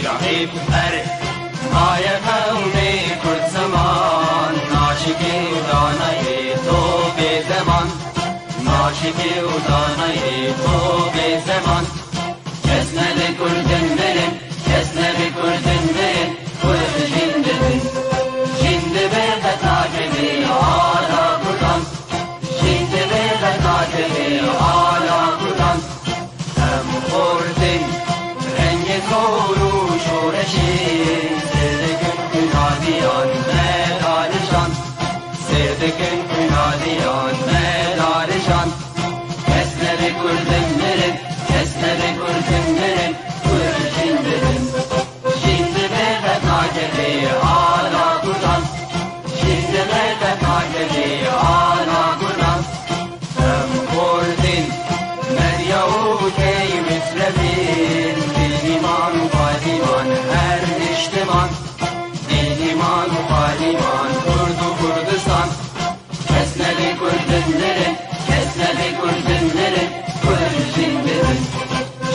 رهيب هر مايا قومي كل زمان ناشكي وداناي تو بزمان ناشكي وداناي تو بزمان كسنا لكل دنبرن كسنا لكل دنبرن كل جندبن جندبن تتاكبي على قرآن جندبن تتاكبي على قرآن هم قردن رنگ کورو شورشین سردکن کنادیان مدارشان سردکن کنادیان مدارشان کسنه به کردن مرن کسنه به کردن مرن کرد جندرن جنده به تاکبی آلا کردن جنده به تاکبی آلا کردن هم کردن مریو کی مصرفین دیمان و پادیمان her iştiman Diman و padiman Kurd و Kurdistan Kesmedi Kurdinlerin Kesmedi Kurdinlerin Kurd jindirin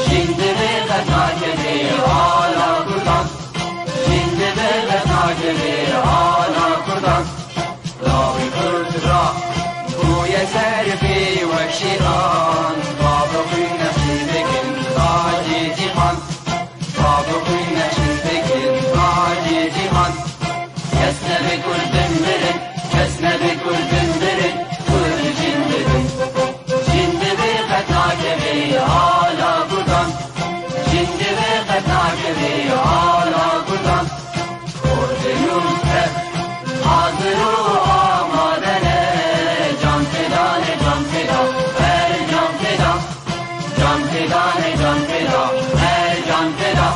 Jindiri ve takibi hala Kurdan Jindiri ve takibi hala Kurdan Ravi Kurd ra Bu yeser fi ve şiran Babı nefsidekin Taci cihan Babı nefsidekin Taci cihan Kesne be kurdinlerin Kesne be kurdinlerin Kurd jindirin Jindiri ve takibi hala Kurdan Jindiri ve takibi hala Kurdan Kurdinum hep hazır o amadene Can feda ne can feda her can feda Can feda ne can feda her can feda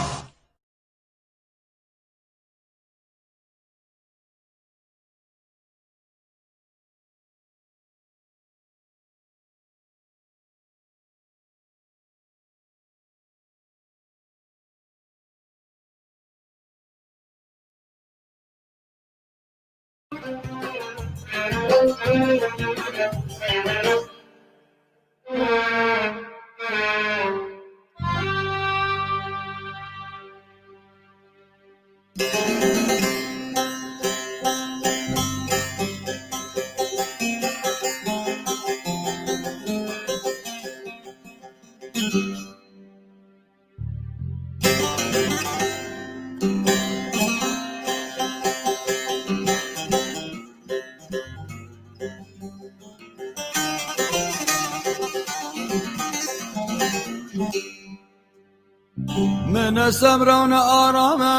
من صبرون آرامم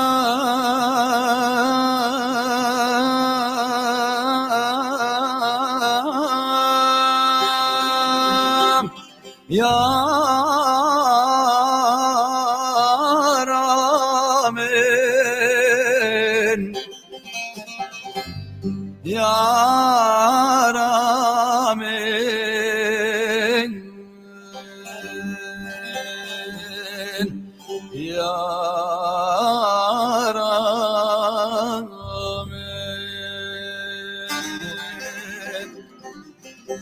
یا رامن یا رامن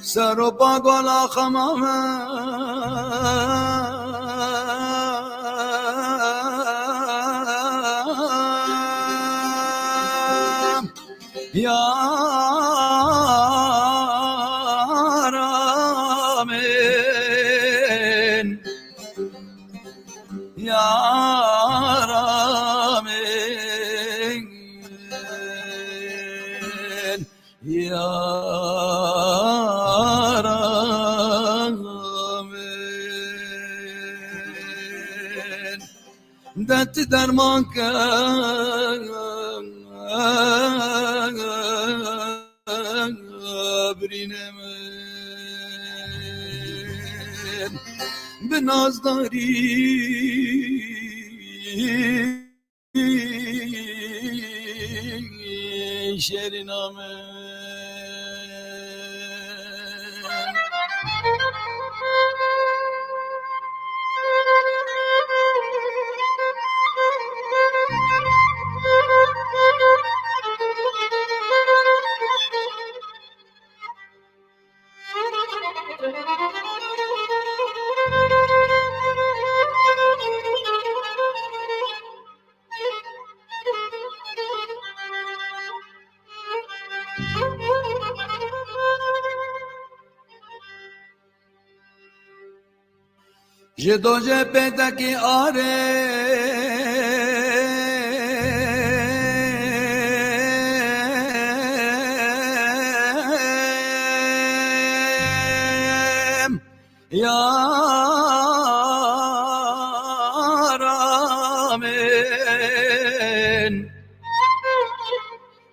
سر و پا گلا خمامم یا رامن یا رامن یا دت درمان کبرینم به نازداری شیرینامه Thank you. جدوجه پیداکی آره یارامن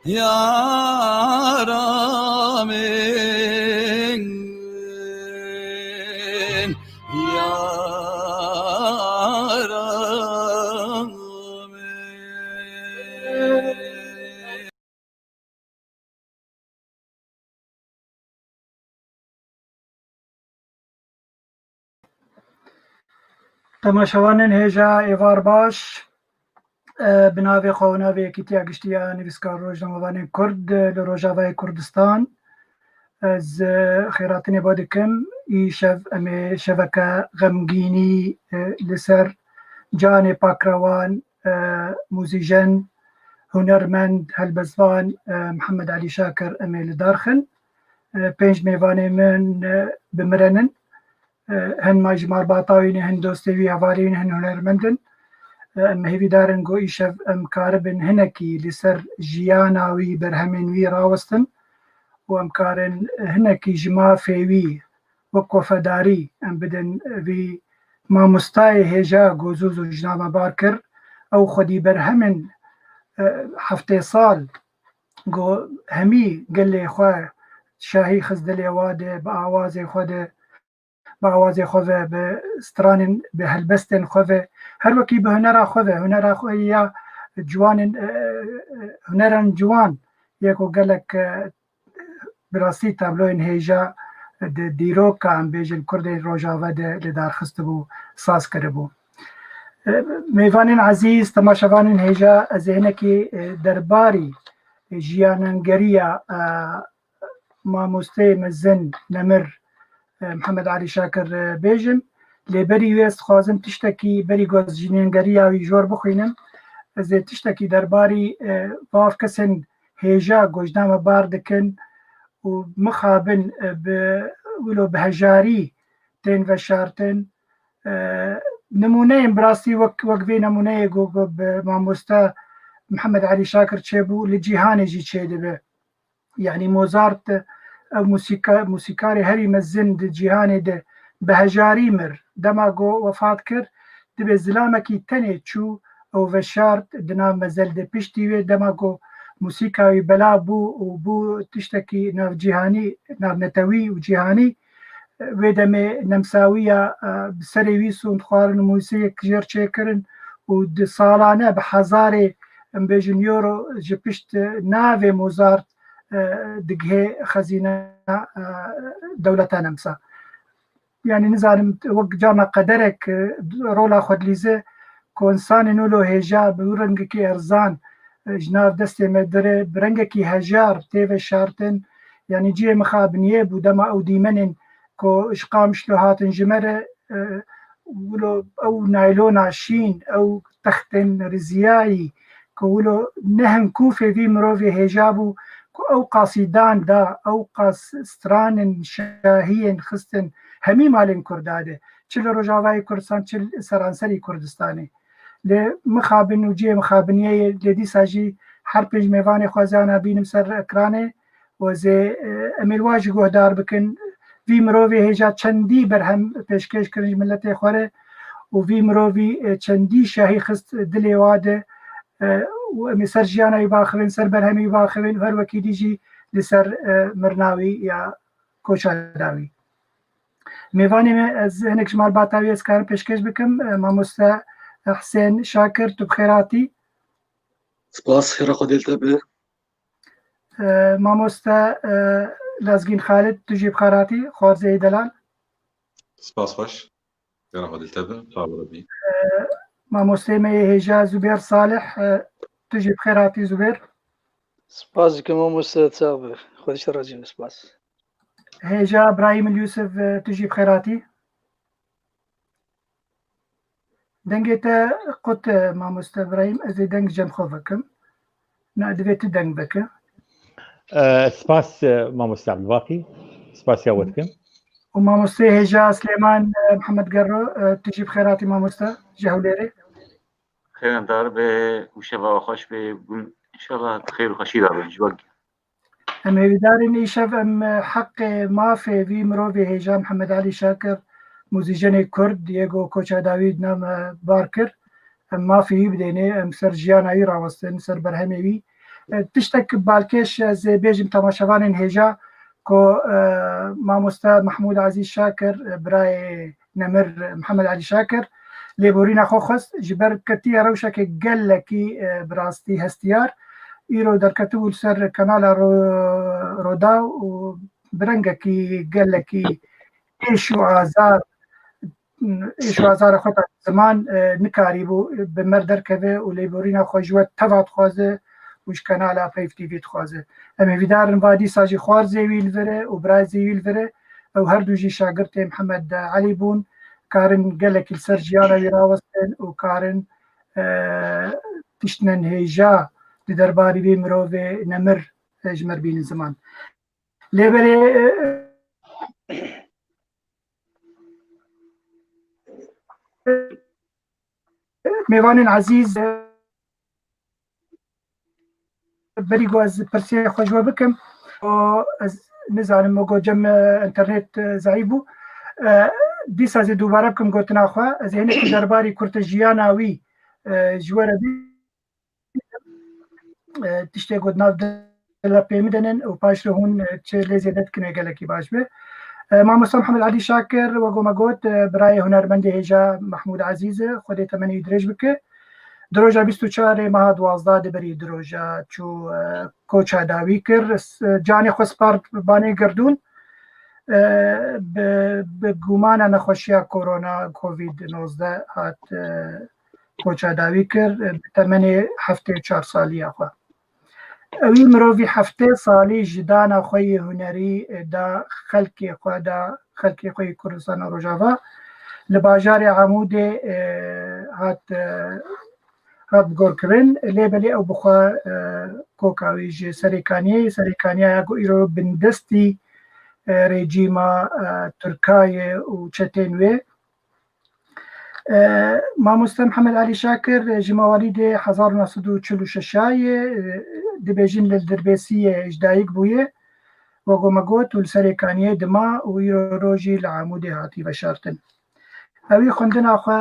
یارامن تماشاوانên hêja êvar baş bi navê xwe û navê Yekîtiya Giştiya Nivîskar Rojnamevanên Kurd li Rojavayê Kurdistan. Ez xêratinê bo dikim. Îşev em ê şeveke xemgînî li ser canê pakrewan, mûzîjen, hunermend, helbestvan Mihemed Elî Şakir em ê li dar xin. Pênc mêvanê min bimirenin. Hin ma ji malbata wî ne, hin dostê wî, hevalê wî ne, hin hunermend in. Em hêvîdarin got îşev em karibin hinekî li ser jiyana wî, berhemên wî rawestin û em karin hinekî ji mafê wî wek wefedarî em bidin vî mamostayê hêja got zû zû ji namebar kir. Ew xwedî berhemên heftê sal got hemî gelê xwe şahî xist dilê we de, bi awazê xwe de, bi awazê xwe ve, bi stranên, bi helbestên xwe ve, her wekî bi hunera xwe ve, hunera xwe ya ciwanên huneran ciwan yek û gelek bi rastî tabloyên hêja di dîroka em bêjin Kurdên Rojava de li darxistibû, saz kiribû. Mêvanên ezîz, temaşevanên hêja, ez ê hinekî derbarî jiyanengeriya mamosteyê mezin Nemir Mihemed Elî Şakir bêjim. Lêberî wê ez dixwazim tiştekî berî got jiyanengeriya wî jor bixwînim. Ez ê tiştekî derbarî vav kesên hêja got ji namebar dikin û mixabin bi wilo bi hejarî tên veşartin. Nimûneyên bi rastî wek vê nemûneyê got bi mamoste Mihemed Elî Şakir çêbû, li cîhanê jî çê dibe. Yani Mozart ew mûsîkarê herî mezin di cîhanê de bi hejarî mir. Dema got wefat kir, dibe zilamekî tenê çû, ew veşart di nav mezel de. Piştî wê dema got mûsîka wî bela bû û bû tiştekî navcîhanî, navnetewî û cîhanî, wê demê nemsawiya bi serê wî sûnd xwarin û mûsiyek jêr çêkirin û di salane bi hezarê em bêjin euro ji pişt navê Mozart digihê xezîneya dewleta nemsa. Yani nizanim wek carna qederek rola xwe dilîze ku insanên wilo hêja bi wî rengekî erzan ji nav destê me dire, bi rengekî hejar tê veşartin. Yani ciyê mixabiniyê bû dema ew dîmenên ku ji Qamişlo hatin ji me re wilo ew naylona şîn, ew textên riziyayî ku wilo nehin kûfê vî mirovê hêja bû ku ew qasîdan da, ew stranên şahiyên xistin hemî malên Kurda de, çi li Rojavayê Kurdistan, çi li seranserî Kurdistanê. Lê mixabin û ciyê mixabiniyê lê dîsa jî her pênc mêvanê xwezana bînim ser ekranê û ez ê em ê wa jî guhdar bikin vî mirovê hêja çendî berhem pêşkêş kirin ji milletê xwe re û vî mirovî çendî şahî xist dilê wa de û em ê ser jiyana wî biaxivin, ser berhemê wî biaxivin û her wekî dî jî li ser mirina wî ya koça da wî. Mêvanê me ez hinek ji malbata wî ez karim pêşkêş bikim. Mamoste Husên Şakir, tu bi xêr hatî. Spas, xêra xwe dêl te be. Mamoste Lezgîn Xalid, tu jî bi xêr hatî. Xwarzeyê Delal. Spas xweş. Xêra xwe dêl te be. Xwe bî. Mamosteyê me yê hêja Zubêr Salih, tu jî bi xêr hatî Zubêr. Spas dikim mamoste çav be. Xwedîş razî me, spas. Hêja İbrahîm Yusuf, tu jî bi xêr hatî. Dengê te qut mamoste İbrahîm, ez ê deng cem xwe bikim. Na divê tu deng bike. سپاس مامۆستا عەبدولباقی، سپاس یاوەتکەم. ومامۆستای هێژا سلێمان محەممەد گەڕۆ تجی بخێراتی مامۆستا جە هەولێرێ خێرەندار بێ و شەڤاوە خۆش بێ ئینشەڵڵا خێر و خەشی دابێن جوەک ئەم هێویدارین ئیشەڤ ئەم حەقێ مافێوی مرۆڤێ هێژا محەممەد عەلی شاکر موزیژەنێک کورد یەگۆ کۆچا داوید نامە بار کرد ئەم مافێوی بدێنێ ئەم سەر ژیاناوی ڕاوەستن سەر بەرهەمێوی تشتێک بالکێش بێژم تەماشەوانên هێژا کۆ مامۆستا محمود عەزیز شاکر برایê نەمر محەممەد عەلی شاکر لێبۆرîna xwe xwest ji ber ketiya rewşekê gelekî bi rastî hestiyar îro derketibû li ser kanala Roda û bi rengekî gelekî êş û azara xwe ziman nikarîbû bi mer derkeve û lêborîna xwe ji we teva dixwaze û ji kanala Peyv TV dixwaze. Em hêvîdarin va dîsa jî xwarzê wî li vir e û birazê wî li vir e ew her du jî şagirtê Mihemed Elî bûn karin gelekî li ser jiyana wî rawestin û karin tiştên hêja li derbarî vê mirovê nemir ji me bînin ziman. Lêberê mêvanên ezîz berî ku ez pirsiyê xwe ji we bikim ez nizanim got cem internet zayîf bû dîsa zê dubare bikim gotina xwe ez ê hinekî derbarî kurta jiyana wî ji we re tiştê got nav dila pê midinin û paş re hûn çi lêzê nedikine gelekî baş be. Mamosta Mihemed Elî Şakir wego me got birayê hunermendê hêja Mahmûd Ezîz e Xwedê temenê dirêj bike. Di roja 24 meha 12 diberî di roja çû koça dawî kir canê xwe spar banê girdûn bi gumana nexweşiya korona COVID-19 hat koça dawî kir bi temenê heftê 4 saliya xwe. Ew mirovî heftê salî ji dana xwe yê hunerî da xelkê xwe da xelkê xwe yê Kurdistana Rojava li bajarê Amûdê hat gorkirin lêbelê ew bixwe koka wî ji serêkaniyaya ku îro bindestî rejîma Tirkayê û çetên wê. Mamosta Mihemed Elî Şakir ji mawalîdê 1946 dibêjin li Dirbêsiyê ji dayîk bûye wego me got û li serêkaniyê dima û îro rojî li Amûdê hatî veşartin. Ew ê xwendina xwe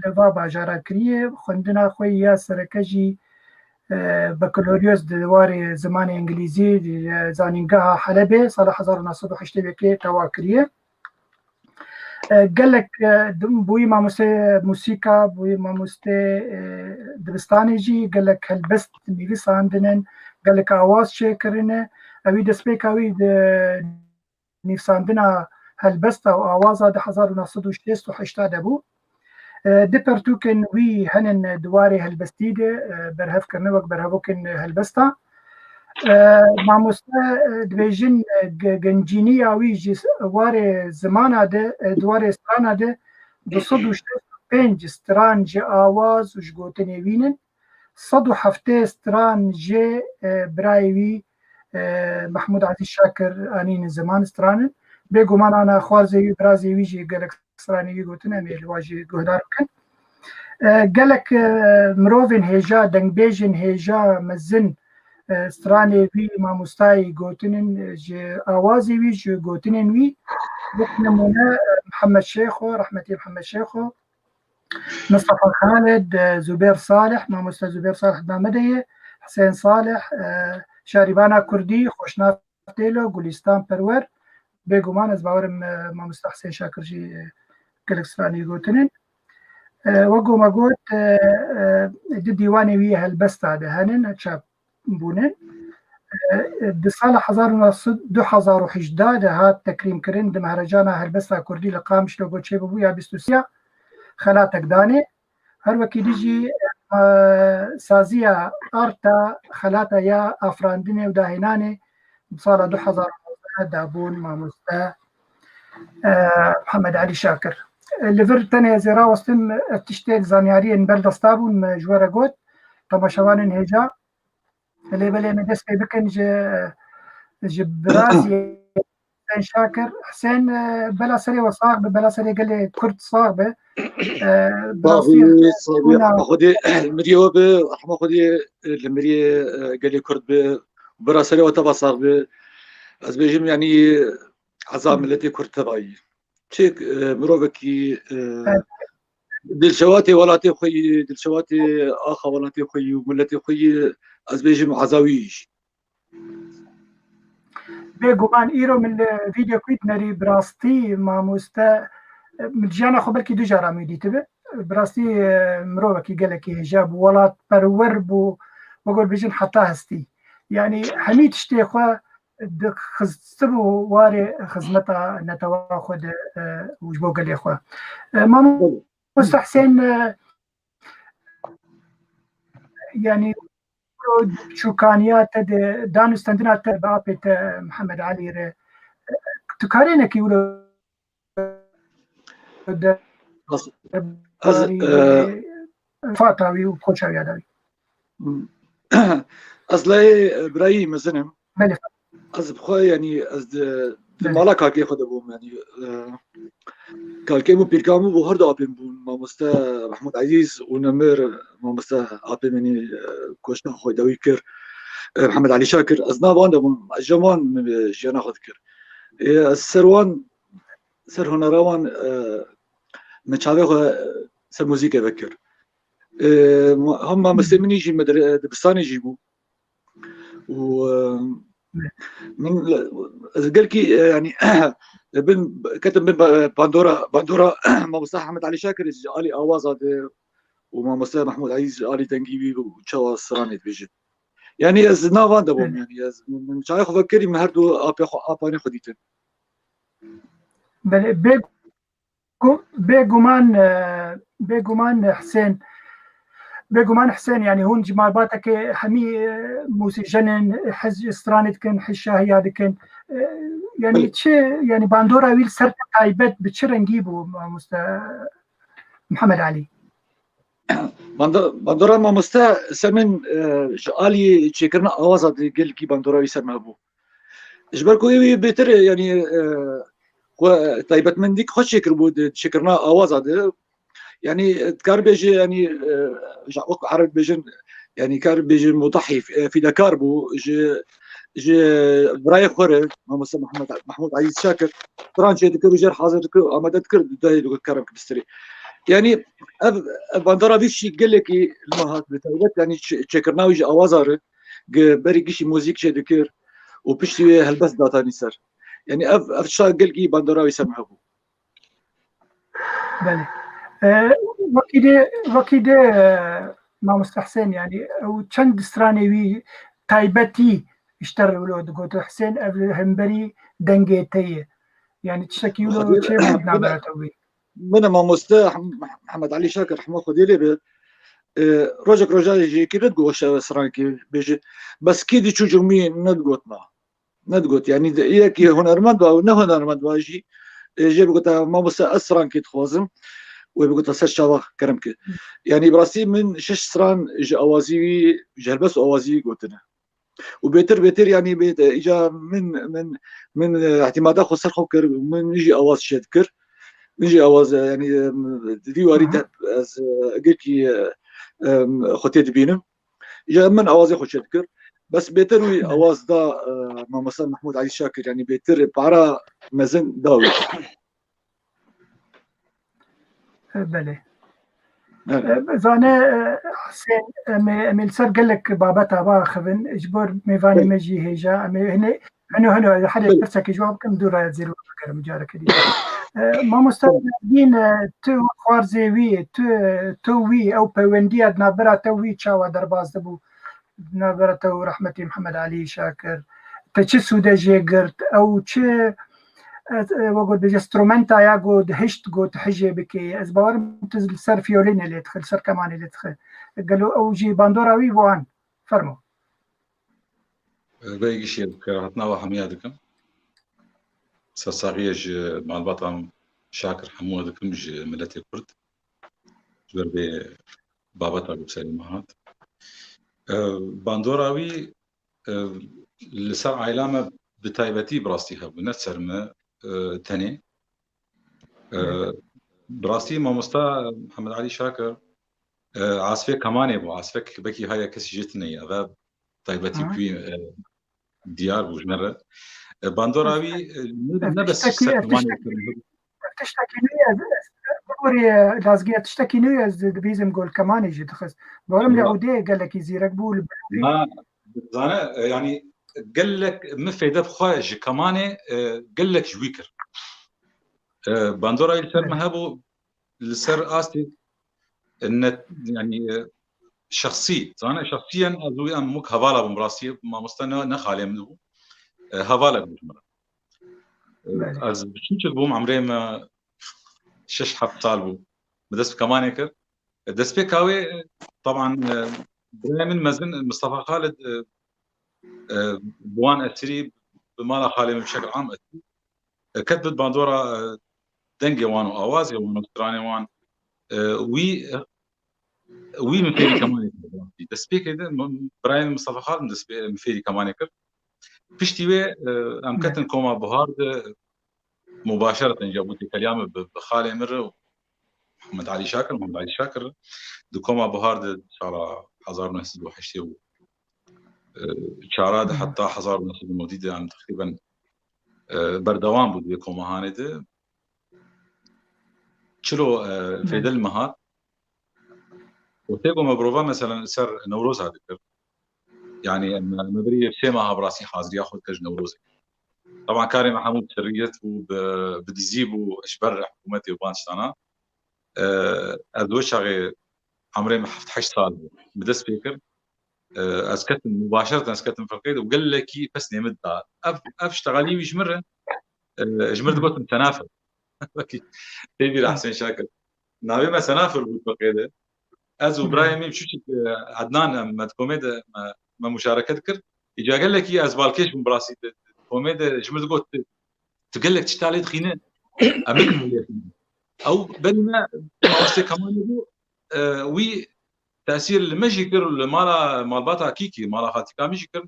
li va bajara kiriye xwendina xwe ya sereke jî bakalorîos di warê zimanê îngilîzî zanîngeha Helebê sala 1980 tewa kiriye. Gelek bûyî mamosteyê musîka bûyî mamosteyê dibistanê jî gelek helbest nivîsandinin gelek awaz çêkirine ew î destpêka wî di nivîsandina helbesta û awaza di 1968 de bû. Di pertûkên wî hinin di warê helbestî de berhevkirine wek berhevokên helbesta. Mamoste dibêjin gencîniya wî ji warê zimana de di warê strana de 265 stran ji awaz û ji gotinê wînin 170 stran jê birayê wî Mahmûd Ezîz Şakir anînin ziman stranin bêguman ana xwarzê wî birazê wî jî gelek stranê wî gotin em ê li wa jî guhdar bikin. Gelek mirovên hêja dengbêjên hêja mezin stranê wî mamostayî gotinin ji awazê wî ji gotinên wî bi nemûne Mihemed Şêxo rehmetê Mihemed Şêxo Mustafa Khalid Zubêr Salih mamosta Zubêr Salih Damedeyê Hüseyin Salih şerîbana Kurdî xweşnav têlo Gulistan Perwer bêguman ez bawerim mamosta Hüseyin Şakir jî gelek stranê gotinin. Wego me got di dîwanê wî helbesta de henin çap bûnin di sala 2018 de hat tekrîmkirin di mehrejana helbesta Kurdî li Qamişlo got çêbûbû ya 23 xelatek danê her wekî dî jî saziya arta xelata ya afrandinê û dahênanê di sala 2019 dabûn mamosta Mihemed Elî Şakir. Li vir tenê ez ê rawestim tiştê zanyariyên berdesta bûn me ji we re got temaşevanên hêja lêbelê me dest pê bikin ji جبرازي حسين شاكر حسين بلا سري وصاغ بلا سري قال لي كرد صاغبه صافي صافي خدي المريو رحمة خدي المري قال لي كرد براسلي وتبع صاغ از بيجم يعني عزام التي كرد تبعي تشيك مروبكي دلشواتي ولاتي خوي دلشواتي اخا ولاتي خوي وملتي خوي از بيجم عزاويش بێگومان ئیرۆ من لە ڤیددیو کویتنەری براستی مامۆستا مجیانە خۆ بەلکی دوو جارامی دیتبێ براستی مرۆڤێکی گەلێکی هێژا بوو وڵات پەروەەر بوو وەگۆر بژین حتا هەستی یعنی هەمی تشتێخوا خستە بوو وارێ خزمەتە نەتەوا خۆ وش بۆ گەلێخوا مامۆستا حسێن یعنی شوكانيات دانستندنات بابت محمد علي تكارينك يقولوا فاطاوي وكوشاوي هذا اصلي ابراهيم زنم از بخوي يعني از مالك كي خدبوم يعني كالكيمو بيركامو بوهر دا ابين بون ماموستا محمود عزيز ونمر ماموستا ابين يعني كوشنا خوي داوي كر محمد علي شاكر ازنا باندم جمان جانا خد كر السروان سر هنراوان متشابه سر موسيقى بكر هم مسلمين يجي دبستان يجيبوا و من قال كي يعني بن كتب بن باندورا ما مصطفى محمد علي شاكر علي اواز هذا وما مصطفى محمود عزيز علي تنقيبي وتشوا السراني بيجي يعني از نافان دبوم يعني از من شايخ فكري من هردو اباني خديتن بێگومان حسين بێگومان حسين يعني هون جماعاتك حمي موسيقى حز استرانت كن حشاهيا دكن يعني تشي يعني باندورا ويل سر تايبت بتشرنجيبو محمد علي باندورا ما مستا سمن علي تشكرنا اوازا قال كي باندورا يسمى ابو جبركو بيتر يعني طيبت من ديك خوش شكر بود تشكرنا اوازا يعني كار بيجي يعني عرب بيجن يعني كار بيجي مضحي في دكار بو جي براي خوري محمود عزيز شاكر طران شي ذكر جر حاضر ذكر اما تذكر دايلو كرم كبستري يعني باندورا بيشي قال لك المهات بتاعت يعني تشكرنا ويجي اوازار بري شي موزيك شي ذكر وبشتي هلبس داتاني سر يعني افشا قال لي باندورا يسمعه بله وكيده ما مستحسن يعني او چند استرانوي تايبتي اشتر ولود قلت حسين قبل همبري دنجيتي يعني تشكيلو شيء نابرتوي من ما مستح محمد علي شاكر رحمه خديلي روجك رجال يجي كي ندقو سرانكي بيجي بس كي دي تشوجمي ندقوت يعني ياكي هنرمند او نه هنرمند واجي جي بقول ما مستح سرانكي تخوزم وبقول تسر شباب كرمك يعني براسي من شش سران جا اوازي جلبس اوازي قلتنا وبيتر يعني بيت اجا من اعتمادات خسر خوكر من يجي اواز شدكر نجي اواز يعني دي واريد از قلكي خوتيت بينم جا من اوازي خو شدكر بس بيتر وي اواز دا ما مثلا محمود علي شاكر يعني بيتر بعرا مزن داوي بله زانه حسين من سر قال لك بابتها باخذن اجبر ميفاني مجي هيجا هنا حد ترسك جواب كم دورة زيرو كلام جارك دي ما مستعدين تو خوارزوي تو وي او بوندي ادنا برا تو وي تشاوا درباز دبو نابرا تو رحمتي محمد علي شاكر تشي سودا جيغرت او تشي وقود بجسترومنتا يا قود هشت قود حجي بكي از باور متزل سر فيولين اللي يدخل سر كمان اللي يدخل قالوا اوجي باندورا وي بوان فرمو باقي شيء كرهتنا وحمياتكم سصاغيج مع البطل شاكر حمودكم ملتي كرد جربي بابتا بسلمات باندوراوي لسر عيلامه بتایبەتی براستی هەبوو نەسەرمە تەنێ براستی مامۆستا محەممەد علی شاکر عاسفێ کەمانێ بوو عاسفێک بەکی هەیە کەسی ژێت نەیە ئەە تایبەتی کوی دیار بوو ژمەرە باندۆراوی نەبەس لازگیە تشتێکی نوێ دەبیزم گۆلکەمانێژی دەخست بەڵام لە ئەودەیە گەلێکی زیرەک بوو زانە ینی gelek min fêde bixwe ji kemanê gelek ji wî kir bandora li ser me hebû li ser astê yani şexsî zane şexsiyen ez wî em muk hevala bûm rastî mamosta nexalê min bû hevala bû min ez biçûkek bûm emrê me 6-7 sal bû bi dest bi kemanê kir destpêka wê taban birayê min mezin Mustafa Khalid بوان أثري بمالا خالي بشكل عام أثري كتبت باندورا دنجي وان وأوازي وان وستراني وان وي مفيري كمان دسبيك براين مصطفى خالد مفيري كمان يكر فيشتي وي أم كتن كوما بهارد مباشرة جابوتي كلام بخالي مر محمد علي شاكر دو كوما بهارد شارع 1961 چاراد حتى 1900 الموجودة يعني تقريبا بردوام بود بكوما هانده چلو فيدل المهات وتيجو مبروفا مثلا سر نوروز هذا يعني مبري بسيمها براسي حاضر ياخذ كج نوروز طبعا كريم محمود سريت وبدي يجيبوا اشبر حكومتي وبانشتانا ادوش شغي عمري ما حفت 8 سال بدس بيكر اسكتم مباشره اسكتم في القيد وقال لك بس نمدها اشتغالي ويجمره جمرت قلت متنافر تبي حسين شاكر نابي ما سنافر بالقيد از ابراهيم مشوش عدنان ما كوميد ما مشاركه ذكر اجى قال لك يا ازبالكيش من براسي كوميد جمرت قلت تقول لك تشتغلي دخينه او بلما واسي كمان وي تأثير المجيكر مال باتا كيكي مال خاتي كاميجيكر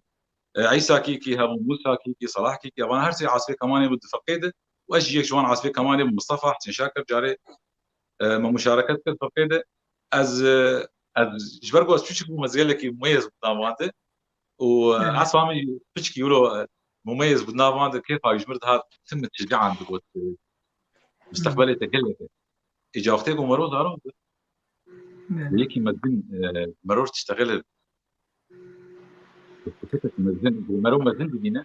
عيسى كيكي هابو موسى كيكي صلاح كيكي أبانا هرسي عاصفي كماني بود فقيدة وأجيك جوان عاصفي كماني بمصطفى حسين شاكر جاري ما مشاركت كر فقيدة از جبرقو از بيشك مزيلكي مميز بدنافانته وعصامي بيشك يقولوا مميز بدنافانته كيف يجمرت هذا تم تشجيع عند قوت مستقبلي تقلك إجا وقتكم مروز عروض ليكي مدن مرور تشتغل فكرة مدن ومرور مدن بدينا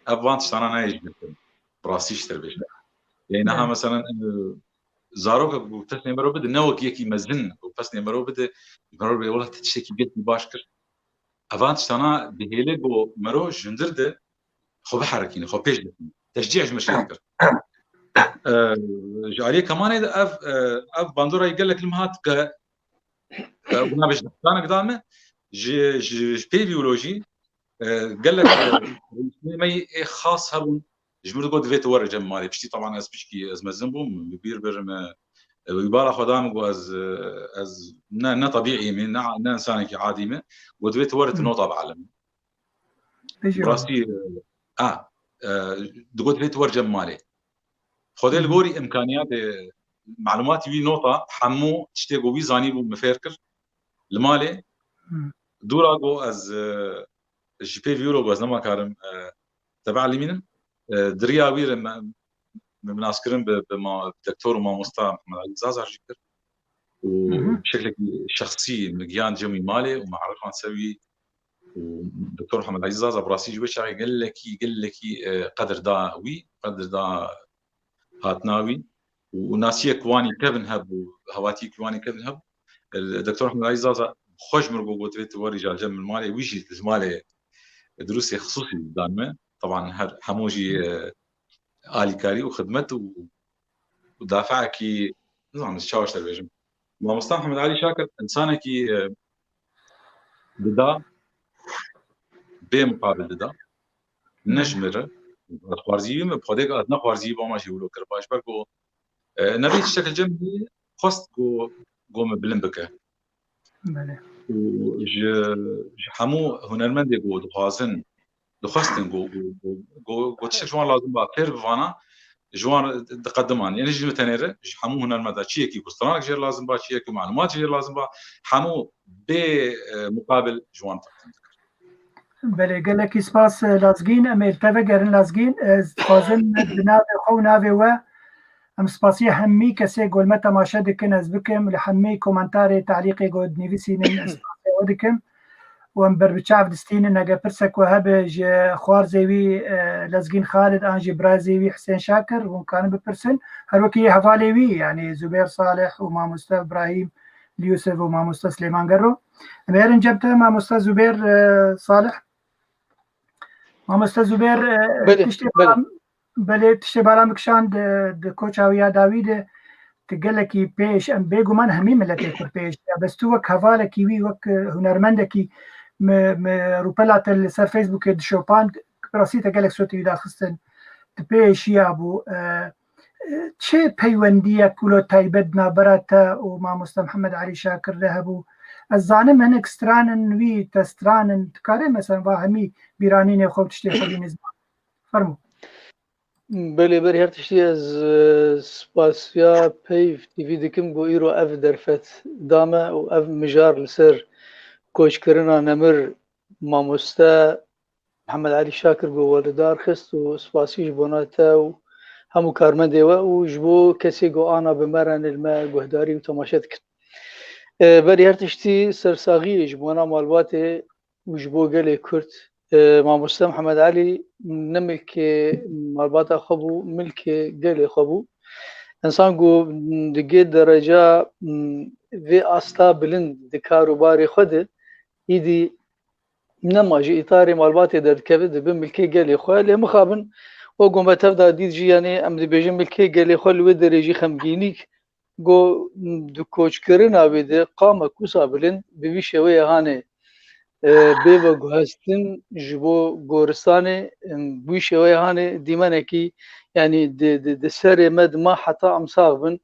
أفانت أنا نايج براسي اشتربش لأنها مثلا زاروك وتسني مرور بده نوك يكي مزن وتسني مرور بده مرور بده والله تشتكي بيت باشكر أفانت أنا بهيلك ومرور جندر ده خو بحركيني خو بيش تشجيع مشاكل جاري كمان أف باندورا يقول لك المهات ونابش دكتور قدامه ج بيولوجي قال لك ما خاص هبون جمر قد فيت ورا جمالي بشتي طبعا از بشكي از مزنبوم بير برم ويبارا خدام از نا طبيعي من نا انسان عادي ما ودفيت ورا نقطه بعلم براسي دقت فيت ورا جمالي خذ الجوري امكانيات معلوماتي في نقطة حمو تشتغل وي زاني بو مفركر المالي دوراغو از جي بي يورو باز نما كارم تبع لمين دريا وير مناسكرين بما دكتور وما مصطفى محمد علي زازر جكر وبشكل شخصي مجيان جمي مالي ومعرفة نسوي ودكتور محمد علي زازر براسي جوي شاغي قال لك قدر دا وي قدر دا هاتناوي وناسيه كواني كيفن هب وهواتي كواني كيفن هب الدكتور محمد علي زازا خوش مرقو قلت لي ورجع الجم المالي ويجي المالي دروسي خصوصي دائما طبعا هر حموجي آلي كاري وخدمته ودافعك نظام الشاوش تلفزيون ما مصطفى محمد علي شاكر انسانك بدا بمقابل بدا نجمره خوارزي ما بخديك ادنا خوارزي با ما جيولو كرباش بركو نبي الشكل جنبي خصت جو بلنبكه بله و حمو هنرمند جو دخوازن دخستن جو تشك جوان لازم با بير بفانا جوان تقدمان يعني جي متنيره حمو هنرمدا شيكي بسترانك جير لازم با شيكي معلومات جير لازم با حمو بمقابل جوان بله گلکی سپاس لازگین ام التفه گرن لازگین فازن بناوه خو ناوه و ام سپاسی همی کسی گلمه تماشا دکن از بکم لحمی کومنتار تعلیقی گود نویسینن سپاسی او دکم و ام بربچاف دستینن اگه پرسک و هبه خوار زیوی لازگین خالد آنجی برازیوی حسین شاکر و امکانه بپرسن هر وکی حوالیوی يعني زبير صالح وما مستر إبراهيم اليوسف وما مستر سليمان قرو أميرن جبته ما مستر زبير صالح ما مستر زبير تشتي برام كشان د كوتشاويا داويد تقلكي بيش ام بيجو من همي ملتي كور بيش بس تو وك هفالة كيوي وك هنرمندكي روبلات السر فيسبوك دشوبان براسي تقلك صوتي دا خستن بيش يابو چه پیوندیه کلو تایبد نابرتا و ما مست محمد علی شاکر لهبو الظانم هنك سترانن وی تسترانن تکاره مثلا با همی بیرانین خوب تشتی خودی نزمان فرمو بله بری هر تشتی از سپاسیا پیف تیوی دکم گو ایرو اف درفت دامه و اف مجار لسر کوش کرنا نمر ما مست محمد علی شاکر گو والدار خست و سپاسیش بوناتا و همو کارمنده و جبو کسی گو آنا بمرن الماء گهداری و تماشات کن بری هر تشتی سرساغی جبونا مالبات و جبو گلی کرد ما مستم محمد علی نملك مالبات خبو ملك گلی خبو انسان گو دگه درجه في استا بلند دکارو باری خود ایدی نماجي اطاري مالبات درد كبد بملكي گلی خو لی مخابن وقوم بتفضل ديد جي يعني ام دي بيجي ملكي قال لي خل ودر يجي خمجينيك جو دو كوتش كرنا بده قام كوسابلن بيشوي هاني بيبا جهستن جبو غورستاني بيشوي هاني ديمانكي يعني د سر مد ما حتى امصاغبن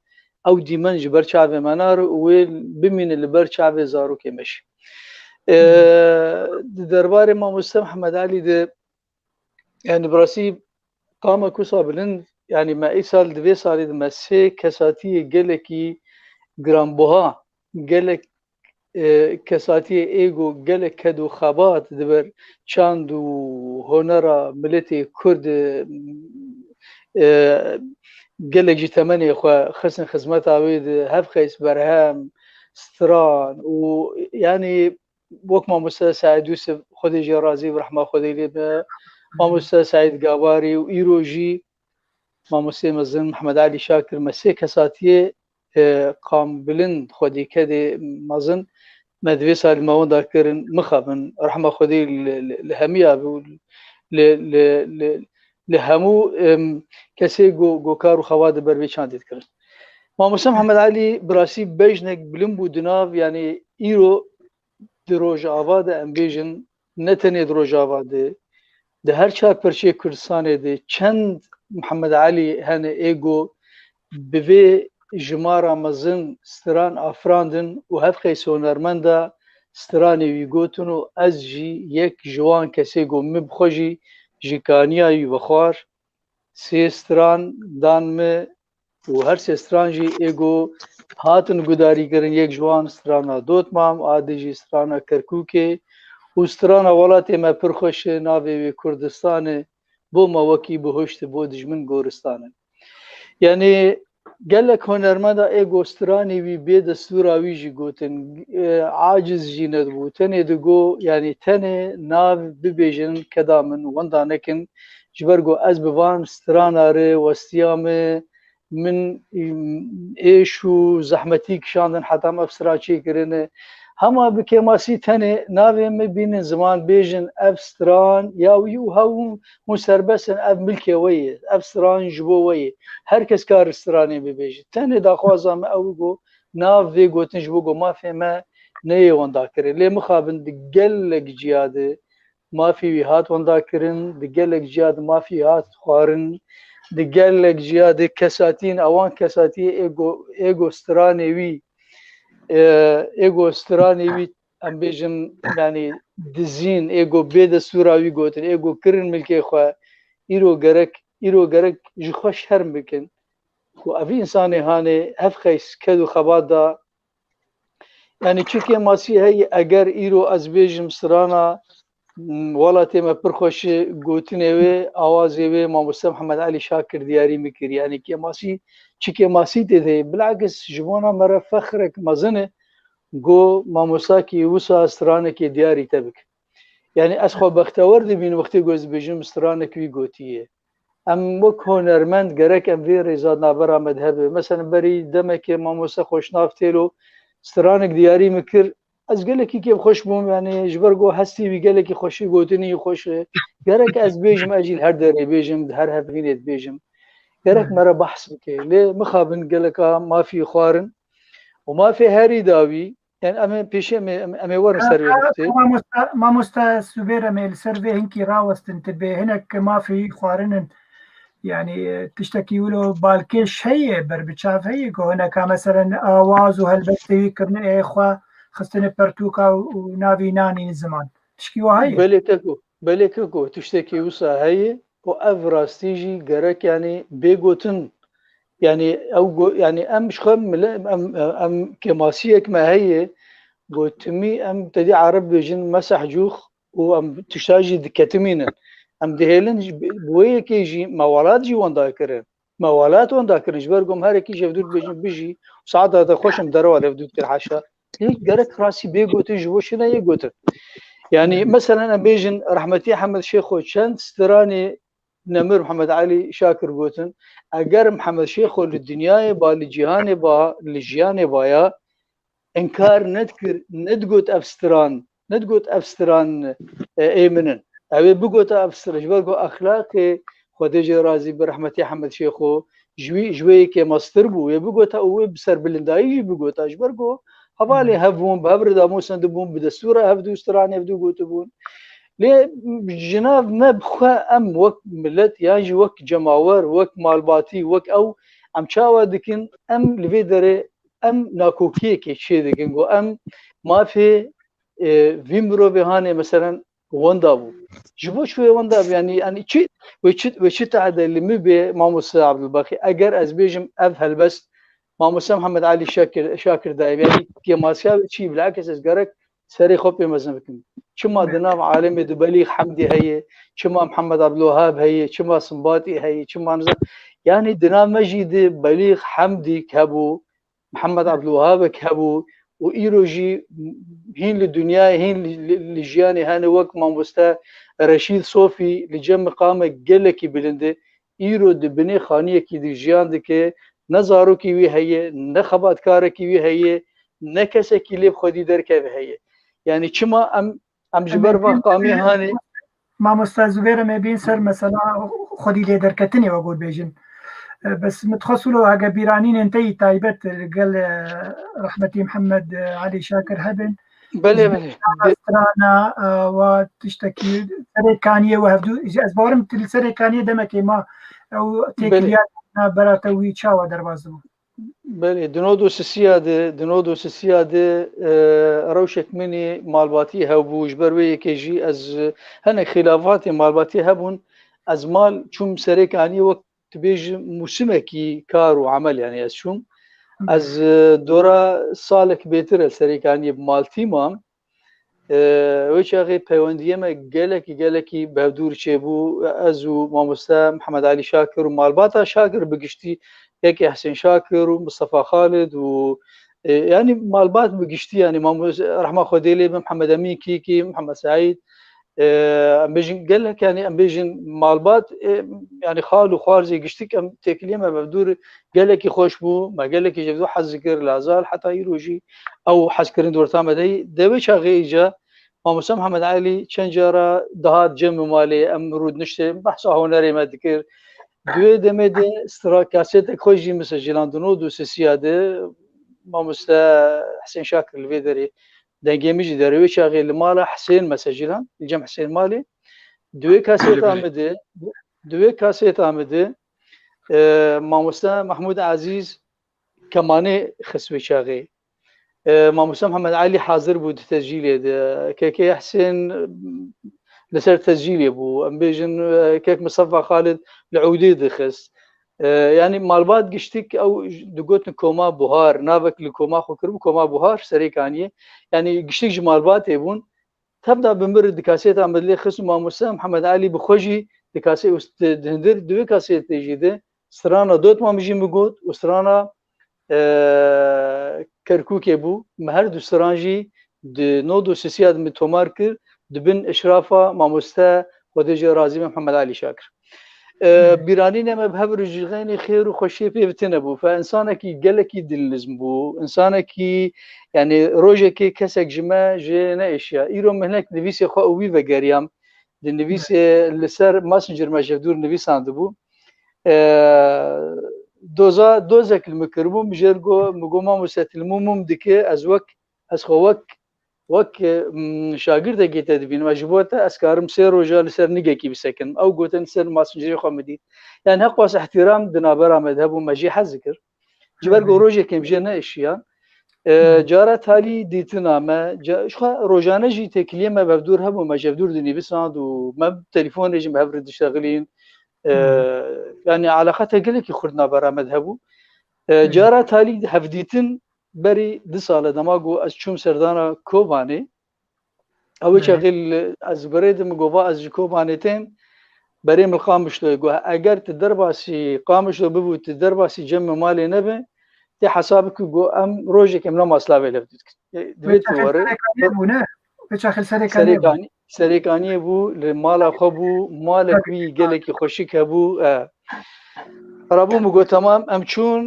او ديمان جبر شعب منار ويل بمن اللي بر شعب زارو كمش دربار ما مستم محمد علي ده يعني براسي قام كوسابلن يعني ما اي سال دوي سال ما سي كساتي جلكي جرامبوها جلك كساتي ايجو جلك كدو خبات دبر چاندو هنرا ملتي كرد جلك جي تمني خو خسن خدمت عويد هف خيس برهام ستران ويعني وقت ما مستر سعيد يوسف خدي جرازي ورحمه خدي لي ما مستر سعيد قاباري وإيروجي ما مستر مزن محمد علي شاكر مسي كساتيه قام بلند خدي كده مزن مدوي سال ما وندا كرن مخابن رحمه خدي لهميا لهمو كسي جو كارو خواد بروي شانديت كرن ما مستر محمد علي براسي بيجنك بلمبو دناف يعني إيرو دروج آباد ام بيجن نتني دروج آباد ده هر چهار پرچه کردستانه ده چند محمد علی هنه ایگو بوی جمارا مزن ستران افراندن و هف خیس هنرمنده سترانی ویگوتن و از جی یک جوان کسی گو مبخوشی جیکانیایی بخوار سی ستران دانمه و هر سی ستران جی ایگو هاتن گداری کرن یک جوان سترانا دوتمام آده جی سترانا کرکوکه و سترانا ولاتی ما پرخوش ناوی کردستانه بو موکی بهشت بو دجمن گورستانه یعنی گلک هنرمندا ایگو سترانی وی بی دستورا وی جی گوتن عاجز جی ندبو تنه دگو یعنی تنه ناو ببیجن کدامن وندانکن جبرگو از بوان سترانا ره وستیامه من ایشو زحمتی کشاندن حتی افسرا چی کرنه هما بكماسي تاني ناوي مبين زمان بيجن افستران ياويو هاو مسربسن اف ملكي ويه افستران جبو ويه هركس كار استراني ببيجن تاني دا خوازام اوغو ناف فيغو تنجبوغو ما في ما نيه ونداكرين لي مخابن دقلق جياده ما في ويهات ونداكرين دقلق جياد ما في هات خوارن دقلق جياده كساتين اوان كساتي ايغو استراني وي ایگو استرانی وی ام بيجن يعني دزين ايجو بيد سوراوي گوتن ايجو كرن ملكي خو ايرو گرك جخوش هرم بكن و افي انساني هاني هف خيس كدو خبادا يعني چكي ماسي هي اگر ايرو از بيجم سرانا والله تيما برخوش گوتنوي اوازي ماموستا محمد علي شاكر دياري مكر يعني كي ماسي چكي ماسي تي بالعكس جبونا مره فخرك مزنه جو ماموساكي وسا سرانكي دياري تبك يعني اسخو بختور دي بين وقتي جوز بيجم سرانك وي گوتيه ام وك هنرمند گرك ام في ريزاد نابرا مذهب مثلا بري دمك ماموسا خوش نافتيلو سرانك دياري مكر از گلکی که خوش بوم يعني جبرگو هستی بی گلکی خوشی گوتنی خوش گرک از بیجم اجیل هر دری بیجم هر هفینیت بیجم گرک مرا بحث بکی لی مخابن گلکا ما في خوارن وما في هاري داوي يعني أمي بيشي أمي ورن سربي نقطي ما مستا سوبيرا ميل سربي هنكي راوست انتبه هناك ما في خوارن يعني تشتكي له بالكيش هي بربتشاف هي هناك مثلا آواز وهالبستوي كرنا إخوة خستنا برتوكا ونافي ناني زمان تشكي وهاي بلككو تشتكي وسا هي وأفراستيجي جرك يعني بيجوتن يعني أو يعني أم شخم أم كماسيك ما هي قلتمي أم تدي عرب بيجن مسح جوخ وأم تشتاجي دكتمينا ام دهيلن بويه كيجي موالات جي وان داكرن موالات وان داكرن جبركم هر كي جفدور بيجي وساعات هذا خوشم دروا دفدور الحاشا هيك جرك راسي بيغوت جوشنا يغوت يعني مثلا بيجن رحمتي حمد شيخو شنت ستراني نمر محمد علي شاكر قوتن اگر محمد شيخو للدنيا با لجهان با لجيان بايا انكار نذكر ندقوت افستران ايمنن اوی بگوتا افسرش برگو اخلاق خودجه رازی برحمتی حمد شیخو جوی که مستر بو یا بگوتا او بسر بلندایی بگوتاش برگو حوالی هفون بهبر داموسن دبون بدستوره هفدو استرانی هفدو گوتو بون لی جناب ما بخوا ام وک ملت یاجی وک جماور وک مالباتی وک او ام چاوا دکن ام لوی داره ام ناکوکیه که چی دکن گو ام ما في ویمرو بهانه مثلا وندا بو جبو شوي وندا يعني شيء وشي تعدى اللي مبي ماموس عبد الباقي اجر از بيجم افهل بس ماموس محمد علي شاكر دايب يعني كي ما ساوي شيء بالعكس از جرك سري خوبي مزنكم شما دنام عالم دبليغ حمدي هي شما محمد عبد الوهاب هي شما سنباطي هي شما يعني دنام مجيد بليغ حمدي كابو محمد عبد الوهاب كابو وإيروجي هين للدنيا هين لجياني هاني وقت ما مستا رشيد صوفي لجم قامة قلكي بلنده إيرو دبني خانية كي دي جيان دكي نزارو كي وي هي نخبات كارا كي وي هي نكسا كي ليب خودي در كي هي يعني چما ام جبر قامي هاني ما مستا زبير ما بين سر مثلا خودي لي دركتني وقول بيجن بس متخصلوا هاجا بيرانين انتي تايبت قال رحمتي محمد علي شاكر هبن بلي استرانا وتشتكي سريكانية وهفدو أزبارم سريكانية دمك ما أو تكليات براتوي تشاوا دربازو بلي دنودو سسيادة روشك مني مالباتي هبو جبروي كيجي از هنك خلافات مالباتي هبون از مال چوم سريكانية وقت تبيج موسمكي كار وعمل يعني أشوم از دورا سالك بيتر السريكانية بمالتي مام ويش أغي بيوندية ما جالكي بهدور شيبو أزو ماموستا محمد علي شاكر ومالباتا شاكر بقشتي هيك حسين شاكر ومصطفى خالد و يعني مالبات بقشتي يعني رحمة خديلي محمد أمين كيكي محمد سعيد بيجن قال لك يعني ام بيجن مالبات يعني خال وخارزي قشتك ام تكليه ما بدور قال لك خوش بو ما قال لك يجبدو حذكر لازال حتى يروجي او حذكرين دور تام دي دبي شاغيجا ماموس محمد علي شنجره دهات جم مالي امرود نشته بحث هنري ما ذكر دو دمد استراكاسيت خوجي مسجلان دنو دو سياده ماموس حسين شاكر الفيدري دنگی میجی داره شاغل مال حسين مسجلان الجمع حسين مالي دوی کاسيت آمده ماموستا محمود عزيز كمانه خسوي شاغي مامۆستا محەممەد علی حاضر بوو تەسجیلێ کێکەی حسێن لەسەر تەسجیلێ بوو ئەم بێژن کێک مصەفا خالد لە عودەی دەخست ینی ماڵبات گشتێک ئەو دوگوتن کۆما بوهار ناوەک لە کۆما خۆ کرد کۆما بوهار سەرێکانیە ینی گشتێک ji ماڵباتێ بوون تەبدا بمر دکاسێتان بدلێ خست و مامۆستا محەممەد علی بخۆژی دکاسێ هەندر دوێ کاسێت تێژیدە سرانە دۆتمان بژین بگوت و سرانە کەرکووکێ بوو هەر دوو سرانژی نۆ و سسیاد تۆمار کرد دبن ئشرافە مامۆستا خۆدەژێ رازی محەممەد علی شاکر بیرانی نەمە هەبر ژغێنی خێر و خۆشیە پێ بتنە بوو فە ئینسانێکی گەلێکی دلنزم بوو ئینسانێکی یعنی ڕۆژێکی کەسێک ژمە ژێ نەئێشیا ئیرۆ منەک نویسێ خۆ ئەوی بەگەریام نویسێ لەسەر ماسنجر مەژەفدور نویساند بوو دۆزێک مکردبوو بژێرگۆ مگۆ مامۆستا تلمومم دکێ ئەز وەک ئەس خۆ وەک شاگردێکێتە دەبینمە ji بۆتە ئەسکارم سێ ڕۆژە لەسەر نگێکی بسەکن ئەو گوتن سەر ماسنجری خۆمەدی یان هەقواس احتیرام دنابەرامەد هەبوو مەژی حەز کرد جبەرگۆ ڕۆژێکم ژێ نەئشیان جارە تالی دیتنامە ڕۆژانەژی تێکلیێمە بەفدور هەبوو مەژەفدور دنیویساند و مە تەلیفۆنێژم هەبر دشتەغلین ینی علاقەتە گەلێکی خورد نابەرامەد هەبوو جارە تالی هەفدیتن بەری دو ساڵە دەماگۆ ئەس چوم سەردانە کۆبانێ ئەوە چەغیل ئەس بەرێدم گۆڤا ئەس ji کۆبانێتێن بەرێ من قامشتۆ گو ئەگەر ت دەرباسی قامشتۆ ببوو ت دەرباسی جەمە مالێ نەبێ تێ حسابک گۆ ئەم ڕۆژێک ئەم نەماسلاوێ لە دوێت وەرە سەرێکانیە بوو لە ماڵا خۆ بوو مالێکی گەلێکی خۆشیک هەبوو ڕابوو مگۆ تەمام ئەم چوون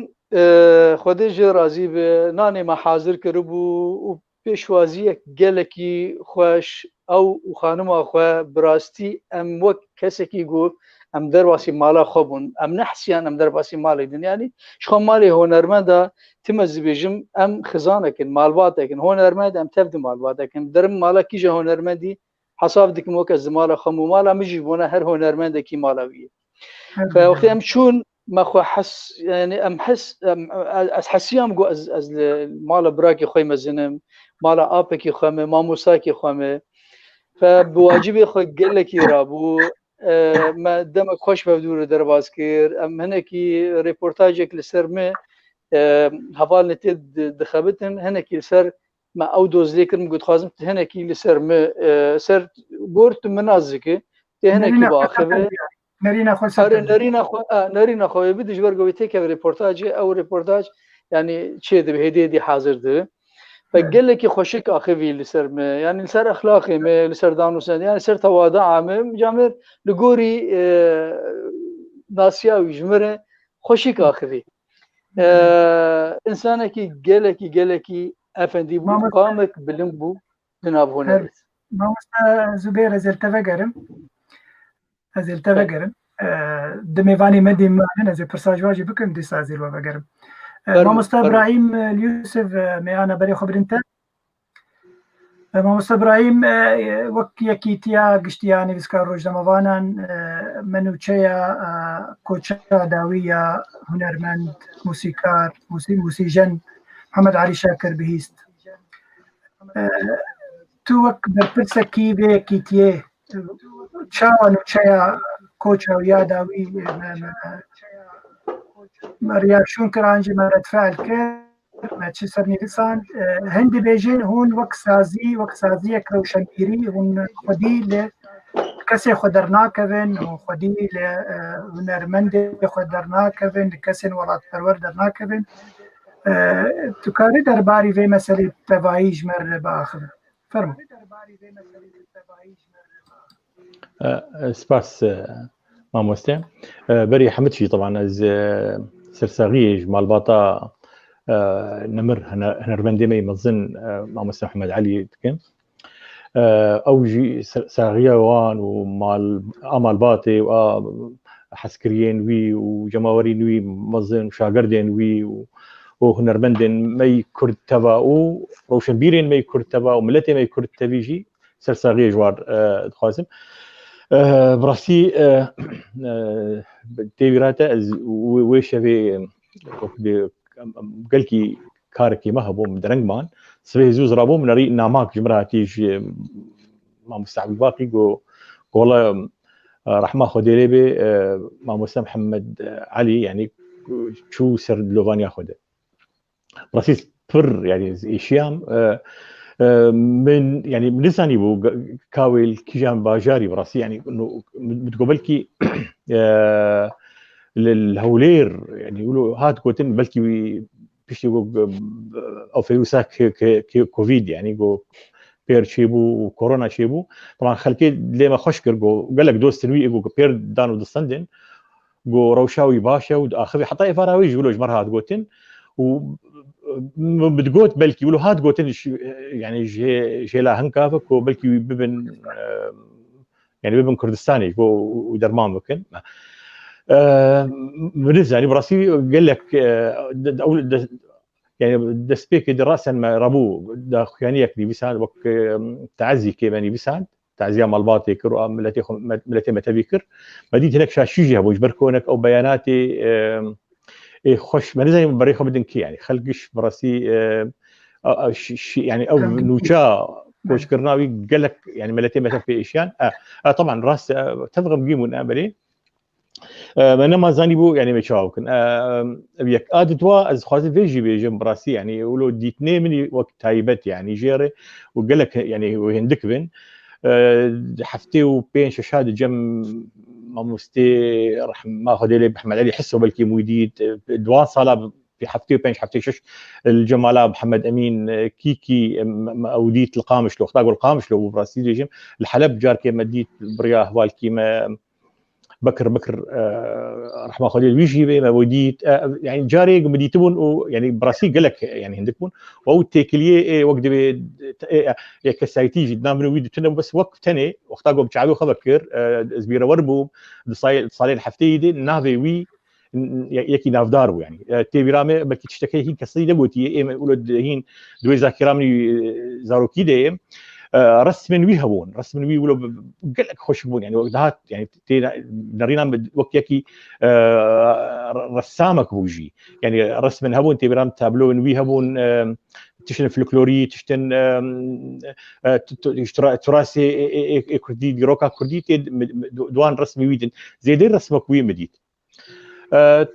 خۆدەژێ رازی بێ نانێمە حاضر کرد بوو و پێشوازیەک گەلێکی خۆش ئەو و خانما خۆ براستی ئەم وەک کەسێکی گو ئەم دەرواسی ماڵا خۆ بوون ئەم نەحسیان ئەم دەرباسی ماڵی دنیانی شخۆ ماڵی هۆنەرمەدا تمە زبێژم ئەم خزانەکن ماڵباتێکن هۆنەرمەد ئەم تەفد ماڵباتەکەن دەرم ماڵا کیژە هۆنەرمەندی حساب دکم وەکە زمالە خەم و ماڵا مژی بوونە هەر هۆنەرمەندێکی ماڵاویە وەختی ئەم چوون مەخوا حس ینی ئەم حس ئەس حەسیام گو ئەس ماڵە براکی خۆی مەزنم ماڵە ئاپێکی خۆمێ مامۆساکی خۆمێ بواجبێ خۆی گەلێکی رابوو دەمە خۆش بەفدورە دەرباز کرد ئەم هەنێکی ڕێپۆرتاژێک لەسەر مێ هەواڵ نێتێ دخەبتن هەنێکی لەسەر ما ئەو دۆزلێ کردم گوتخوازم هەنێکی لەسەر سەر گۆرت منازکە تێ هەنێکی باخەبێ نەری نەخۆی بدش بەرگەوەی تێکە ڕێپۆرتاجێ ئەو ڕێپۆرتاج ینی چێ دەبێ هێدێدی حاضر دێ بە گەلێکی خۆشک ئاخەوی لەسەر مێ ینی لەسەر ئەخلاقی مێ لەسەر دانووسەن یان سەر تەوادا ئامێ جامێر لە گۆری ناسیاوی ژمرە خۆشیک ئاخەوی ئینسانێکی گەلێکی ئەفەندی بوو قامێک بلند بوو دنابهۆنەبێت مامۆستا زوبێر ئەزێلتە بەگەرم دمێوانی مەدیمانن ئەزێ پرساژواژی بکەم دیسا زێلوە بەگەرم مامۆستا إبراهيم اليوسف مێیانە بەرێ خۆ برنتە مامۆستا إبراهيم وەک یەکیتیا گشتیا نویسکار ڕۆژنامەوانان منوچەیە کۆچە داویە هونەرمەند موسیقار موسیژەن محەممەد علی شاکر بهیست تو وەک بەرپرسەکی بەیەکیتیێ چاوە نوچەیە کۆچە و یا داوی ریاکشون کرانجی مەرەت فعل کرد چی سەر نویسان هەندی بێژێن هون وەک سازیەک ڕەوشەنبیری هون خودی لێ کەسێ خۆ دەرناکەوێن و خودی لێ هونەرمەندێ خۆ دەرناکەوێن کەسێن وڵاتپەروەر دەرناکەوێن توکاری دەرباری vê meselê tevahî ji me re biaxivin fermo سپاس مامۆستا بەری حەمدشی طبعا ئەز سەرساغیەش ماڵباتە نەمر هەنەرمەندێمەی مەزن مامۆستا محەممەد علی دکەم ئەوژی ساغیە وان و ئامالباتێ و حەسکریێن وی و جەماوەری نوی مەزن شاگردێن وی و هنەرمەندێن مەی کوردتەوە و ڕەوشەنبیرێن مەی کوردتەوە و ملەتێ مەی کوردتەویژی سەرساغیە ژوار دخوازم بڕاستی تێویراتە وێ شەوێ گەلکی كاركي ما هبو من درنجمان سبيه زوز رابو من ري ناماك جمراتيش ما مستعب باقي جو والله راح ما خذ لي ما مستر محمد علي يعني شو سر لوفان ياخذه رئيس فر يعني اشيام من يعني من لساني بو كاويل كيجان باجاري براسي يعني انه متقبلكي للهولير يعني يقولوا هات كوتن بلكي بيش او فيروساك كوفيد يعني جو بير شيبو وكورونا شيبو طبعا خلكي لما خشكر جو قال لك دوز تنوي جو بير دانو دستندن جو روشاوي باشا واخذ حتى فراوي يقولوا جمر هات كوتن و بتقوت بلكي يقولوا هات قوتن يعني جي لا هنكافك وبلكي ببن يعني ببن كردستاني ودرمان ممكن بالنسبه براسي قال لك يعني دسبيك دراسا ما ربو داخيانيك دي بيسان وك تعزي كيماني بيسان تعزيه مالباطي كرو ملتي متبيكر بديت هناك شاشيجه بوج بركونك او بياناتي خوش ما زي بريخه بدنك يعني خلقش براسي يعني او نوشا كوش كرناوي قال لك يعني ملتي متى في اشيان طبعا راس تفغم قيمون امبلي بينما زانيبو يعني مشاوكن ابيك ادتوا از خاص فيجي بيجم براسي يعني يقولوا ديتني من وقت تايبت يعني جيري وقال لك يعني وهندك بن حفتي وبين شاشات جم ما مستي راح ماخذ لي محمد علي حسه بلكي مويديد دوان صاله في حفتي وبين حفتي شش الجماله محمد امين كيكي اوديت القامش لو اختاقوا القامش لو براسي جيم الحلب جار كيما ديت برياه والكيما بكر راح ماخذ لي ويجي ما وديت يعني جاري مديتون يعني براسي قال لك يعني هندكون او تيكليه وقت يا كسايتي جدا من ويد تنو بس وقت ثاني واختاقوا بشعبي خبكر زبيره وربو صالين حفتي دي نافي وي يكي نافدارو يعني تيبرامي بلكي تشتكي هي كسيده بوتي ولد هين دوي ذاكرامني زاروكي دي رسم وي هبون رسم وي ولو قال لك خوش بون يعني وقتها يعني نرينا وقت يكي رسامك بوجي يعني رسم هبون تيبرام تابلو وي هبون تشتن فلكلوري تشتن تراسي كردي روكا كردي دوان رسمي ويدن زي دير رسمك وي مديت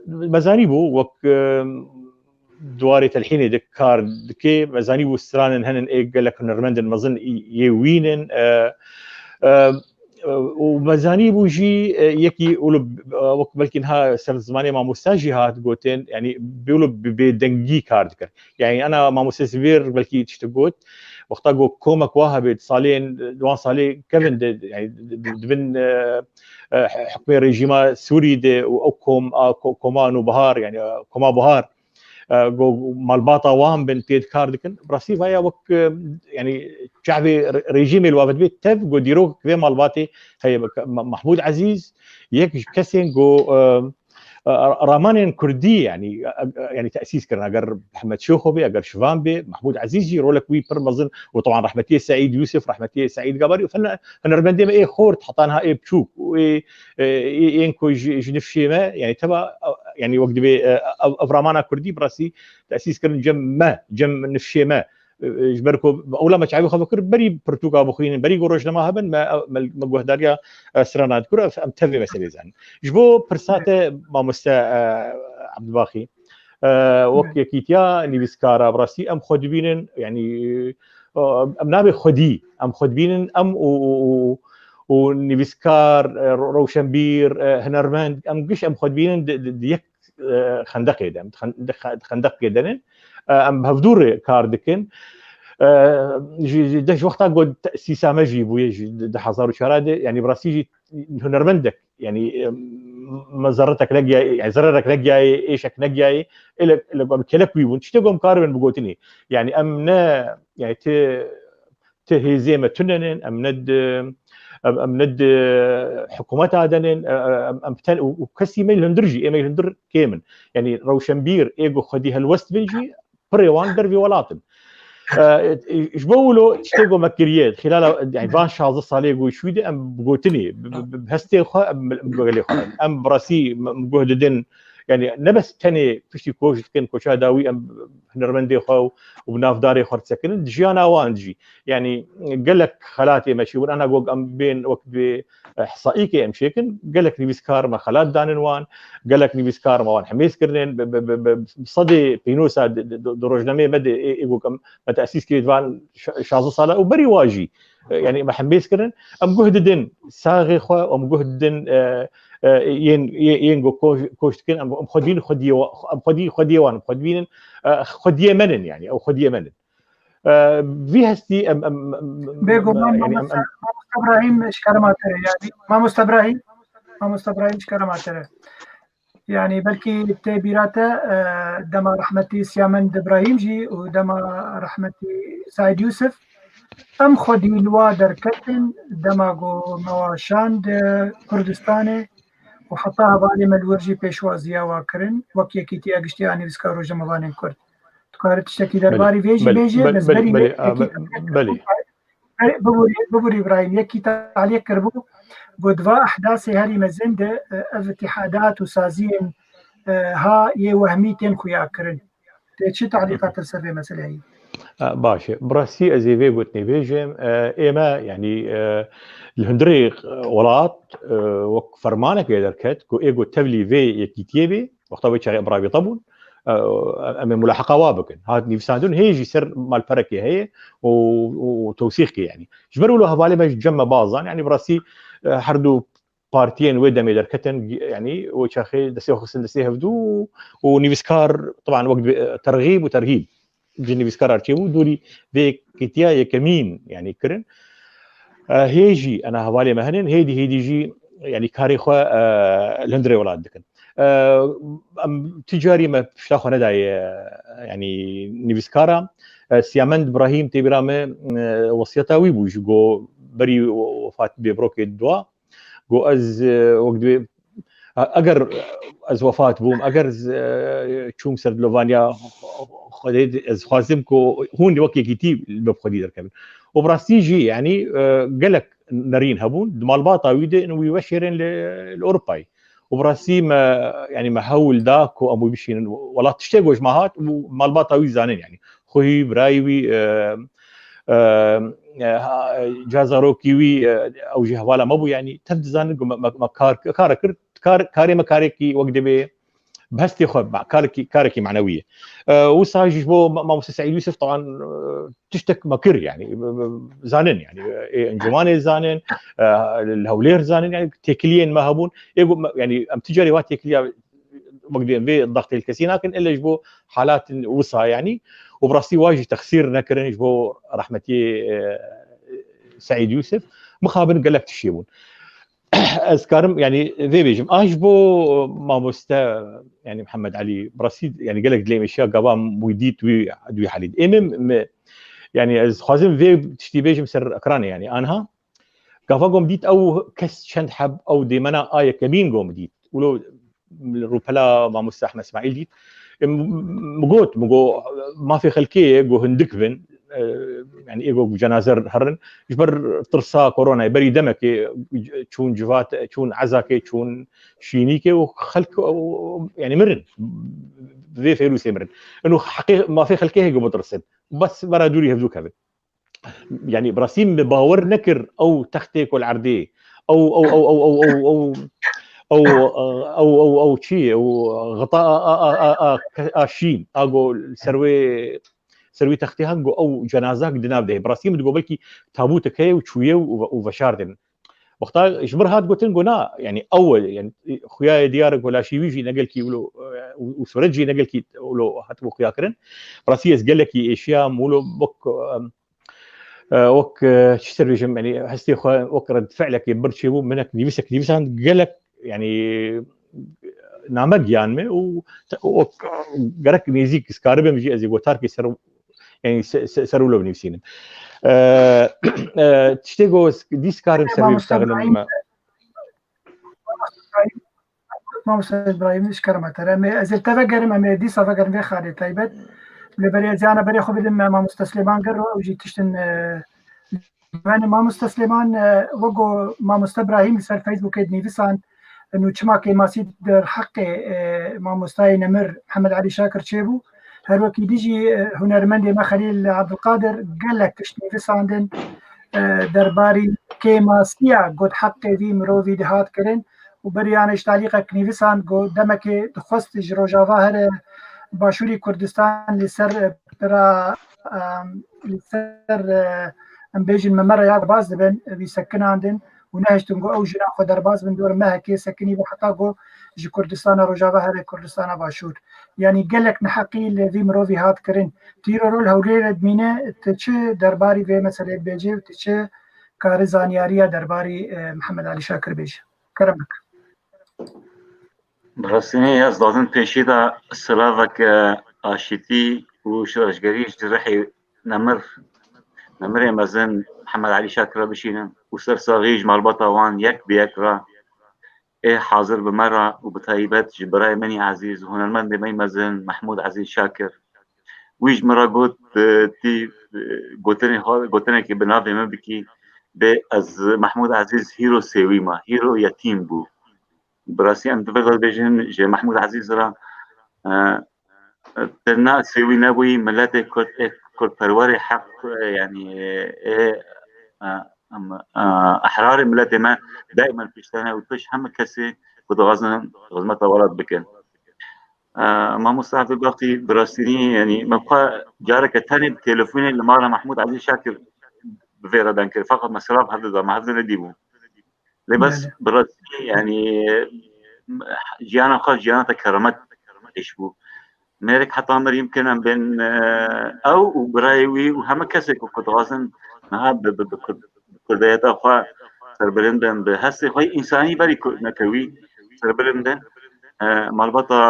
مزانيبو وك دواري تلحين دكار دكي مزانيبو سترانن هنن قال لك نرمندن مظن يوينن ومزانيبو جي يكي يقولوا وقت بلكن ها سر زماني مع مستاجيهات قوتين يعني بيقولوا بدنجي كاردكر يعني انا مع مستسبير بلكي تشتقوت وقتا قو كومك واهب صالين دوان صالي كيفن يعني دبن حكم ريجيما سوري دي او كومان وبهار يعني كوما بهار مالباطا وام بن تيد كاردكن براسي فيا وك يعني شعبي ريجيمي الوافد بيت تف جو ديرو كذا مالباتي هي محمود عزيز يك كسين جو رامانين كردي يعني تاسيس كرنا اقر محمد شوخوبي اقر شفانبي محمود عزيزي رولك وي برمزن وطبعا رحمتي سعيد يوسف رحمتي سعيد قبري فانا ربندي ايه خورت حطانها ايه بشوك وينكو جنفشي ما يعني تبع يعني وقت بي افرامانا كردي براسي تاسيس كرن جم نفشي ما جبركو اولا ما تعبي خبكر بري برتوغا بخوين بري غروج لما هبن ما غهداريا سرانات كره ام تفي مساله زين جبو برساته ما مستا عبد الباقي وكي كيتيا نيفسكارا براسي ام خدبينن يعني ام نابي خدي ام خدبينن ام ونيفسكار روشنبير هنرمند ام قش ام خدبينن ديك خندق يدم خندق يدن ام هفدور كاردكن داش وقتها قد تاسيسا ماجي بويا د حزارو شراده يعني براسيجي هنرمندك يعني مزرتك لقيا يعني زررك لقيا ايشك لقيا الى كلكوي ونشتغم كاربن بقوتني يعني امنا يعني تهزيمه تنن امند حكومات عدنن وكسي ميل هندرجي ايميل هندر كيمن يعني روشنبير ايجو خديها الوست بنجي بري واندر في ولاتن جبولو تشتغو مكريات خلال يعني فان شاز صاليغو شويدي ام بقوتني بهستي ام براسي مجهددن يعني نبس تاني فشي كوش كن كوشا داوي ام هنرمندي خو وبنافداري خرت سكن جيانا وانجي يعني قال لك خلاتي ماشي وانا اقول ام بين وقت احصائيك ام شيكن قال لك نيفسكار ما خلات دانوان قال لك نيفسكار ما وان حميس كرنين بصدي بينوسا دروجنامي بدا يقول تاسيس كيدفان شازو صاله وبري واجي يعني ما حميس كرن ام جهددن ساغي خو ام جهددن ين كوشتكن ام خدين خديوان خدين خديه منن يعني او خديه منن في هستي بيقول يعني ابراهيم اشكرماتره يعني ما مستبراهيم اشكرماتره يعني بلكي تبيراته دما رحمتي سيامند ابراهيم جي ودما رحمتي سعيد يوسف ام خدي الوا دركتن دماغو مواشاند كردستاني وحطاها بالي مدورجي بيشوازيا واكرن وكيكيتي اگشتي اني بسكارو جمالان كرد تقارت تشتكي درباري فيجي بيجي بس بلي ببوري ابراهيم يكي تعليق كربو بودوا احداث هاري مزند اتحادات وسازين ها يوهميتين خويا كرن تشي تعليقات السر مساله هي باشا براسي ازيفي قلتني بيجم ايما يعني الهندري ولات وك فرمانك يدركت كو ايغو تبلي في يكيتيبي وقت بيشاري ابرابي طبون اما ملاحقه وابكن هاد نيفساندون هيجي سر مال فركي هي وتوثيقي يعني جبروا له هبالي ما جمع بعضا يعني براسي حردو بارتيين ودا ميدركتن يعني وشاخي دسيه خصن دسيه هفدو ونيفسكار طبعا وقت ترغيب وترهيب جيني بيسكار ارشيفو دوري في كتيا يكمين يعني كرن هيجي انا هوالي مهنن هيدي جي يعني كاريخو الهندري ولاد دكن تجاري ما بشتاخو نداي يعني نيفسكارا سيامند ابراهيم تيبرامه وصيتاوي بوج جو بري وفات ببروكي دوا جو از وقت اگر از وفات بوم اگر چوم سردلوفانيا خديت از خوازمكو هون وكي كتيب بخدي دركب وبراستيجي يعني قال لك نارين هبون مالباطا ويده انه يوشرن الاوروباي وبراسي ما يعني ما حول داك وامو بيشين ولا تشتغوش ماهات ومالباطا ويزانين يعني خوي برايوي جازاروكيوي او جهوالا مبو يعني تفزان ما كاري مكاريكي وقدبي بهستي خب كاركي معنويه وساجي بو ما سعيد يوسف طبعا تشتك مكر يعني زانن يعني انجماني زانن الهولير زانن يعني تكليين ما هبون يعني ام تجاري وات تكليا مقدم في الضغط الكثير لكن الا جبو حالات وصا يعني وبراسي واجي تخسير نكرن جبو رحمتي سعيد يوسف مخابن قال لك تشيبون اذكرم يعني ذي بيجم اجبو ما مستا يعني محمد علي براسيد يعني قال لك دليم اشياء قبام ويديت وي حليد امم يعني از خازم في تشتي بيجم سر اكراني يعني انها قفاقوم ديت او كس شند حب او دي منا ايه كمين قوم ديت ولو روبلا ما مستا احمد اسماعيل ديت مقو ما في خلكيه جو هندكفن يعني ايجو جنازر هرن يبر ترسا كورونا يبري دمك تشون جوات تشون عزاكي تشون شينيكي وخلك يعني مرن ذي فيروس مرن انه حقيقه ما في خلكيه يجو بترسد بس برا دوري هذوك هذا يعني براسيم باور نكر او تختيك والعرديه او او شيء او غطاء شين اقول سروي تختيها او جنازاك دناب ده براسيم تقول بلكي تابوتك هي وشويه وفشاردن وقتها اجبر هاد قلت لنا يعني اول يعني خويا ديارك ولا شي يجي نقلكي ولو وسرجي نقلكي ولو هاتبو خويا كرن براسيس قال لك اشياء مولو بك وك تشتري جم يعني حسيت وك رد فعلك يبرشي منك نيفسك قال لك يعني نامك يعني و قرك ميزيك سكاربه مجي ازي وتاركي سر يعني سروا له بنفسينا تشتغل دي سكارم سري بتاعنا ما مستر ابراهيم اشكرمه ترى ازل تفكر ما دي صفقر في خالد طيبت لبري زانا بري خو بدم ما مستسلمان قروا وجي تشتن يعني ما مستسلمان وقو ما مست ابراهيم سر فيسبوك ادني فسان انه چما كيماسي در حق ما مستاي نمر محمد علي شاكر تشيبو هر وكي ديجي هنرمند ما خليل عبد القادر قال لك تشتني في ساندن درباري كيماسيا قد حق في مروفي دهات كرن وبريانش تعليق كنيفسان قد دمك تخصت جروجا ظاهر باشوري كردستان لسر ترى لسر امبيجن ممر يا باز بن بيسكن عندن ونهجتن او جنا خو درباز من دور ما هكي سكني بحطا جو جي كردستان روجا ظاهر كردستان باشور يعني قال لك نحقي الذي مروفي هات كرن تيرو رول هولير دمينه تچ درباري في مسألة بيجي تچ كارزانياريا درباري محمد علي شاكر بيجي كرمك برسني أصدقائي بيشيدا سلافك آشتي وشرشجريش جرحي نمر مزن محمد علي شاكر بشينا وسر صاغيج مربطة وان يك بيكرا إيه حاضر بمرة وبتايبات جبراي مني عزيز وهنا المندي مي مزن محمود عزيز شاكر ويج مرة قلت تي قلتني كي بنافي ما بكي بأز محمود عزيز هيرو سيويما هيرو يتيم بو براسي أنت بغل بيجن جي محمود عزيز را ترنا سيوي نبوي ملاتي كرد پرواري حق يعني أحرار ملاتي ما دائما فيشتنا وتش هم كسي كده غزمة ولد بكن ما مستعد باقي براسيني يعني مبقى جارك الثاني بتليفوني اللي مارا محمود عزيز شاكر بفيرا بانكر فقط مسراب هذا ما هذا نديبو لي بس براسي يعني جيانا خاص جيانا تكرمت إيشبو مالك حتى عمر يمكن أن بين أو برايوي وهم كسي كنت غازن نها بكرديات أخوة سربلندن بهسي خوي إنساني بري نكوي سربلندن مربطة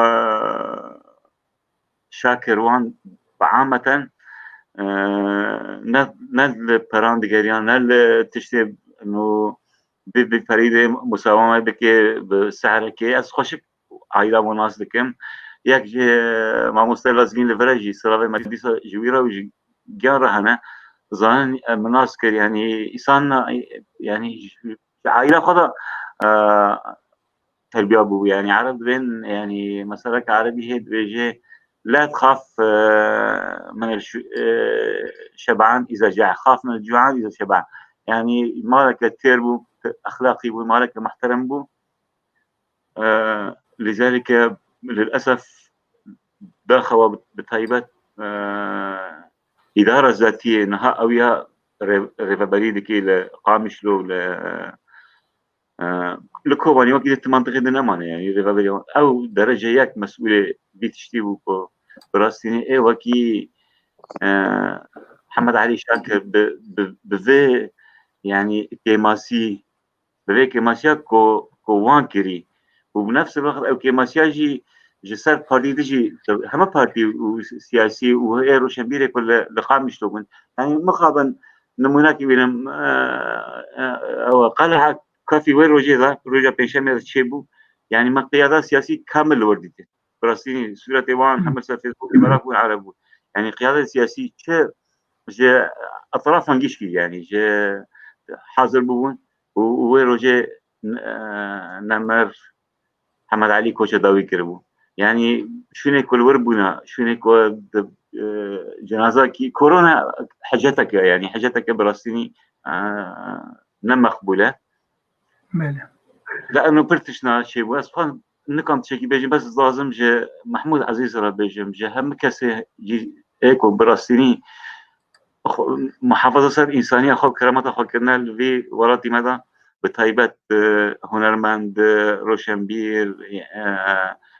شاكر وان بعامة نل بران ديجريان نل تشتي إنه بفريدة مساومة بكي بسعر كي أس خوشك عائلة مناس دكم يك ما مستلزمين لفرجي سلافي مدرسة جويرة وجي جارة هنا ظن مناس كر يعني إنسان يعني عائلة خدا تربية أبو يعني عرب بين يعني مثلا عربي هيد بيجي لا تخاف من الشبعان إذا جاع خاف من الجوعان إذا شبع يعني مالك التربو أخلاقي ومالك محترم بو لذلك للأسف داخل بتايبة إدارة ذاتية نها أويا ريفابريدكي لقامش له لكوباني وقت منطقة دنمان يعني ريفابري أو درجة يك مسؤولة بتشتيبو براستيني وكي محمد علي شاكر بذي يعني كيماسي بذي كيماسيا كوان كري وبنفس الوقت أو كيماسيا جي جسر بارتي تجي هم بارتي سياسي وهي روشنبيري كل لقامش لوجن يعني مخابن نمونة كبيرة أو قالها كافي وين رجع بيشمل تشيبو يعني ما قيادة سياسي كامل وردته براسيني سورة وان محمد سافيسبوك مراكو عربو يعني قيادة سياسي جا أطراف هنجيشكي يعني جا حاضر بون ووين رجع نمر محمد علي كوشة داوي كربو يعني شنو كل وربنا شنو كل جنازة كي كورونا حاجتك يعني حاجتك براسيني نمقبولة لأنه برتشنا شيء بس فان نكمل شيء بيجي بس لازم جه محمود عزيز را بيجي جه هم كسي إيكو براسيني محافظة سر إنسانية خو كرامة خو كرنا في وراتي مدى بتايبة هنرمند روشنبير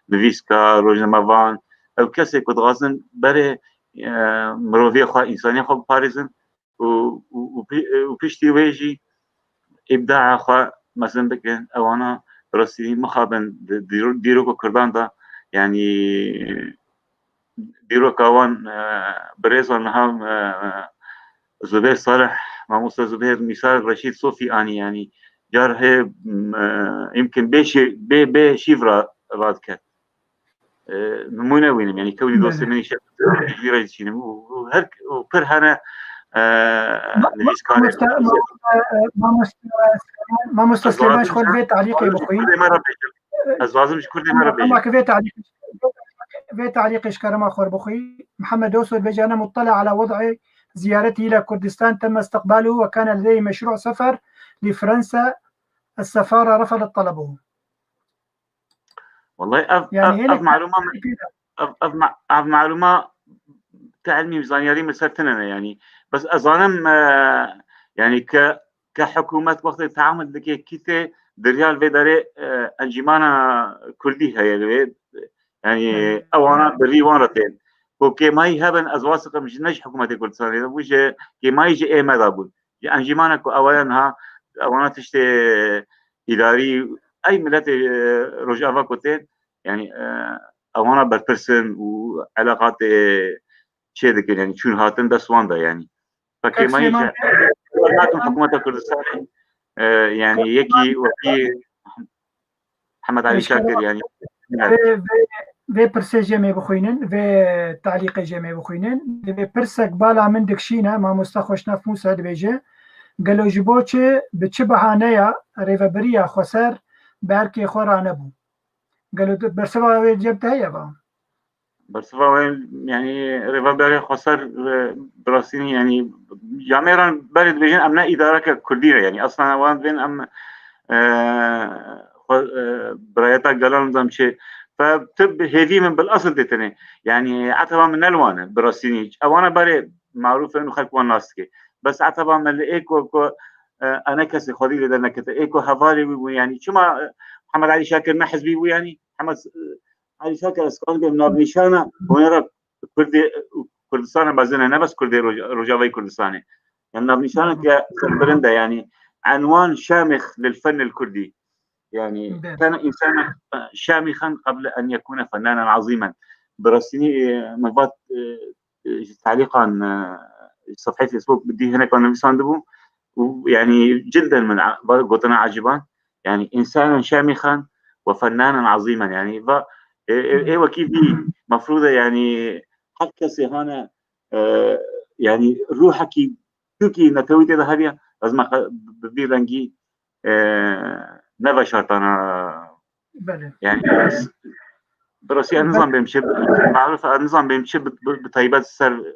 نويسكا روجنمافان أو كسي كود غازن بري مروفي خو إنسانية خو باريزن وبيشتي ويجي إبداع خو مثلا بكن أو أنا راسي مخابن ديروكو كردان دا يعني ديروكا وان بريزون هم زبير صالح مع موسى زبير مثال رشيد صوفي أني يعني جار هي يمكن بشيفرا رادكت نمونة وينم يعني كوني دوست مني شاب كبيرة جينم وهر وبر هنا ما مستسلماش خل في تعليقي بخوي از لازمش كردي مرة بيجي ما في تعليق كرم اخر بخوي محمد اوسود بيجي انا مطلع على وضع زيارتي الى كردستان تم استقباله وكان لديه مشروع سفر لفرنسا السفارة رفضت طلبه. والله يعني معلومة تعلمي زانياري مسرتنا يعني بس أظنم يعني كحكومة وقت التعامل ذكي كيته دريال في داري أنجمانا كردي هي يعني أوانا بريوانتين وكي ما يهبن أزواج مش نج حكومة كردستان وجه كي ما يجي إيه ماذا بقول أنجمانا أولا ها أوانا تشتي إداري أي ملت رجعوا كتير يعني أوانا بربرسن وعلاقات شيء ذكي يعني شون هاتن بس واندا يعني فكي ما يجي حكومة كردستان يعني يكي وكي محمد علي شاكر يعني في برسي جميع بخوينن في تعليق جميع بخوينن في برسك بالا من دكشينا ما مستخوشنا في موسى دبيجه قالوا جبوتشي بتشبهانيا ريفابريا خسر باركي خورا نبو قالوا برسوا جبتها يا با برسوا يعني ريفابريا خسر براسيني يعني جاميرا برد بيجين امنا اداره كرديه يعني اصلا وان بين ام برايتا قالوا نظام شيء فبتب هيفي من بالاصل ديتني يعني عتبه من الوان براسيني اوانا بري معروف انه خلق ناسكي بس عتبه من ايكو انا كسي خدي لنا كده ايكو هفاري يعني شو ما محمد علي شاكر ما حزبي يعني محمد علي شاكر اسكان من نشانه ونرى كردستان بازنا انا بس كردي رجاوي كردستاني يعني نشانه كبرنده يعني عنوان شامخ للفن الكردي يعني كان انسانا شامخا قبل ان يكون فنانا عظيما برسيني مضات تعليقا صفحه فيسبوك بدي هنا كنا بيصندبوا ويعني جدا من قطنا عجبان يعني انسانا شامخا وفنانا عظيما يعني ايوه كيف مفروضه يعني حتى سيهانا يعني روحك كي نتويت هذه لازم ببيرنجي نفا شرطنا يعني براسي النظام بيمشي معروف النظام بيمشي بطيبات السر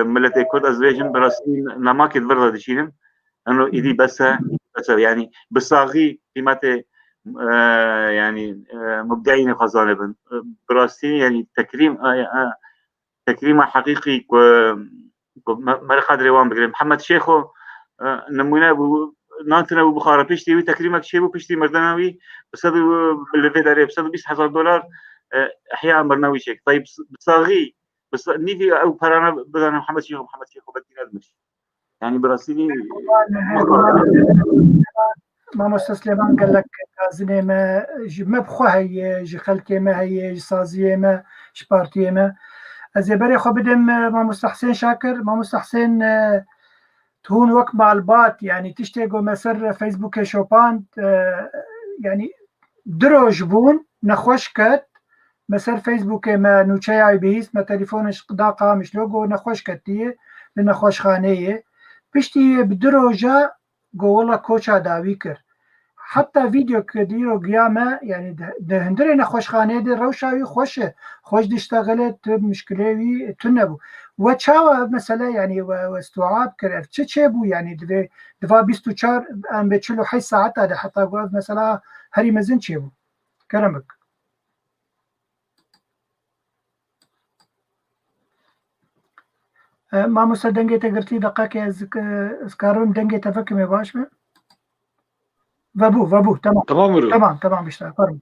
ملت كود ازبيجن براسي نما كده برضه دشينم انه ايدي بس يعني بصاغي قيمته يعني مبدعين خزانه براسي يعني تكريم حقيقي ما قادر يوان بقول محمد شيخو نمونه نانتنا بخارا بيشتي تكريمك شيبو بيشتي مردناوي بس هذا اللي في داري بس $20,000 احياء برناوي شيك طيب بصاغي بس نيجي او برانا بدنا محمد شيخو بدي ندمش يعني براسيلي ما مستسلمان قال لك زني ما بخوها يجي خلكي ما هي صازيه ما شبارتيه ما ازبري خو بدم ما مستحسن شاكر ما مستحسن تهون وقت مع البات يعني تشتغل مسر فيسبوك شوبان يعني دروج بون نخوش كت مسر فيسبوك ما نوتشاي بيس ما تليفونش داقة مش لوجو نخوش كتيه لنخوش خانية بشتي بدروجة جو والله كوتشا داويكر حتى فيديو كديرو قيامة يعني هندري نخوش خانية دي روشاوي خوش دي اشتغلت مشكلة تنبو وتشاوى مثلا يعني واستوعاب كرر تشيبو يعني دفا بيستو تشار ام بتشلو حي ساعات هذا حتى قول مثلا هري مزن تشيبو كرمك ما مسا دنگي تقرتي دقاكي ازكارون دنگي تفكمي باشمه فابو تمام بيشتغل فرم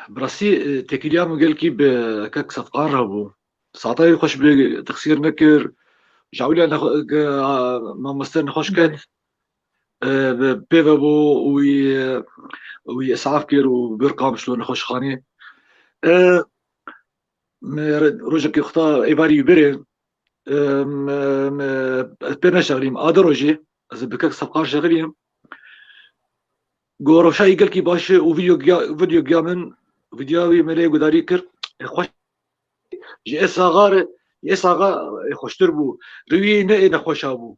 براسي تكيليام قال كي بكاك صفقار هبو ساعتها يخش بتخسير نكر جاولي ما مستر نخش كات بيفابو وي اسعاف كير وبرقام شلون نخش خاني روجك يخطا ايباري بيرين بيرنا شغليم ادروجي از بكاك صفقار شغليم گورو شای گل کی باشه و ویدیو گیامن ویدیوی ملی گداری کرد خوش جه صغار يساغا خوشتر بو روي نه خوشا بو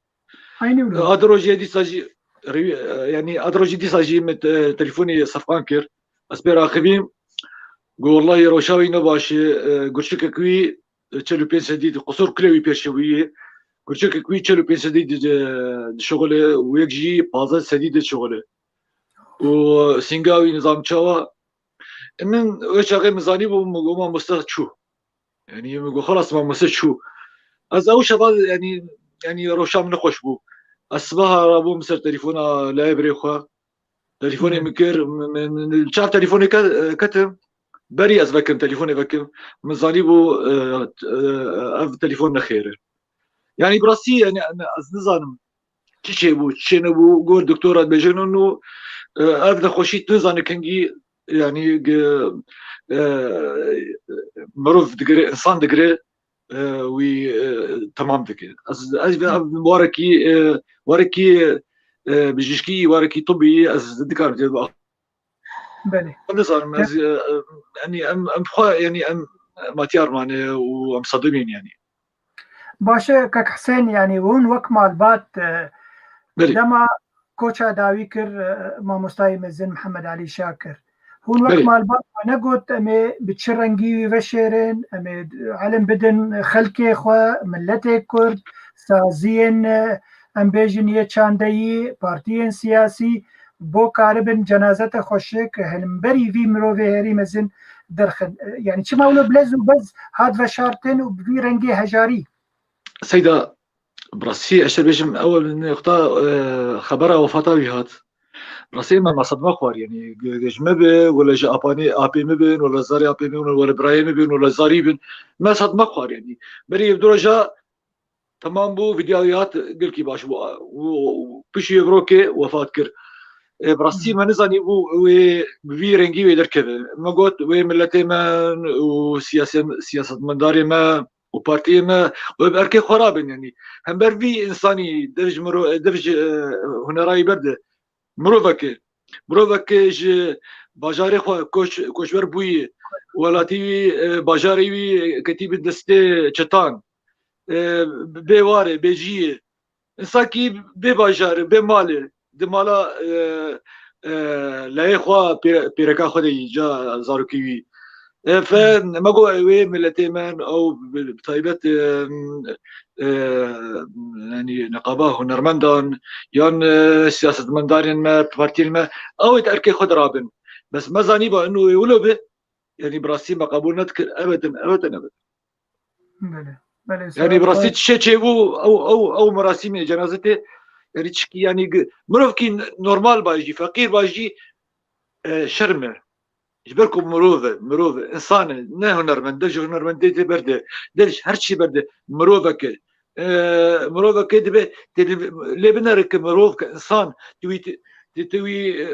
عيني ولو ادروجي دي ساجي يعني ادروجي دي ساجي من تليفوني صفقان كير اسبير اخبيم قول والله روشاوي نباش قرشك كوي تشلو بين سديد قصور كلوي بيرشويه قرشك كوي تشلو بين سديد شغله ويجي بازا سديد شغله وسينغاوي نظام تشوا من وش غير مزاني وما مستغ شو يعني يقول خلاص ما مستغ شو از او شباب يعني روشام نخوش بو الصباح رابو مسر تليفونا لايبري خو تليفوني مكر من شاف تليفوني كتم بري از بكم تليفوني بكم مزاني بو اف تليفون خير يعني براسي يعني انا از نظام تشي بو تشي نبو قول دكتورة بيجن انه اف خوشيت نظام كنجي يعني مروف دقري انسان دقري وي تمام دقري از واركي بجيشكي واركي طبي از ذكر بله نظام يعني ام يعني ام ماتيار ماني وام صدمين يعني باشه كك حسين يعني هون وك مالبات دما كوتشا داوي كر ما مستاي مزن محمد علي شاكر هون وك مالبات انا قلت امي بتشرنجي وشيرين امي علم بدن خلكي خو ملتي كرد سازين ام بيجن يچاندي بارتيين سياسي بو كاربن جنازته خوشك هلمبري في مروفي هري مزن درخن يعني چما ولو بلز وبز هاد وشارتن وبي رنجي هجاري سيدة براسي اشتر بيجم اول نقطة خبرها وفاتها بيهات براسي ما صدمة خوار يعني جيش مبن ولا جا ابي مبن ولا زاري ابي مبن ولا براي مبن ولا زاري بن ما صدمة خوار يعني بري بدرجة تمام بو فيديوهات قل كي باش بو وبشي يبروكي وفات كر براسي ما نزاني بو وي رنجي ويدر كذا ما قلت وي ملتي ما وسياسة مداري ما وبارتي ما وبأركي خرابن يعني هم برفي انساني درج هنراي برد مروفك ج باجاري خو كوش بربوي ولاتي باجاري وي كتيب دستي چتان بواره بيجي انسان كي بباجار بمال دمالا لا اخوا بيركا خدي جا زاروكي فما قوي ملتي من او بطيبه يعني نقابه هنرمندان يان سياسه مندارين ما بارتي ما او تركي خد رابن بس ما زاني با انه يولو به يعني براسي ما قبول نذكر ابدا ابدا ابدا يعني براسي تشي او مراسم جنازته يعني تشكي يعني مروفكي نورمال باجي فقير باجي شرمه جبركم مروفه انسان نه هنرمند دج هنرمند دي برده دج هرشي برده مروفك مروفك دبي لبنرك مروف كانسان توي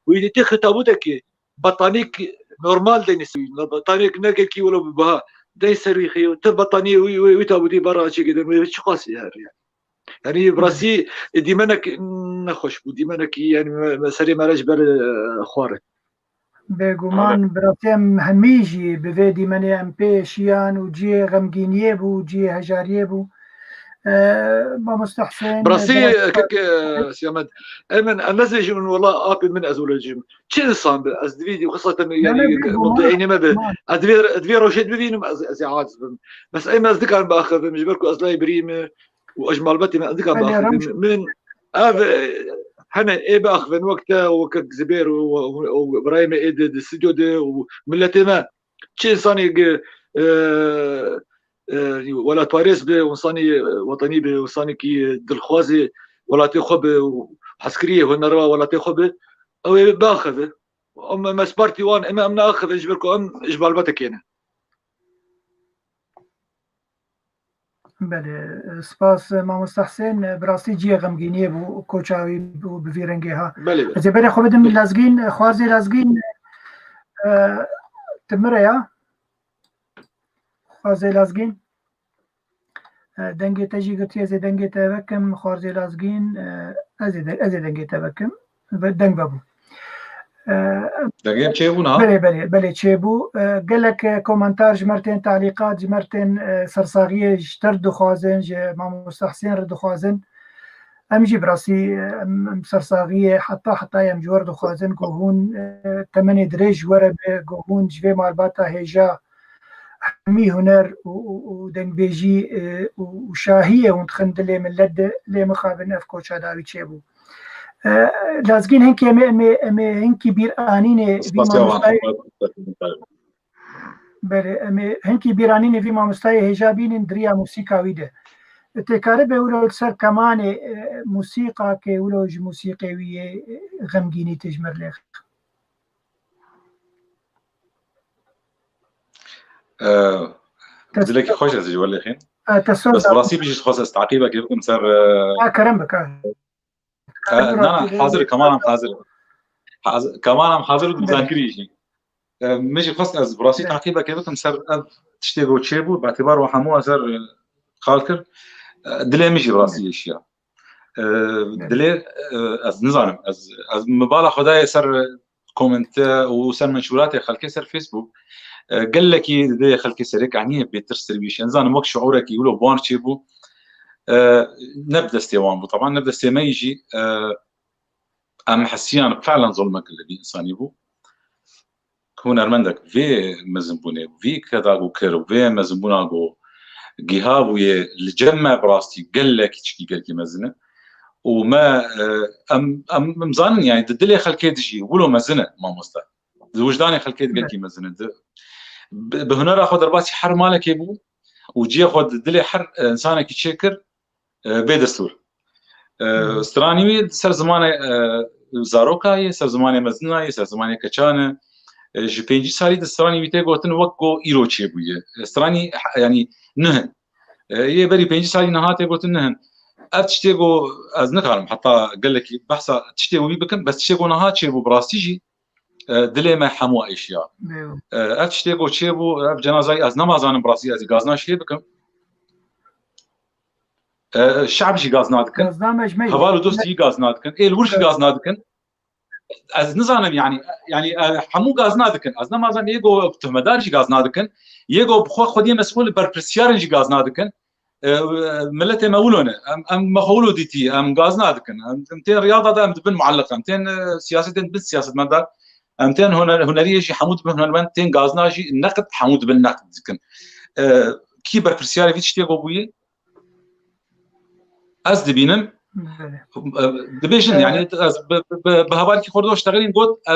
ويدي خطابتك بطانيك نورمال دينسوي بطانيك نككي ولا بها داي سريخي تبطاني ويتابودي برا شي كده شو قاسي يعني براسي ديمانك نخوش بو ديمانك يعني سري مراج بر خوارك بگومان براتم همیجی بویدی منی ام پی شیان و جی غمگینیه بو جی هجاریه بو ما مستحسن براسي كك سيامد ايمن الناس يجون والله ابي من ازول الجيم شي انسان از فيديو خاصه يعني مبدئيا ما به ادفي روشيت ببينم از عاجز بس ايمن ازدكر باخذ مجبركم ازلاي بريمه واجمل بتي ما ازدكر باخذ من هنا ايه باخذ من وقتها وكك زبير وابراهيم ايد الاستوديو ده وملتي ما شي انسان ولا باريس به وصاني وطني به وصاني كي دلخوازي ولا تخب عسكريه هنروا ولا تخب او باخذ اما ما سبارتي وان اما امنا اخذ اجبركم ام اجبال بتك هنا بله سپاس ما مستحسن براستی جی غمگینی بو کوچاوی بو بفیرنگی ها از بره خو بدم لازگین خوازی لازگین تمره یا خوازی لازگین دنگی تجی گرتی از دنگی تبکم خوازی لازگین از دنگی تبکم دنگ بابو دقيقة چێبوونا بله چێبوو gelek komentar ji mertên تعلیقات ji mertên sersagiyê ji ter dixwazin ji mamoste Hesên re dixwazin em jî bi rastî sersagiyê heta em ji wer dixwazin ku hûn temenê dirêj were be ku hûn ji vê malbata hêja hemî huner û dengbêjî û şahiyê hûn dixin dilê millet de lê mixabin ev koça dawî çêbû. لازگین هنکی امی هنکی بیر آنینه وی مامستای بله امی هنکی بیر آنینه وی مامستای هجابین دریا موسیقا ویده تکاره به اولو سر کمان موسیقا که اولو ج موسیقی ویه غمگینی تجمر لیخ دلك خوش از جوال خين بس براسي بيجي خاص استعقيبه كيفكم سر كرم بك انا حاضر كمان حاضر بذاكري شيء ماشي خاص از براسي تعقيبه كيفكم سر تشتغلوا تشيبو باعتبار وحمو اثر خالكر دلي ماشي براسي اشياء دلي از نظام از مبالغ خداي سر كومنت وسر منشورات خلكي سر فيسبوك قال لك دي خلكي سرك يعني بيترسل بيش انزان وقت شعورك يقولوا بان تشيبو نبدا استيوان طبعا نبدا استيما يجي ام حسيان فعلا ظلمك الذي انسان يبو كون ارمندك في مزنبونه في كذا وكر في مزنبونه جو جهاب ويا الجمع براستي قال لك تشكي قال لي مزنه وما ام مزان يعني دلي خلكي تجي يقولوا مزنه ما مستر وجداني خلكي قال لي مزنه بهنا اخذ رباسي حر مالك يبو وجي اخذ دلي حر انسانك يشكر بدستور استراني سر زمانه زاروكا سر زمانه مزنه سر زمانه كچانه جي بينجي سالي دستراني بيته گوتن وقو ايرو چه بويه استراني يعني نهن يه بري بينجي سالي نهاته گوتن نهن اتشتيگو از نكارم حتى قال لك بحثا تشتيگو بكم بس تشتيگو نهات چه بو براستيجي دلي ما حمو اشياء اتشتيگو چه بو جنازه از نمازان براسي از غازنا شي بكم الشعب شي غاز نادكن هوالو دوستي غاز نادكن ايه الورش غاز نادكن از نظام يعني حمو غاز نادكن از نمازان يگو تهمدار شي غاز نادكن يگو بخو خودي مسؤول بربرسيار شي غاز نادكن ملته مولونه ام مخولو ديتي ام غاز نادكن امتين رياضه دا بن معلقه امتين سياسه بن سياسه مدار امتين هنريه شي حمود بن هنرمنتين غاز ناجي نقد حمود بالنقد كن كي بربرسيار فيش تيگو بوي از دبینم دبیشن یعنی به حوالی که خورده اشتغلین گفت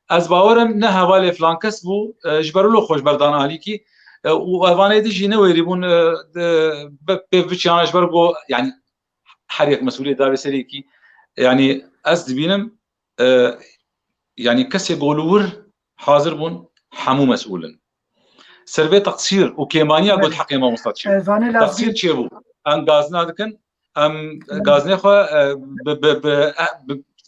از باورم نه حوالی فلان کس بو جبرلو خوش بردان علی کی و اوانه دی جینه ویریبون به بچانش برگو یعنی هر یک مسئولیت داره سری کی یعنی از دبینم یعنی کسی گولور حاضر بون همو مسئولن سربه تقصیر و کیمانیا گفت حق ما مستطیع تقصیر چیه بو ان گازنا دکن ام غازني خو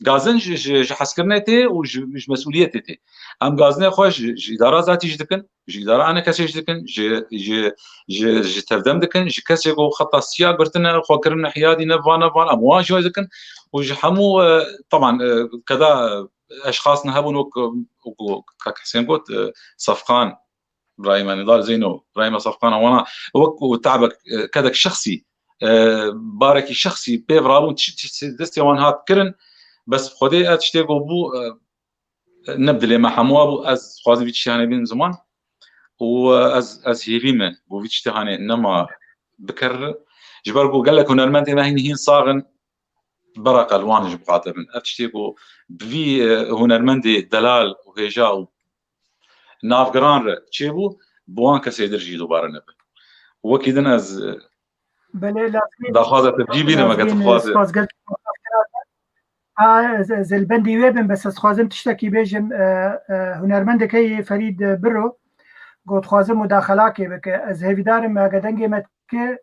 غازن ج حسكرنتي و ج مسؤوليتي ام غازني خو ج اداره ذاتي جدكن ج اداره انا كاسي جدكن ج تردم دكن ج كاسي جو خط سيا برتنا خو كرنا حيادي نفانا فان امواج جدكن و ج حمو طبعا كذا اشخاص نهبون وك حسين قلت صفقان ابراهيم نضال زينو ابراهيم صفقان وانا وك تعبك كذا شخصي باركي شخصي بيفرالون دستي وان هات كرن بس خدي اتشتيغو بو نبدل ما حموابو از خوازي فيتشتهاني بين زمان واز هيفيمه بو فيتشتهاني انما بكر جبرقو قال لك هنرمنتي ما هين صاغن برق الوان جبقاتبن اتشتيغو بفي هنرمندي دلال وهيجا نافغران تشيبو بوان كسيدر جي دوباره نبه وكيدن از بله دخوازه تجيبينه ما كتخوازه زلبندي ويبن بس خوازم تشتكي بيجم هنرمندك هي فريد برو قلت خوازم مداخله كي بك از هيفيدار ما قدنجي متك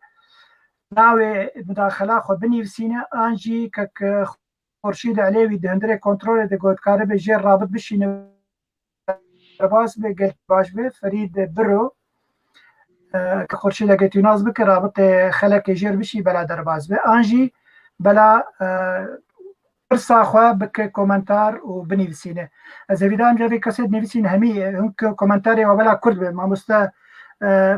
ناوي مداخله خو بني فسينا انجي كك خورشيد عليوي دهندري كنترول دي قلت كارب جير رابط بشي رباس بقلت باش به فريد برو كخورشيد لقيت يناز بك رابط خلك يجير بشي بلا درباز به انجي بلا فرصة خوا بك كومنتار وبنيفسينه از فيدان جري كاسيد نيفسين همي هم كومنتاري وبلا كرد مع مستا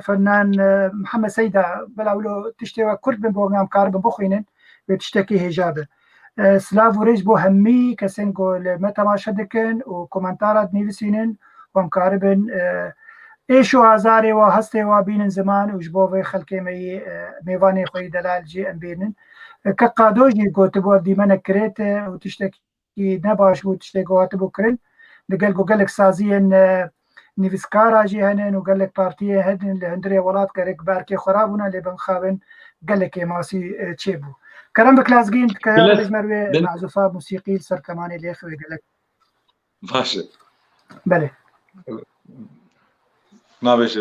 فنان محمد سيدة بلا ولو تشتوى كرد بوغنام كارب بخوينن وتشتكي هجابه سلاف وريج بو همي كسن قول ما تماشا دكن وكومنتارات نيفسينن ومكاربن ايشو هزاري وهستي وبين زمان وجبوه خلقي ميواني خوي دلال جي ام بينن كقادوجي قلت بو دي من كريت وتشتكي نباش وتشتكي واتبو كرن دقل قال لك سازيا نيفسكارا جي هنن وقال لك بارتيه هدن لهندري ولات قالك باركي خرابنا اللي بنخابن قال لك ماسي تشيبو كلام بكلاسجين كلام مروي معزوفه موسيقي سر كمان اللي اخوي قال لك باشا بله ما باش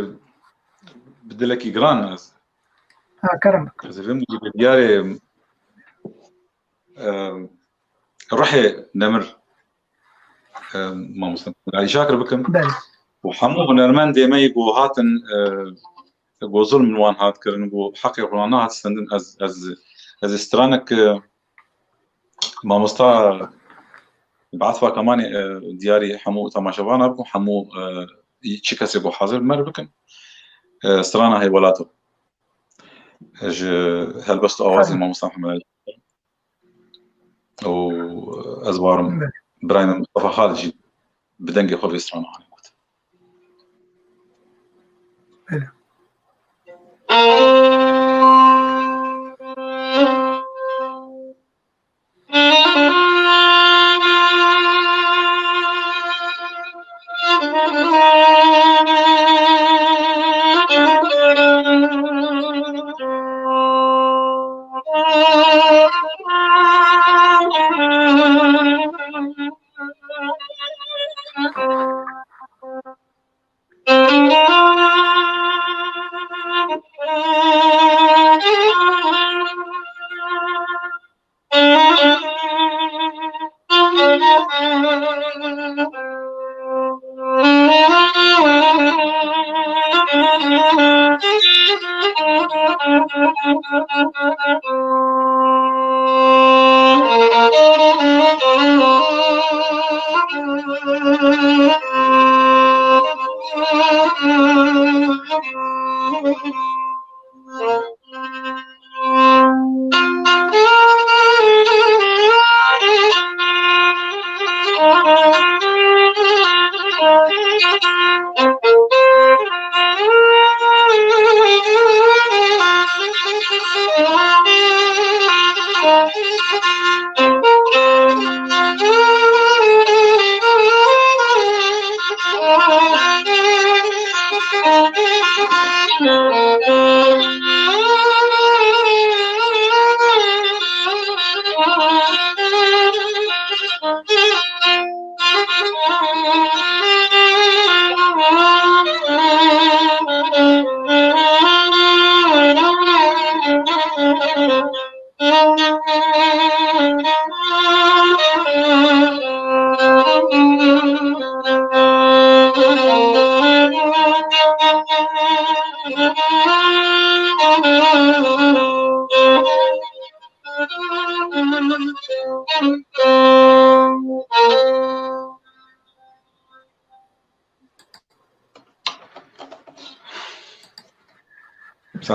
بدي لك يقران ناس كرمك اذا فهمت بدياري روحي نمر ما مسلم علي شاكر بكم بله وحمو هنرمان ديما يقو هاتن يقو ظلم وان هات كرن يقو حقي ورانا هات سندن از استرانك ما مستا بعثوا كمان دياري حمو تماشبانا بكم حمو تشيكاسي بو حاضر مر بكم استرانا هي ولاتو هل بس اوازي ما مستا محمد او ازوارم براين مصطفى خالجي بدنجي خلف استرانا بله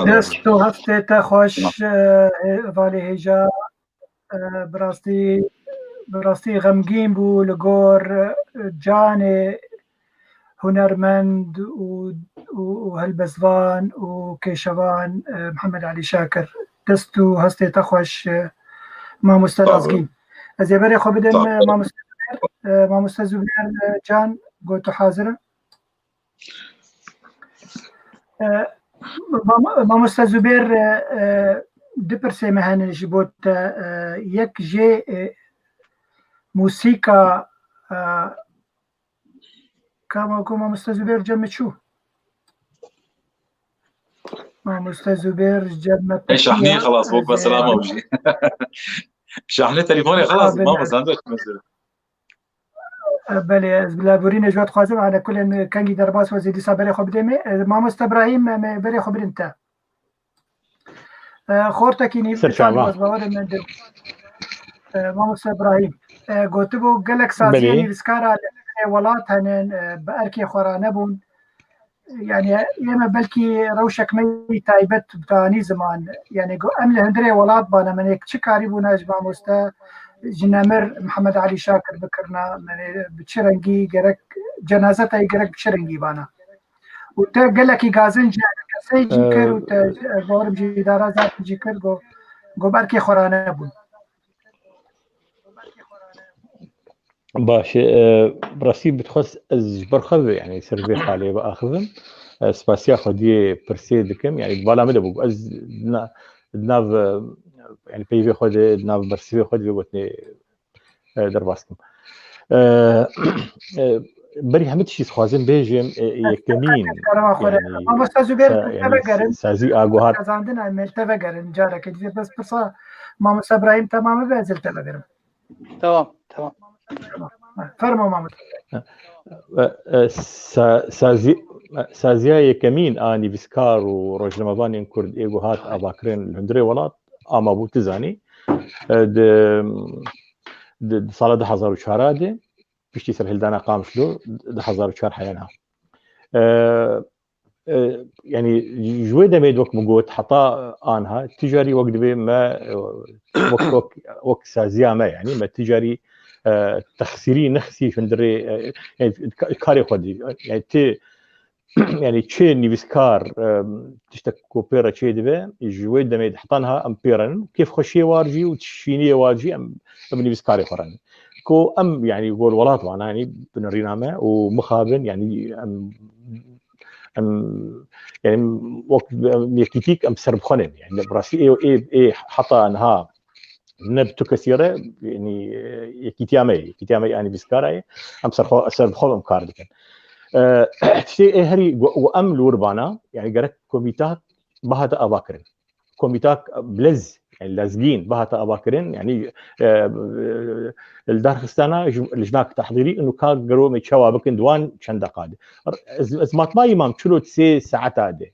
دستو هفته تا خوش والی هجا براستی غمگین بو لگور جان هنرمند و هلبزوان و کیشوان محمد علی شاکر دستو هسته تا خوش ما مستلازگین از یبری خو بدم ما مستزبیر جان گوتو حاضره ما مستزبیر دپرسه مهنه جبوت یک جه موسیقى كما ما مستزبير جمع شو ما مستزبير جمع شحني خلاص فوق بسلامة وجي شحني تليفوني خلاص ما بس عندك مثلا بله از بلابورين جوات خوازم على كل كانجي درباس وزيدي صابري خو بدمي ما مست ابراهيم بري خو بدنت خورتك ني مامۆستا ابراهیم گوتبوو گەلێک سازیانی وسکارە لە وڵات هەنێن بە ئەرکی خۆرانە بوون يعني ئێمە بەلکی ڕەوشەکمەی تایبەت بتانی زمان يعني ئەم لە هەندێ وڵات بانە منێک چ کاری بوو ناج مامۆستا ژنەمر محەممەد علی شاکر بکردنا بچ رەنگی گەرەک جەنازەتای گەرەک بچ رەنگی بانە و تە گەلێکی گازن کەسەیجی کرد و گۆڕم جیدارا زاتیجی کرد گۆ بەرکی خۆرانە بوون. باش براسي بتخص برخذ يعني سيرفي حالي باخذهم سباسيا خدي برسي دكم يعني بالا مدبو از ناف يعني بي في خد ناف برسي خد بيقولني درباسكم بري همت شي خوازن بيجم يكمين يعني سازي اغوهات عندنا ملتفه قرن جارك بس ماما ابراهيم تمام بازل تمام تمام فرموا ماما سازيا يكمين اني بسكار وروج رمضان كرد ايغوهات اباكرين الهندري ولات اما بو تزاني د صاله 1004 دي بشتي سر هلدانا قامشلو 1004 حيانها يعني جوي دميد وقت مقوت حطا انها تجاري وقت بي ما وقت سازيا ما يعني ما تجاري تخسيري نخسي فندري يعني كاري خدي يعني تي يعني تشي نيفسكار تشتك كوبيرا تشي دبي جوي دميد حطانها امبيرن كيف خشي وارجي وتشيني وارجي ام نيفسكاري خراني كو ام يعني يقول ولات وانا يعني بنرينامه ومخابن يعني ام يعني وقت يكتيك ام سربخنن يعني براسي اي حطا انها نبتو كثيره يعني كتيامي يعني بسكاراي ام سربخو ام كاردكن شيء هري وام لوربانا يعني قرك كوميتات بهات اباكرين كوميتات بلز يعني لازقين بهات اباكرين يعني الدارخستانا لجناك تحضيري انه كان قرو متشوابكن دوان چند قاده ازمات ما يمام تشلو 3 ساعات هذه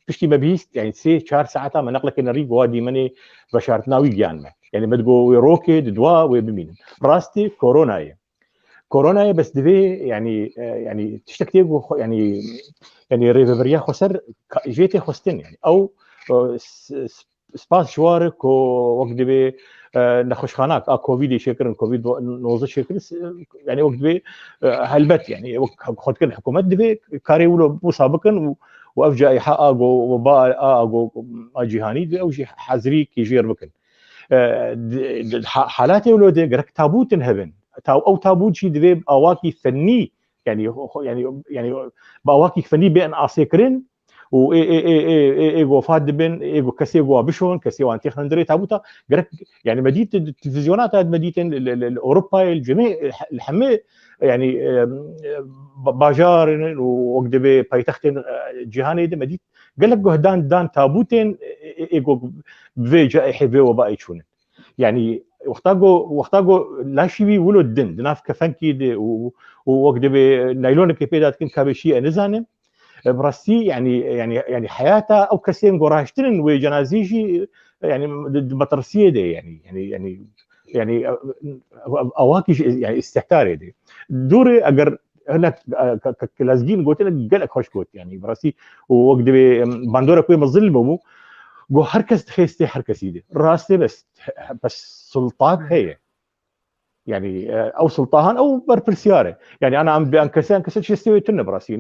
بشتي ما بيست يعني 3 ساعات ما نقلك نريق وادي مني بشارتناوي جان يعني ما تقول روكي دوا وبمين راستي كورونا بس دبي يعني تشتكي يعني ريفريا خسر جيتي خستن يعني او سباس شوارك وقت دبي نخش خاناك كوفيد شكرا كوفيد نوزه شكرا يعني وقت دبي هلبت يعني خد كن حكومات دبي كاري ولو مسابقا وافجا ايحاء وباء جهاني دبي او شي حزري كيجير بكن حالاتي ولودي قرك تابوت هبن او تابوت شي دبي اواكي فني يعني باواكي فني بين اسكرين و اي وفاد بين اي كسي جو بشون كسي وانتي خندري تابوتا قرك يعني مدينه التلفزيونات هذه مدينه اوروبا الجميع الحمي يعني باجار وقدبي بايتختن جهاني دي مدينه قال لك دان تابوتين ايجو في جائحه في وباء يشون يعني وقتاغو لا شيء ولد دناف كفنكي دي وقدبي نايلون كيبيدات كن كابشي نزانه براسي يعني حياته او كسين قراشتن وجنازيجي يعني بطرسيه دي يعني اواكي يعني استحتاري دي دوري اگر هناك لازقين قلت لك قالك خوش قلت يعني براسي وقت باندورا كوي مظل بابو جو هركز تخيستي هركز يدي راسي بس سلطات هي يعني او سلطان او برسياره يعني انا عم بانكسان كسر شي استوي تن براسي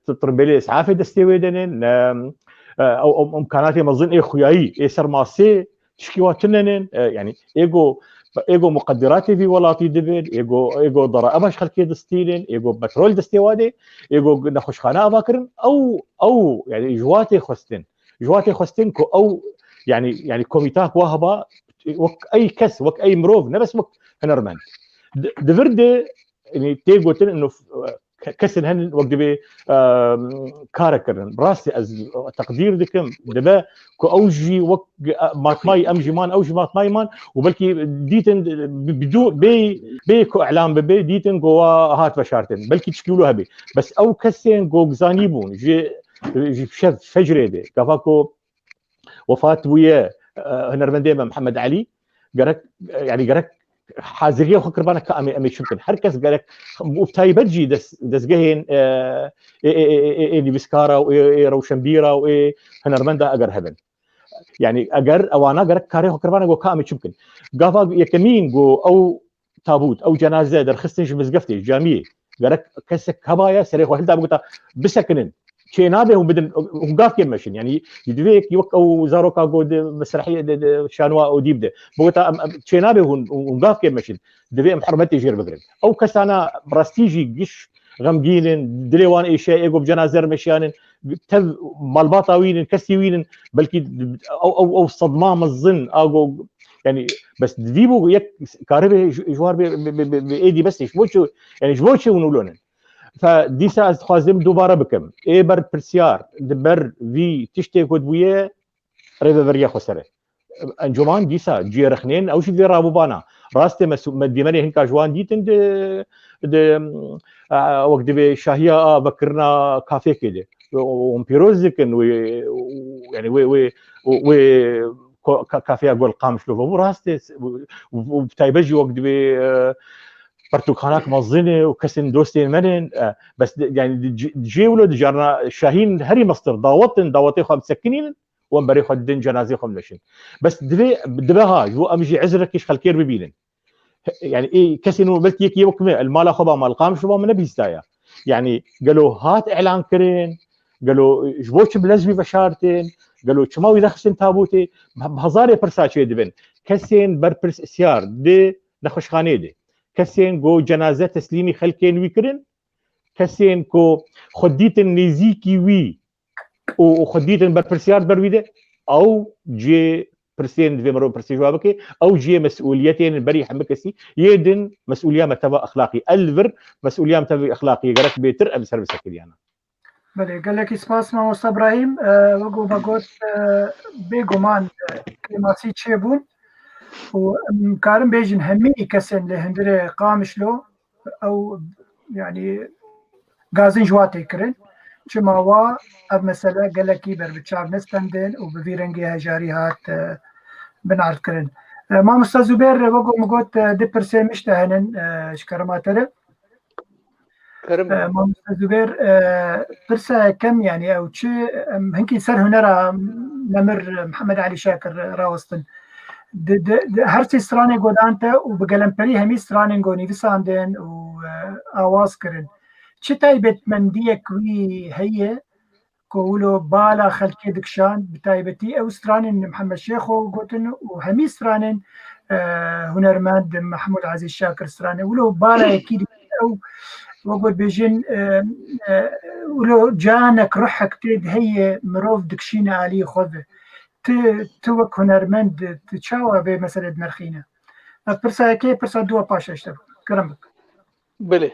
تطربلي اسعافي دستوي دنن او امكاناتي مظن اي خوياي اي سرماسي تشكيواتنن يعني ايجو مقدراتي في ولاتي دبل ايجو ضرائبش خلكي دستيلن ايجو بترول دستيوادي ايجو نخش خانه باكرن او يعني جواتي خستن كو او يعني كوميتاك واهبه وك اي كس وك اي مروف نبس وك هنرمان دفرد يعني تيجوتن انه كسن هن وقت بي كاركرن براسي از تقدير دكم دبا كو اوجي وك ماتماي امجي مان اوجي ماتماي مان وبلكي ديتن بدو بي كو اعلام بي ديتن جو هات بشارتن بلكي تشكيلوها بي بس او كسين جو زانيبون جي شف فجري دي كفاكو وفات ويا هنرمنديما محمد علي قالك يعني قالك حاضريه وخكربانا كامي شمكن هركز قالك وبتايبجي دس جهين اللي بسكارا وروشنبيرا وهنرمندا اجر هبن يعني اجر اوانا قالك كاري خكربانا جو كامي شمكن قافا يكمين جو او تابوت او جنازه در خستنش مزقفتي جاميه قالك كسك هبايا سريخ واحد قلت بسكنن شينابه وبدن وقاف كمشن يعني يدويك يوقعوا زاروكا قود مسرحيه شانوا او ديبده بوتا شينابه وقاف كمشن دبي محرمتي جير بقرب او كسانا براستيجي قش غمجين دليوان اي شيء يقوب جنازر مشيان تب مالباطاوين كسيوين بلكي او صدمام الظن او يعني بس ديبو يك كاربه جوار بايدي بس شبوشو يعني شبوشو ونولون فديسا خوازم دوباره بكم اي بر برسيار دبر في تشتي كودبويه ريفريا خسره انجمان ديسا جيرخنين او شي دي رابوبانا راسته مديمني هنكا جوان ديتن وقت دبي شاهيه بكرنا كافيه كده ومبيروزكن يعني و كافيه اقول قامش لو راسته وبتايبجي وقت دبي برتقانات مظنه وكسن دوستين منن بس يعني جيولو جارنا شاهين هري مصدر داوطي خم سكنين ومبري خدن جنازي خم نشين بس دبها جو امجي عزرك ايش خلكير ببينن يعني ايه كسنو بلكي يك يوكمه المال خبا مال قام شبا من بيستايا يعني قالوا هات اعلان كرين قالوا جبوش بلزمي بشارتين قالوا شماو يدخسن تابوتي بهزاري برساچي دبن كسين بربرس اسيار دي نخشخانه دي كسين جو جنازه تسليمي خلكين ويكرن كسين كو خديت نيزيكي وي وخديت بربرسيار برويده او جي برسين في مرو برسي جوابك او جي مسؤوليتين بري حمكسي يدن مسؤوليه متبع اخلاقي الفر مسؤوليه متبع اخلاقي قالك بيتر ام سيرفيس كديانا بله قال لك اسماس ما مصطفى ابراهيم وقو بقول بيغمان كلماتي تشيبون ومكارم بيجن همي كسن لهندري قامشلو او يعني غازين جواتي كرن چما وا اب مساله قال لك بر بتشار نستندن وبفيرنجي هجاري هات بنعرض كرن ما مستر زبير وقو مقوت دبرسي مشتهنن شكرماتره ما مستر زبير برسا كم يعني او تشي هنكي سر هنرا نمر محمد علي شاكر راوستن هرچی سترانه گودانته و بگلمپری همی سترانه گونی وساندن و آواز کرن چه تایبت مندیه کوی هیه کولو بالا خلکی دکشان بتایبتی او سترانه محمد شیخو گوتن و همی سترانه هنرمند محمود عزیز شاکر سترانه ولو بالا اكيد او وقول بيجن ولو جانك روحك تيد هي مروف دكشينه علي خوذه توك هنرمند تشاور بمسألة نرخينا برسا كي برسا دوا باشا اشتبه كرمك بله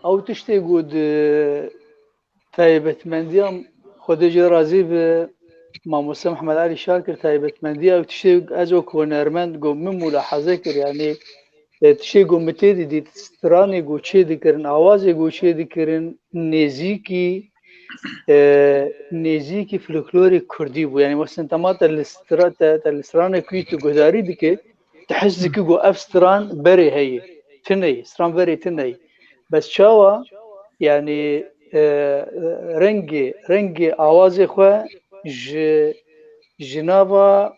او تشتي قود تايبت منديام خودجي رازي ماموسا محمد علي شاكر تايبت منديا او تشتي ازوك هنرمند قو من ملاحظة كر يعني تشتي قو متيدي دي ستراني قو چه دكرن آوازي قو چه دكرن نزیکی فلکلوری کردی بود یعنی مثلا تمات الاستران كويتو گذاری دکه تحس که گو افستران بری هی تنی استران بری تنی بس شاوا يعني رنگی آوازی خو جنابا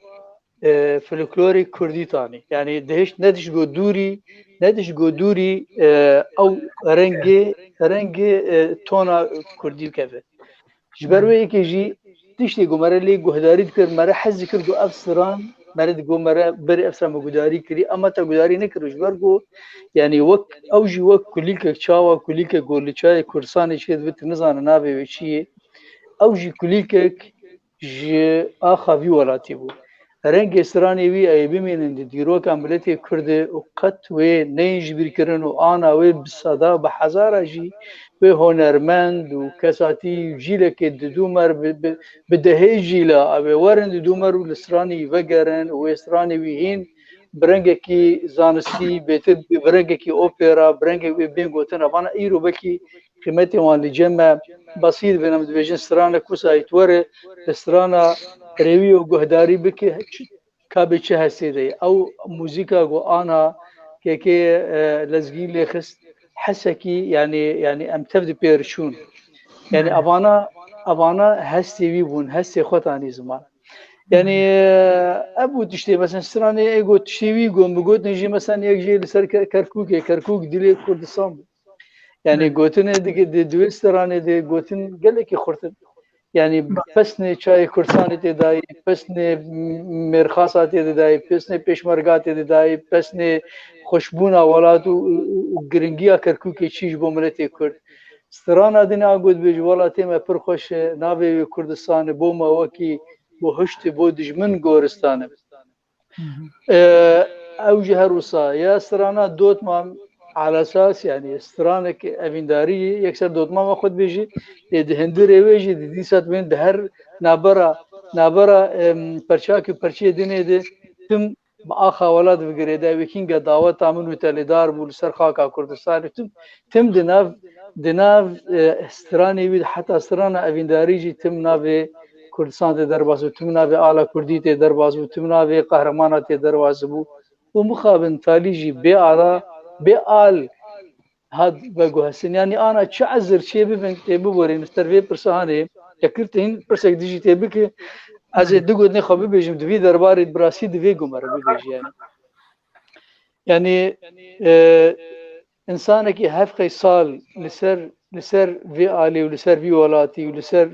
فلکلوری کردی تانی يعني دهش ندش گو دوری او رنگی تونا کردی کفه جبروي كيجي تشتي جو مره لي جهداري ذكر مره حز ذكر جو افسران مره جو مره بري افسران بجداري كري اما تا جداري نكر جبرجو يعني وك اوجي وك كليك تشاوا كليك جول تشاي كرساني شيد بت نزان نابي وشي اوجي كليك ج اخا في ولاتيبو رنگ اسراني وي اي بمين ديرو كاملتي كرد وقت و نيج بيركرن وانا و بصدا بحزاره جي هنرمند و کساتی جیل که دومر بدهی لا ابي ورن دومر والسراني وگرن و اسراني وين برنگه کی زانستی بيت برنگه کی اوپرا برنگه بينگوتن انا ايرو بكي قيمتي وان لجمع بسيط بينما دبيجن سرانه كوسايت ور سرانه روی و گهداری بکه کابه چه هستی او موزیکا گو آنا که لزگی لخست حسکی يعني ام تبدي بيرشون يعني ابانا هستي ويبون هستي خوتاني زمان يعني ابو تشتي مثلا ستراني ايغو تشتي ويغو بقول نجي مثلا يجي لسر كركوك ديلي كردستان يعني قوتن دي ستراني دي قوتن قال لك خرطن يعني پسنه چای کردستان تدای پسنه مرخصات تدای پسنه پیشمرگات تدای پسنه خوشبون اولاد و گرنگیا کرکوک چیج بو ملت کرد ستران دنا گود به ولات ما پر خوش ناوی کردستان بو ما وکی بو هشت بو دجمن گورستان او جهروسا یا سترانا دوت ما على اساس يعني استرانك افينداري يكسر دوت ما خد بيجي هندر ويجي دي سات وين بهر نابرا برشاكي برشي دنيا دي تم اخا ولاد بغريدا ويكينغا دعوت امن وتلدار بول سرخاكا كردستان تم دناف استراني ويد حتى استرانا افينداري جي تم نافي كردستان دي درباز تم نافي اعلى كردي تي درباز تم نافي قهرمانات تي درباز بو ومخابن تاليجي بآل هاد بقو هسن يعني أنا شعزر شيء ببنك تبوري مستر في برسانة يكرتين برسك ديجي تبكي از دوغود نخوابي بيجم دوی درباري براسي دوی گمر بيجي يعني إنسانك هفقي صال لسر في آلي ولسر في ولاتي ولسر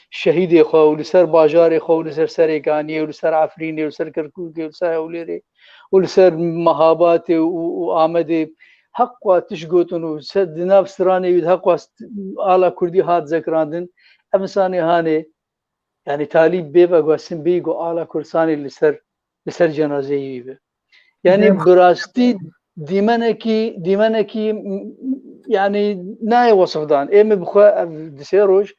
شهيد خو ولسر باجار خو ولسر سريقاني ولسر عفريني ولسر كركوكي ولسر أوليري ولسر مهاباتي وآمدي حقا تشقوتن وسدنا بسراني يد حقا آلا كردي هات ذكراندن أمساني هاني يعني تاليب بيبا قواسم بيقو آلا كردساني لسر جنازي بيبا يعني براستي ديمانكي يعني ناي وصف دان ايم بخوا دسيروش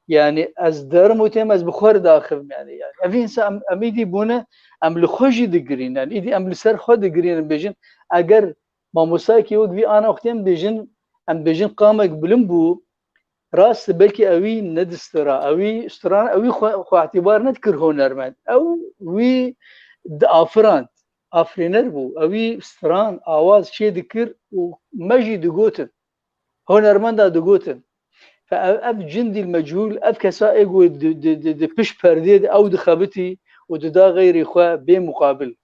يعني از درم وتم از بخور داخل يعني افين سام اميدي بونه ام لخوجي دغرين يعني ايدي ام لسر خو دغرين بيجن اگر ما موساكي وقبي انا وقتين بيجن ام بيجن قامك بلمبو راس بلكي اوي ندسترا اوي استران اوي خو اعتبار نذكر هنرمند او وي دافران افرينر بو اوي استران اواز شي ذكر ومجي دغوتن هنرمند دغوتن فأب جندي المجهول أب كسائق بش پرديد أو دخابتي وددا غير إخوة بمقابل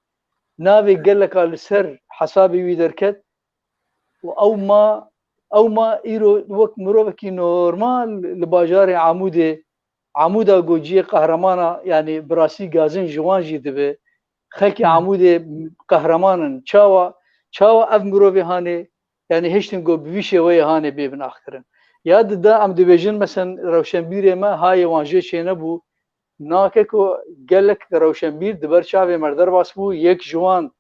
نافي قال لك على السر حسابي ويدركت أو ما إيرو وقت مروبكي نورمال لباجاري عمودا جوجي قهرمانا يعني براسي غازن جوانجي دبه خلكي عمودي قهرمانا چاوا أب مروبي هاني يعني هشتن جو بويشه وي هاني بيبن آخرن یاد دا ام دیویژن مثلا روشنبیر ما های وانجه چینه بو ناکه کو گلک روشنبیر دبر چاوی مردر باس بو یک جوان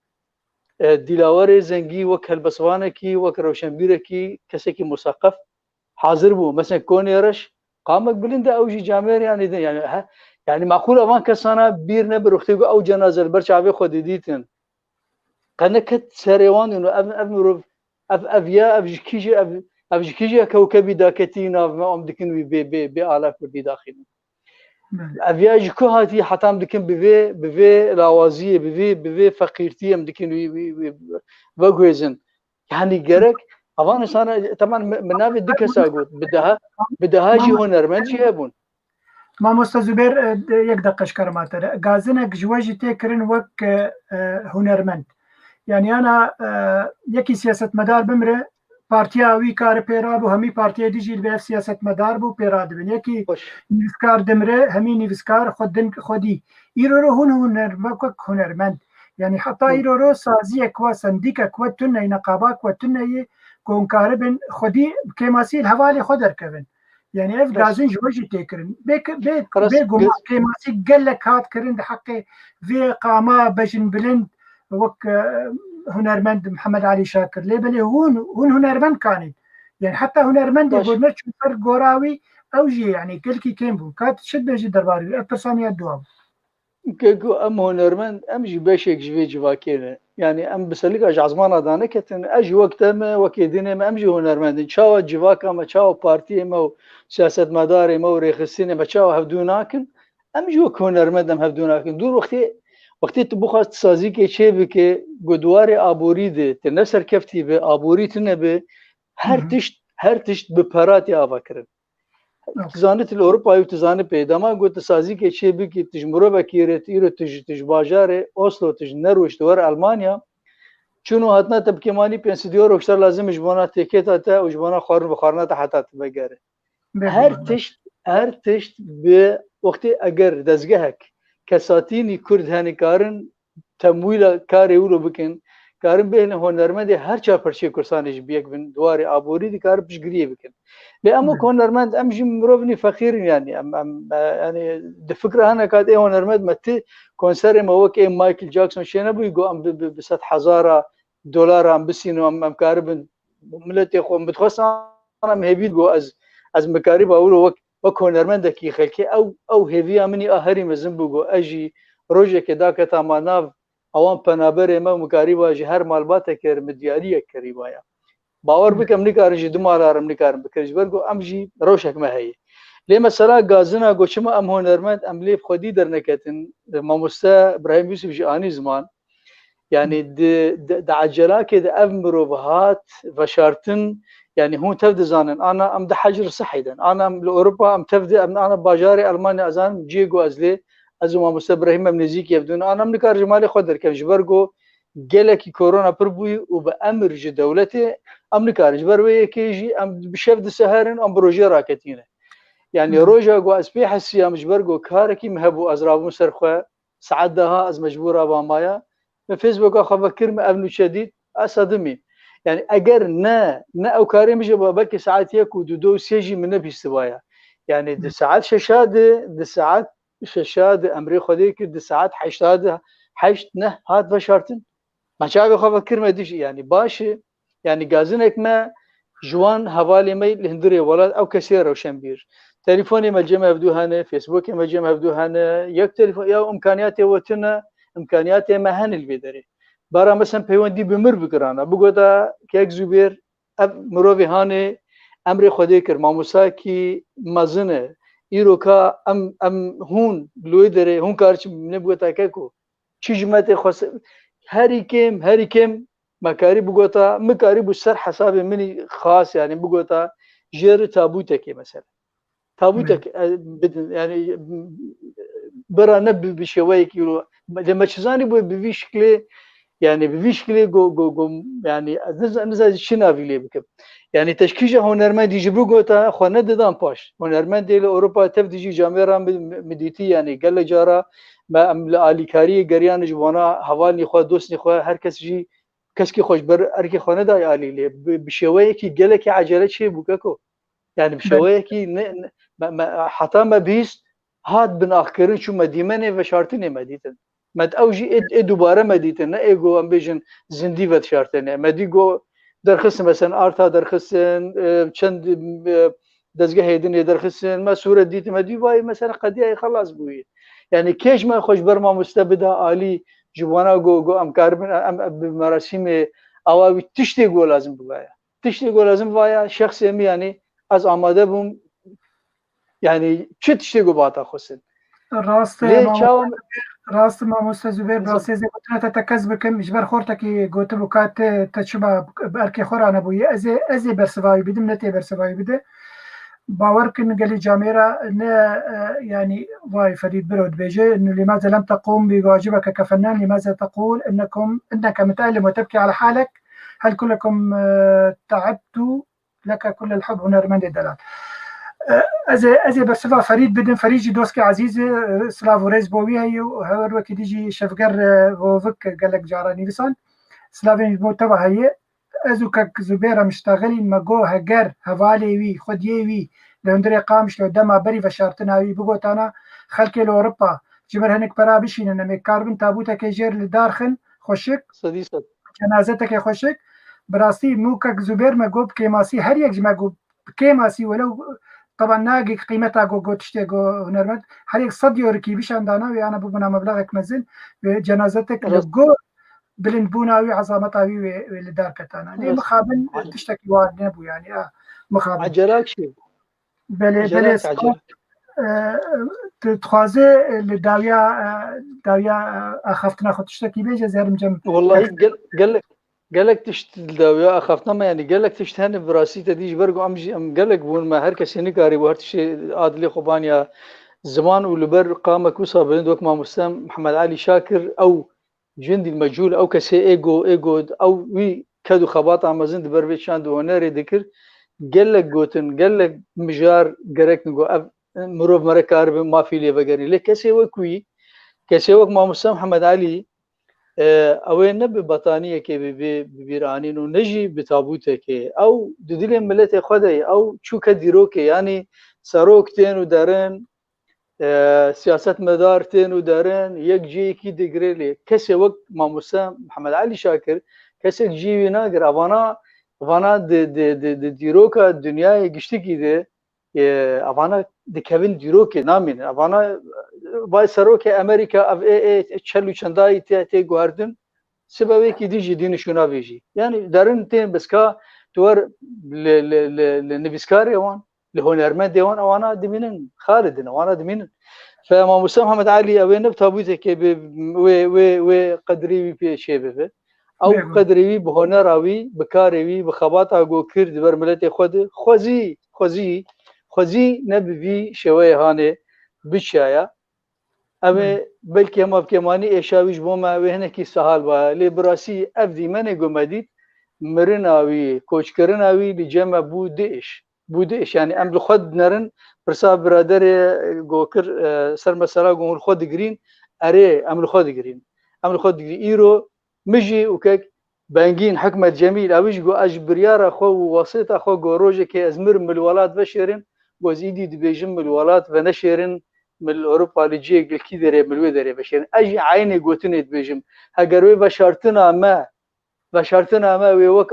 دیلاور زنگی وک هلبسوانه کی وک روشنبیر کی کسی کی مثقف حاضر بو مثلا کونیرش قامک بلند اوجی جامعه يعني معقول اوان کسانا بیر نه بروختی او جنازه بر چاوی خود دیدن قنکت سریوان انه افیا افجكيجي كوكبي داكتينا ما ام دكن بآلاف كردي داخل افياج كوهاتي حتى ام دكن بفي لاوازيه بفي فقيرتي ام دكن بغوزن يعني جرك اوان انسان طبعا منابي دكسا قلت بدها جي هنرمند شي ابون ما مستزبير يك دقش كرماتر غازنك جواجي تكرن وك هنرمند يعني انا يكي سياسه مدار بمره پارتیا وی کار پیرا بو همی پارتیا دیجیل به سیاست مدار بو پیرا دبن یکی نویسکار دمره همی نویسکار خودی ایرو هنر وک هنرمند يعني حتى ایرو سازی کو صندوق کو تن نقابا کو تن کونکار بن خودی کماسیل حوالی خودر کبن يعني اف غازن جوجي تكرن بك بيقوم كماسي قال لك هات كرن حق في قامه بجن بلند وك هنرمند محمد علي شاكر ليبلي هون هنرمند كانت يعني حتى هنرمند يقول نشوف فرق قراوي او جي يعني كلكي كيمبو كانت شد بيجي درباري ابرسانيات دوام كيكو ام هنرمند ام جي باشيك جوي جواكينا يعني ام بسلك اج عزمانا دانكتن اج وقت ما وكيدين ما ام جي هنرمند تشاو جواكا ما تشاو بارتي ما سياسه مداري ما ريخسين ما تشاو هدوناكن ام جو هنرمند ام هفدونا كن دور وقتی تو بخواست سازی که چه بکه گدوار آبوری ده تنسر کفتی به آبوری تنه به هر تشت به پراتی آوا کرد تزانت الاوروپایی تزانه پیدا ما گفت سازی که چه بکه تجمرو بکیرت ایرو تج باجاره اوسلو تج نروش دور آلمانیا چونو هاتنا تبکمانی 500 یورو اکثر لازم جبانا تکیت تا و جبانا خارن بخارنا تا حتی بگره هر تشت به وقتی اگر دزگهک کساتینی کرد هنی کارن تمویل کاری اولو بکن کارن به هنرمند هر چا پرچه کرسانش بیک بن دوار آبوری دی کار پشگریه بکن لأمو هنرمند ام جم روبني فقير يعني يعني د فكره انا كاد هنرمند متى كونسر ما وك مايكل جاكسون شنو بيقو ام ب 100,000 دولار ام بسينو ام كارب ملتي خو متخصص انا مهبيد جو از مكارب اولو وك هنرمند كي خلكي او هيفيا مني اهري مزنبو اجي روجه كدا كتاماناف اوان پنابر ما مكارب اجي هر مالبات كر مدياريه كريبايا باور بكم نكارج دمارارم نكارم بكرج برغو امجي روشك ما هي ليه مثلا غازنا گوچما ام هنرمند ام لي خودي درنكتن ماموستا ابراهيم يوسف جاني زمان يعني د عجلا كده امرو بهات وشارتن يعني هون تفد زانن انا ام د حجر صحيدا انا لاوروبا ام تفد انا باجاري المانيا ازان جيجو ازلي ازو ماموستا ابراهيم ام نزيك يبدون انا ام نكارج مالي خدر كمش برغو جلكي كورونا بربوي وبامر جي دولتي ام نكارج بروي كيجي ام بشفد سهرن ام بروجي راكتينه يعني روجا جو اسبي حسيا مجبرغو كاركي مهبو ازرابون سرخه سعدها از مجبوره بامايا فيسبوك خبكر ما ابن شديد اصدمي يعني اگر نا او كاري مجي بابك ساعات يكو دو سيجي من بيستوايا يعني د ساعات ششاد امري خديك د ساعات حشت نه هات بشارتن ما شاغ خبكر ما ديش يعني باشه يعني غازنك ما جوان حوالي مي لهندري ولاد او كثير روشن بير تليفوني مجمع بدوهانه فيسبوك مجمع بدوهانه يك تليفون يا امكانياتي وتنا امكانياتي ما هن البدري برا مثلا بيوندي بمر بكرانا بغوتا كيك زبير مروي هانه امر خدي كر ماموسا كي مزنه ايروكا ام هون لويدري هون كارش نبغوتا كيكو چجمت خاص هري كم مكاري بغوتا مكاري بسر حساب مني خاص يعني بغوتا جير تابوتك مثلا تابوتك يعني برا نب بشويك لما تشزاني بشكل يعني بشكل جو يعني نزا شنا في بكم يعني تشكيجه هنرمند يجي بغوتا خونه ددان باش هنرمند اوروبا تفدجي جاميرا مديتي يعني قال جارا ما امل كاري غريان جوانا حوالي خو دوستني خو هر کس جي كسكي خوش بر اركي خونه دا علي لي بشويكي قالك عجله شي بوكاكو يعني بشويكي حتى ما بيست هاد بن اخرين شو مديمنه وشارتني مديتن مد اوجي دوباره مديتن ايجو امبيجن زندي و شارتنه مديگو درخص مثلا ارتا درخصن چند دزگه هيدن درخصن ما صوره ديت مدي واي مثلا قضيه خلاص بوي يعني كيش ما خوش برما مستبدا علي جوانا جو ام كاربن بمراسم اواوي تشتي جو لازم بوايا تشتي جو لازم بوايا شخص يعني از آماده بوم يعني چه تشتي جو باتا خوسن راست ما مستزبير براسيزي قلت تتكز بكم اجبر خورتكي قلت بكات تشبا باركي خورانا بوي ازي برسواي بدم نتي برسواي بده باوركن قال لي جاميرا ان يعني واي فريد برود بيجي انه لماذا لم تقوم بواجبك كفنان لماذا تقول انك متألم وتبكي على حالك هل كلكم تعبتوا لك كل الحب هنرمند الدلال ازي برسفا فريد بدن فريجي دوسكي عزيزي سلافو ريز بوي هيو هور وكي ديجي شفقر وفك قال لك جاراني بسان سلافين بوتوا هي ازو كك زبيره مشتغلين ماجو هجر هوالي وي خديه وي لندري قامش لو دما بري فشارتنا وي بقوت انا خلكي لاوروبا جبر هنك برا بشين انا مكاربن تابوتك جير لدارخن خوشك صديقك جنازتك خوشك براستي مو كك زبير ماجو بكيماسي هر يك ماجو بكيماسي ولو طبعا ناقي قيمتها جو تشتي جو هنرمند هر يك صد يوركي بشان دانا وي انا ببنا مبلغك مزن جنازتك لو بلن بوناوي عظامتاوي لدار كتانا ليه مخابن تشتكي واد نبو يعني مخابن عجلاك شي بلي تخوازه لداوية أخفتنا خطشتكي بيجا زيرم جم والله قال لك تشت الداوية أخفتنا ما يعني قال لك تشت هن براسي تديج برجو أم قال لك بون ما هر كسي نكاري وهر شيء عادل خبانيا زمان ولبر قام كوسا بلند وك ما مسلم محمد علي شاكر أو جندي المجهول أو كسي إيجو أو وي كادو خباط عمازند بربيت شان دواناري ذكر قال لك جوتن قال لك مجار جرك نقول مروف مركار ما في لي بقري لك كسي وكوي كسي وك ما مسلم محمد علي اوين ببطانيه كي ببيرانين ونجي بتابوته كي او ددل ملت خدي او شو كديروكي يعني ساروكتين ودارن سياسات مدارتين ودارن يكجي كي دغريلي كسي وك ما مسلم محمد علي شاكر كسي جي ناقر افانا د ديروكا الدنيا گشتي ده افانا د كيفن ديروكي نامين افانا باي سروكي امريكا اف اي تشلو چنداي تي گواردن سببي كي دي جدين شونا بيجي يعني دارن تين بسكا تور لنبسكاري وان لهونرمند ديوان وانا دمين خالد وانا دمين فما مسلم محمد علي اوين بتابوته كي و قدري في شيبه او قدري بهنراوي بكاري بخباطه جو كرد برملتي خود خوزي نبي شويه هانه بشايا اما بلكي ما بكماني ايشاويش بوما وهنا كي سهال با لبراسي افدي من جمديد مرناوي كوچكرناوي لجمع بودش يعني ام خود نرن برسا برادر گوكر سر مساله گون خود گرين اري ام خود گرين ايرو مجي وكك بانجين حكمة جميل اويش جو اجبريار اخو وسيط اخو جوروجي كي ازمر من الولاد بشيرن وزيدي دبيجم من الولاد ونشيرن من اوروبا لجي كي دري من ودري بشيرن اجي عيني قوتني دبيجم هاجروي بشرطنا ما ويوك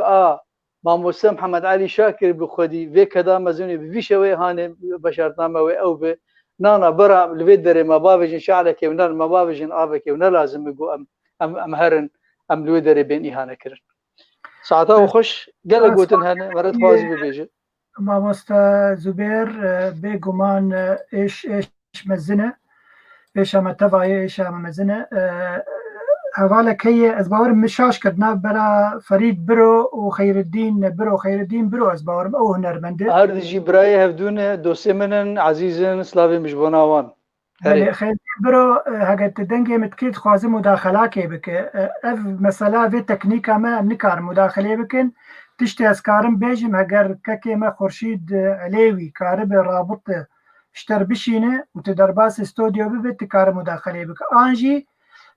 ما مسلم محمد علي شاكر بخدي في كذا مزوني بفيشوي هاني بشرطنا ما او ب نانا برا الفيدري ما بابجن شعلك ونال ما بابجن ابك ونا لازم يقو ام هرن ام الودري بين اهانه كرن ساعتها وخش قال قوتن هنا مرت فاز ببيجي ما مستا زبير بيجومان ايش مزنه ايش ما تبعي ايش ما مزنه هذالك هي ازباور مشاش كدنا برا فريد برو خير الدين برو ازباور او هنرمنده هذا جبراي هفدون دوسي منن عزيزن سلافي مش بناوان خير برو هاجت دنگه متكيد خوازم مداخله كي بك اف مساله في تكنيكا ما نكار مداخله بكن تشتي اسكارم بيجم هجر ككيما خورشيد عليوي كارب رابط اشتر بشينه وتدرباس استوديو ببت كار مداخله بك انجي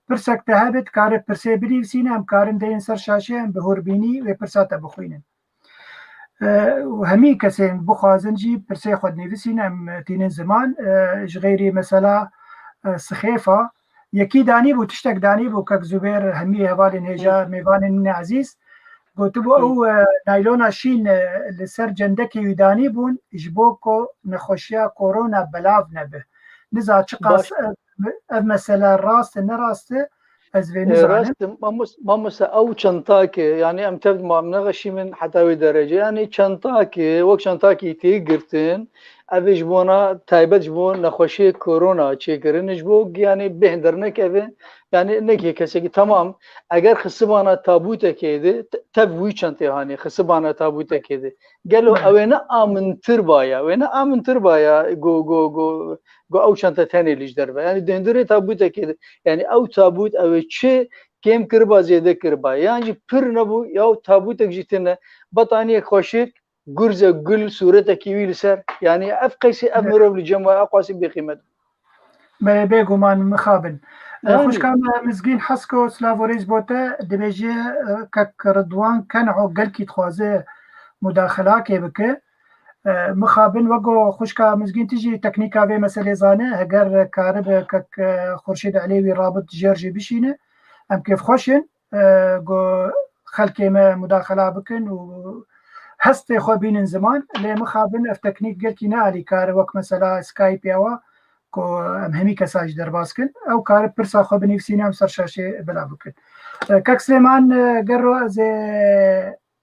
برسك تهبت كار برسي بريفسينه ام كارن دين سر شاشه ام بهوربيني و برساته بخوينن وهمي كسين بخوازنجي برسي خود نيفسينه ام تينن زمان غيري مثلا سخيفه يكي داني بو تشتك داني بو كك زبير همي هوالين هجا ميوان عزيز بوتبو او نايلونا شين لسر جندكي يداني بون اجبوكو نخوشيا كورونا بلاف نبه نزا چقاس مثلا راست نراست از في نزانم ما مس او چنتاكي يعني ام تبد ما منغشي من حتى درجه يعني چنتاكي وك چنتاكي تي گرتن اوش بونا تایبت جبون نخوشی کرونا چی کرنش بو يعني بهندرنك اوه يعني نكي كسي تمام اگر خصبانا تابوته كيده تبوي چنتي هاني خصبانا تابوته كيده قالوا اوينا امنتر بايا جو او چنته تاني ليش دربا يعني دندري تابوته كيده يعني او تابوت او چه كيم كربا زياده كربا يعني پر نبو يا تابوته جيتنا بطانيه خوشيك گرزه گل صورت کیویل سر يعني افقيسي امرو لجمع اقاسي بقيمته ما بيجومان مخابن خوش كان مزگين حسكو سلافوريز بوتا دبيجي كك رضوان كان عقل كي تخوازه مداخله كي بك مخابن وگو خوش كان مزگين تجي تكنيكا في مسألة زانه هجر كارب كك خورشيد عليوي رابط جرجي بشينه ام كيف خوشن جو خلكي ما مداخله بكن و هسته خو بين زمان لي مخابن اف تكنيك قال كي نالي كار وك مثلا سكايب يوا كو ام همي كساج درباسكن او كار برسا خو بنفسينا ام سر شاشه بلا بكن كاك سليمان قرو زي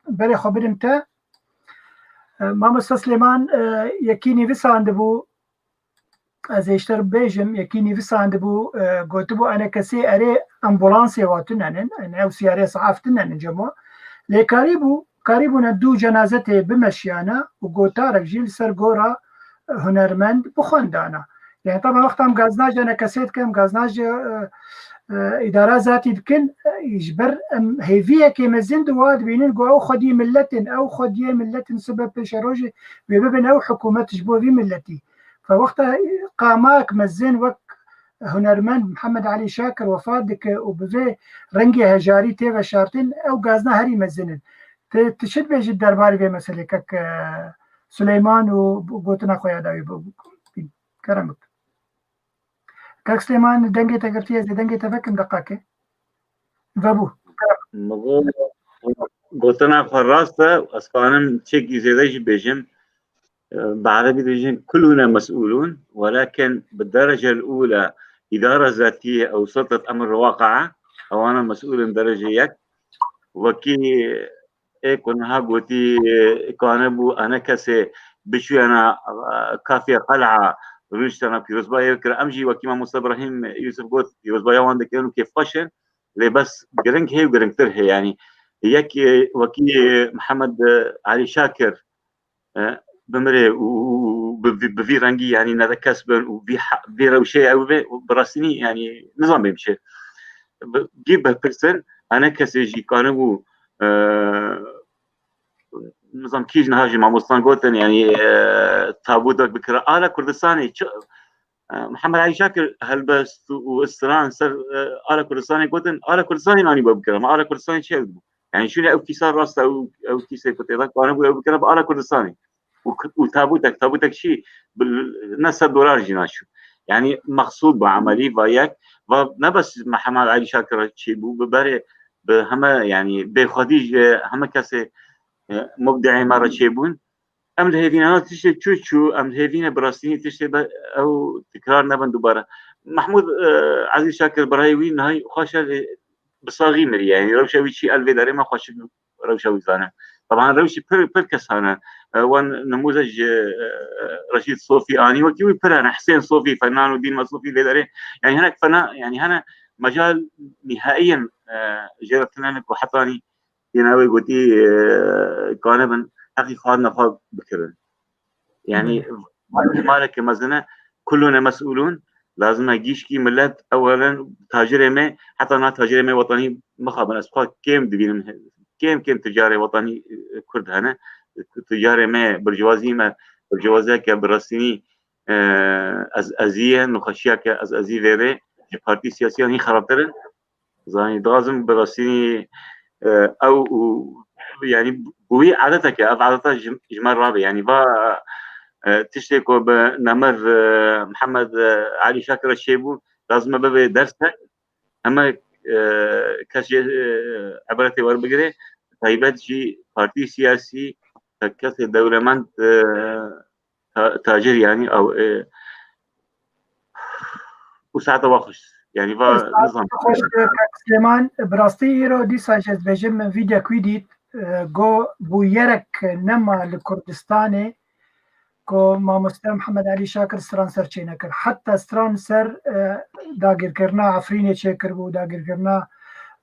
بري خو بدمتا ما سليمان يكيني بس عندبو از اشتر بیجم یکی نیویساند بو گوتبو انا کسی اره امبولانسی واتنن او سیاره صحافتنن جمع کاریبو دو جنازته بمشیانا و گوتارک جیل سر گورا هنرمند بخوندانا يعني طبعا وقتها مقازناج انا كسيت كم مقازناج اداره ذاتي بكن يجبر هيفيه كما زند واد بينن او خدي ملتن او خدي ملتن سبب بشروج ببن او حكومه تجبو في ملتي فوقتها قاماك مزين وك هنرمند محمد علي شاكر وفادك وبفي رنجي هجاري تيغا شارتين او غازنا هري مزنن تشد بيجي الدرباري في مسألة كك سليمان وقوتنا خويا داوي كرمك كاك سليمان دنجي تقرتي از دنجي تفكم دقاكي فابو قوتنا خراسته اسكانم تشيكي زيداش بيجم بعربي بيجم كلنا مسؤولون ولكن بالدرجة الأولى إدارة ذاتية أو سلطة أمر واقعة أو أنا مسؤول درجة يك وكي كنا قوتي كانبو أنا كسي بشوي أنا كافية قلعة رشتنا في رزبايا يذكر أمجي وكيما موسى إبراهيم يوسف قوت في رزبايا وعندك كانوا كيف فشل لي بس قرنك هي وقرنك ترهي يعني يك وكي محمد علي شاكر بمري وبفي رنجي يعني نذا كسبن وفي روشة أو براسيني يعني نظام بيمشي جيب بيرسن أنا كسيجي كانوا نظام كيج نهاجي مع مستان قوتن يعني تابوتك بكرة آلة كردستاني محمد علي شاكر هلبس واستران سر آلة كردستاني قوتن آلة كردستاني ناني بكرة ما آلة كردستاني شيء يعني شو أو كيسار راسته أو كيسة كتير أنا بكرة بآلة كردستاني وتابوتك شيء بالناس $1 جناشو يعني مقصود بعملي وياك ونبس محمد علي شاكر شيء ببري بهما يعني بخديج هما كاسي مبدعي مرة شيبون أم الهيفينا تشتي تشوشو أم الهيفينا براستيني تشتي أو تكرار نبن دوباره محمود عزيز شاكر برايوي نهاي خاشة بصاغي مري يعني روشاوي شيء ألفي داري ما خاشة روشاوي زانه طبعا روشي بير كسانه وان نموذج رشيد صوفي اني وكيوي بير حسين صوفي فنان ودين صوفي لداري يعني هناك فنان يعني هنا مجال نهائيا جرتنا وحطاني يناوي قلتي كانبن حقيقة هذا نفاق بكرة يعني مالك مزنا كلنا مسؤولون لازم نجيش كي ملت اولا تاجر ما حتى انا تاجر ما وطني مخابن اسبق كم دبين كم تجاري وطني كرد هنا تجاري ما برجوازي ما برجوازي كبرسيني ازيه نخشيا كازي فيري بارتي سياسيه هي خربترن زاني لازم برسيني او يعني بوي عادتك عادتها جمال رابع يعني با تشتكوا بنمر محمد علي شاكر الشيبو لازم ببي درسك اما كاش عبارتي وربقري طيبات جي بارتي سياسي كاس دولمند تاجر يعني او وساعته واخش يعني نظام سليمان براستي يرو دي ساجد بجم من فيديو كويديت جو بويرك نما لكردستاني كو ما مستر محمد علي شاكر ستران سر چينكر حتى ستران سر داگر کرنا عفريني چيكر بو داگر کرنا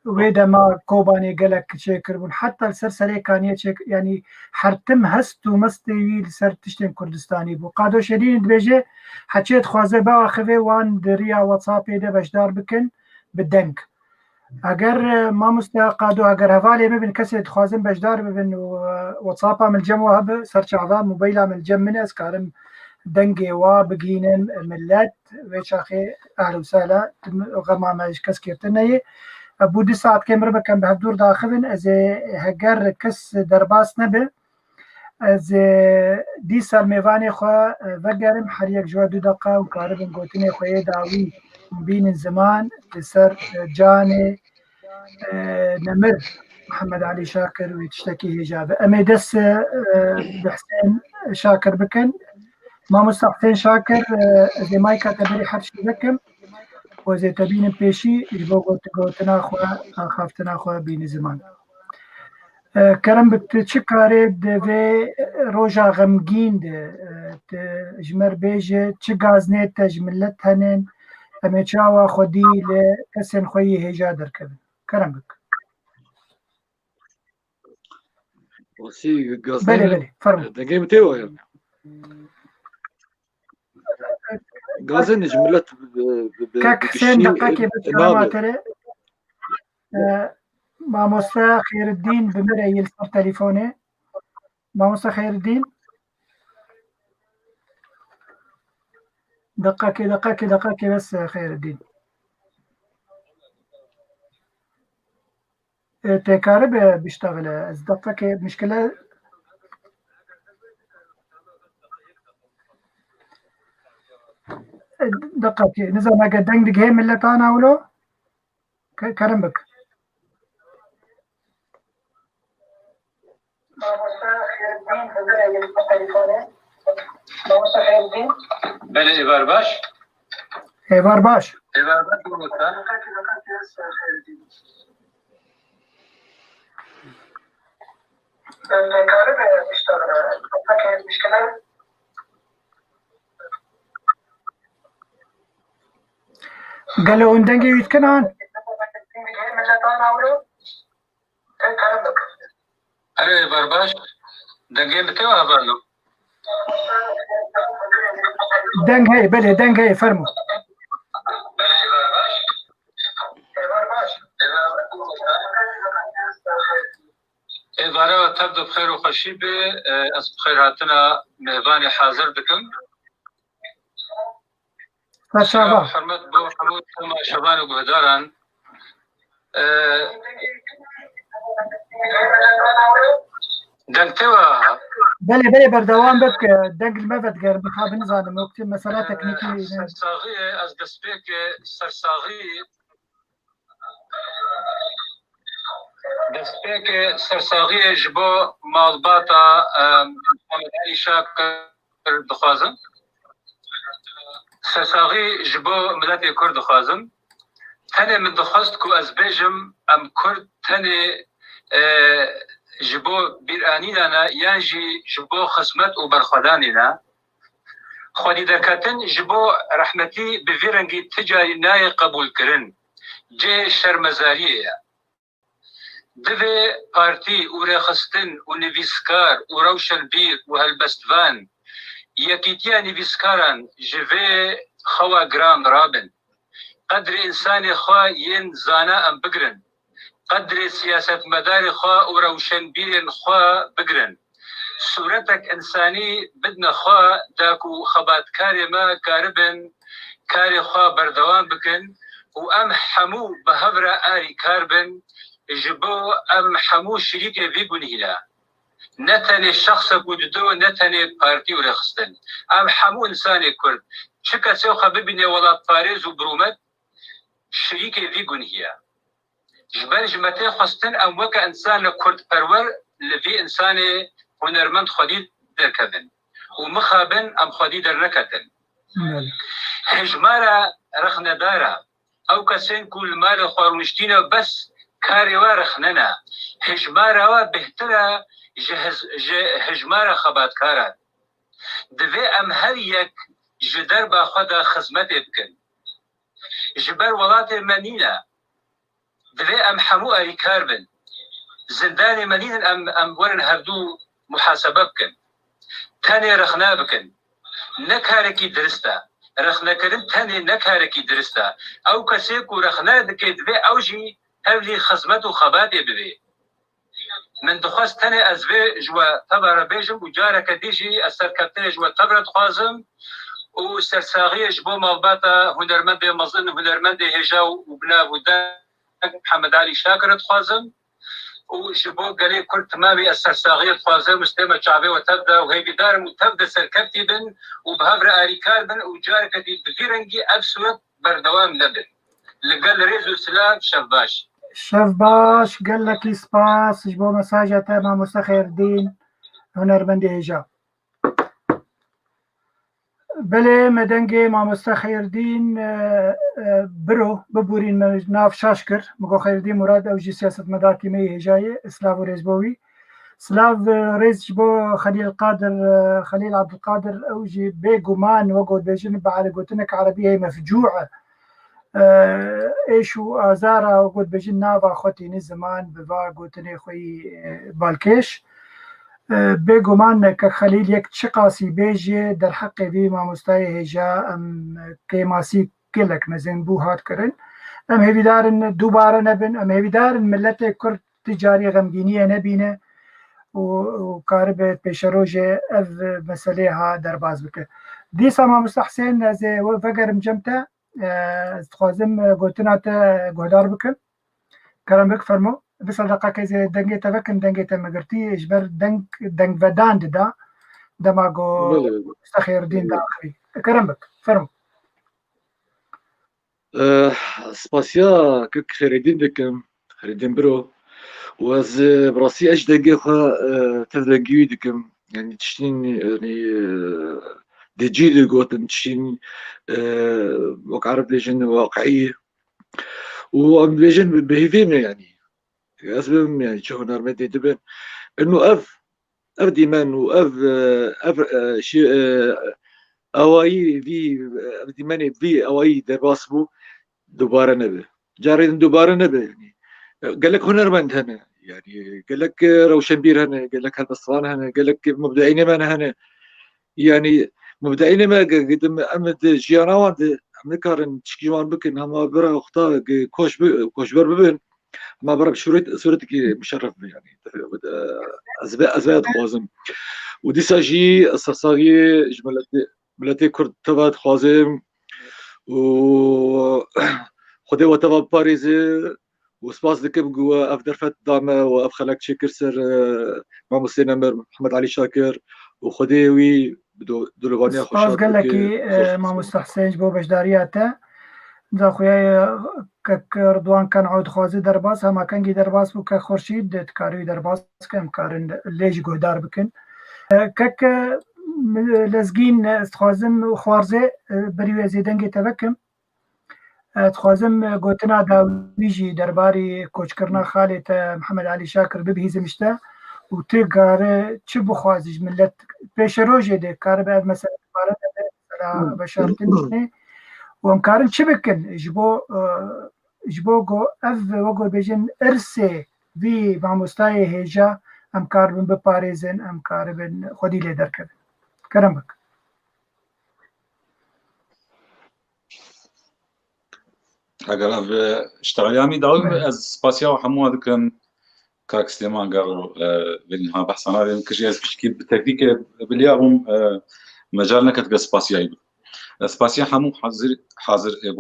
ويدا ما كوباني قلق چيكر بو حتى سر سري كانيه چيك يعني حرتم هستو مستوي سر تشتين كردستاني بو قادو شدين دبيجي حچيت خوازه با اخوه وان دريا واتسابي ده بشدار بكن بالدنك اگر ما مستقادو اگر هفالي مبن كسي تخوازن بشدار ببن واتسابا من الجمع هب سرچ عظام موبايلا من الجم من اسكارم دنگي وبقينن ملت ويشاخي اهلا وسهلا غما ما كس كيرتني ابو دي ساعت كاميرا بكم بهدور داخلن از هجر كس درباس نبه از دي سال ميواني خو وگرم حريق جو 2 دقيقه وكاربن قوتني خوي داوي بين زمان لسر جاني نمر محمد علي شاكر وتشتكي هجابه امي دس بحسين شاكر بكن ما مستحسين شاكر زي ما كتبري حرش بكم وزي تبين بيشي يبغوا قوتنا اخوا خافتنا اخوا بين زمان كرم بتشكاري في روجا غمجين جمر بيجي چه غازنيت تجملت هنن اما چاوا خودي لكسن خوي هجا دركبن كرم بك وسي بلي غازنين بلي فرمو دنگي متيو يعني غازن جملت كاكسين دقاكي بسلاماتري ماموستا خير الدين بمرأي يلسر تليفوني ماموستا خير الدين دقاكي بس خير الدين تكارب بيشتغل از دقاكي مشكلة دقاكي نزل ما قد دنگ هي ملتانا ولو كرم بك بله ایوار باش ایوار باش قالوا اندنجي يتكنان اره ایوار باش دنگه بتیو هبالو دنگ هي بلي دنگ هي فرمو ایواره تبدو بخير وخوشی به از بخيراتنا مهباني حاضر بكم فرشاوه حرمت بو حمود كما شبان وقهداران دنگتوا بلي بردوام بك دنگ المفت قال بخاب نظام وقت مسألة تكنيكية سرساغي از دسبيك سرساغي جبو مالباتا محمد علي شاكر دخوازم سرساغي جبو ملاتي كرد دخوازم تاني من دخواست كو از بيجم ام كرد تاني جبو بيرانينا يانجي جبو خصمت وبرخداننا خودي دركاتن جبو رحمتي بفيرنجي تجاري ناي قبول كرن جي شرمزاريه دوی پارتی و رخستن و نویسکار و روشن بیر و هلبستوان یکیتیا نویسکاران جوه خوا گرام رابن قدر انسان خوا ین زانا ام بگرن قدر سیاست مدار خوا و روشن بیر خوا بگرن صورتك انسانی بدنا خوا داکو خباتکار ما کاربن کاری خوا بردوان بکن و ام حمو بهور آری کاربن جبو ام حمو شريك بيقول هنا نتني شخص بودو نتني بارتي ورخصتن ام حمو انساني كرد شكا سيو خببني ولا باريز وبرومت شريك بيقول هي جبال جمتين خصتن ام وكا انسان كرد پرور لفي انساني هنرمند خدي دركبن ومخابن ام خدي درنكتن هجمارا رخنا دارا او كسين كل مال خورمشتينا بس كاري وارخننا هجمارا وبهترا هجمارا خبات كارا دوی ام هر یک جدر با خدا خدمت بکن جبر ولات منینا دوی ام حمو اری کاربن زندان منین ام ورن هردو محاسبه بکن تاني رخنا بكن نكاركي درستا رخنا كرن تاني نكاركي درستا او كسيكو رخنا دكي دبي اوجي هولي خزمت وخباتي ببي من دخواست تاني ازبي جوا تبرا بيجم وجارك ديجي السركبتين جوا تبرا تخوازم وسرساغي جبو مغباتا هنرمند مظن هنرمند هجاو وبنا ودان محمد علي شاكر تخوازم وجبو قالي كل تمامي السرساغية تخوازم مستمع شعبي وتبدا وهي بدار وتبدا سركبتي بن وبهبر اريكار بن وجارك دي بفيرنجي ابسوت بردوام لبن لقال ريزو سلام شفاش قال لك سباس جبو مساجة ما مستخير الدين هنرمند هجاو بله مدنگی ما خیر دین برو ببورین ناف شاشکر مگو خیر دین مراد اوجی سیاست مدار کی می هجای اسلاو رزبوی سلاف ريز بو خليل القادر خليل عبد القادر اوجي بيجومان وقود بيجن بعد قلتنك عربيه مفجوعه ايشو ازارا وقود بيجن نافا خوتي نزمان بفا قلتني خوي بالكيش بيجومان كخليل يك تشقاسي بيجي در حق بي ما مستاي هجا ام كيماسي كلك مزين بو هات كرن ام هيفي دارن دوباره نبن ام هيفي دارن ملت كرد تجاري غمگينيه نبينه وكارب بيشروجه اف مسألة ها درباز بك ديسا ما مستحسن از فقر مجمتا خوازم قلتنا تا قهدار بكم كلام بك فرمو بس دقيقة زي دنگي تفكن دنگي تمقرتي اجبر دنگ ودان دا دماغو مستخير دين دا اخري كلام بك فرمو سپاسیا که خیریدین دکم خیریدین برو و از براسي اش دقيقة خا تدقيقي دكم يعني تشتين يعني دجيل قوتن تشتين وكعرب ليجن واقعية وعم ليجن بهيفيم يعني أسبم يعني شو نرمدي دبن إنه أف ديمان وأف شيء أواي في ديماني في أواي درباسبو دوباره نبه جارين دوباره نبه يعني قال لك هنرمند هنا يعني قال لك روشنبير هنا قال لك هالبصران هنا قال لك مبدعين ما هنا يعني مبدعين ما قدم امد جيانا واند امكارن تشكيوان بكن هم برا اخطا كوش بر ببن ما برا بشورتك مشرف يعني ازباد خوازم ودي ساجي الصاغي جملتي كرد تبات خوازم و خدي وتبا باريس وسباس دكم جوا اف درفت دامه واف خلك شكر سر مع مسلم محمد علي شاكر وخديوي دولوانيا سباس قال لك ما مستحسن بو بجدارياته دا خويا كك رضوان كان عود خوازي درباس هما كان جي درباس بو كخورشيد تكاري درباس كم كارن ليج جودار بكن كك لزگين استخوازم خوارزه بريوه زيدنگي تبكم تخوازم قوتنا داويجي درباري كوچكرنا خالت محمد علي شاكر ببهيزمشتا وتقار چه بخوازج ملت پیش روجه ده کار بعد مثلا مثلا بشارتني ومكارن چه بكن جبو جو اف وگو بجن ارسه في ماموستای هجا ام کار بن بپاريزن ام کار بن خودی لیدر کردن کرمک اگر اشتغليامي داوم از سباسيا وحمو هذاك كاك سليمان قالوا بينها بحثنا هذا يمكن از بشكل بالتكنيك باليوم مجالنا كتق سباسيا سباسيا حمو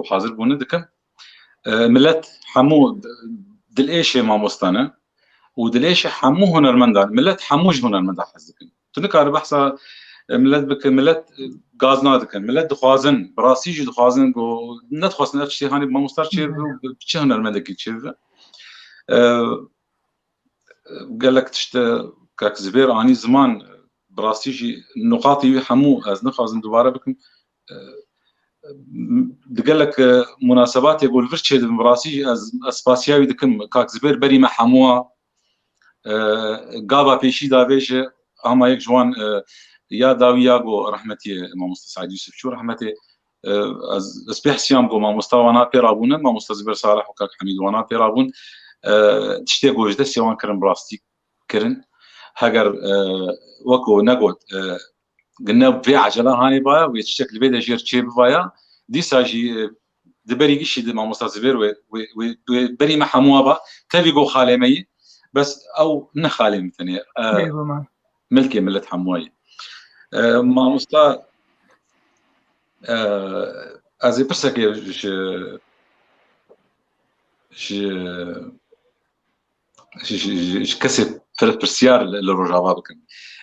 حاضر بونه دكم ملت حمو دليشه ما مستانه ودليشه حمو هنرمندان ملت حموج هنرمندان حزكم تنكار بحثا ملت بك ملت غازنا دكن ملت دخوازن براسيج دخوازن جو ندخواسن اشتي هاني ما مستار شير بچه هنرمندك شير قال لك تشت كاك زبير اني زمان براسيجي نقاطي حمو از نخوازن دوباره بكم قال لك مناسبات يقول فرشي براسيجي از اسباسياوي دكم كاك زبير بري ما حموا غابا بيشي دافيج اما يك جوان يا داوياغو رحمتي امام مصطفى سعيد يوسف شو رحمتي از بحسيام جو ما مستوانا بيرابون ما مستزبر صالح وكاك حميد وانا بيرابون تشتي جوجده سيوان كرن براستيك كرن هاجر وكو نقول قلنا في عجله هاني بايا ويتشتك البيت جير تشيب بايا دي ساجي دبري قشي دي ما مستزبر وبري ما حموابا تبي جو خالمي بس او نخالم ثانيه ملكي ملت حمواي ما مستا ازي برسك ج كسب ثلاث برسيار للرجاء بكم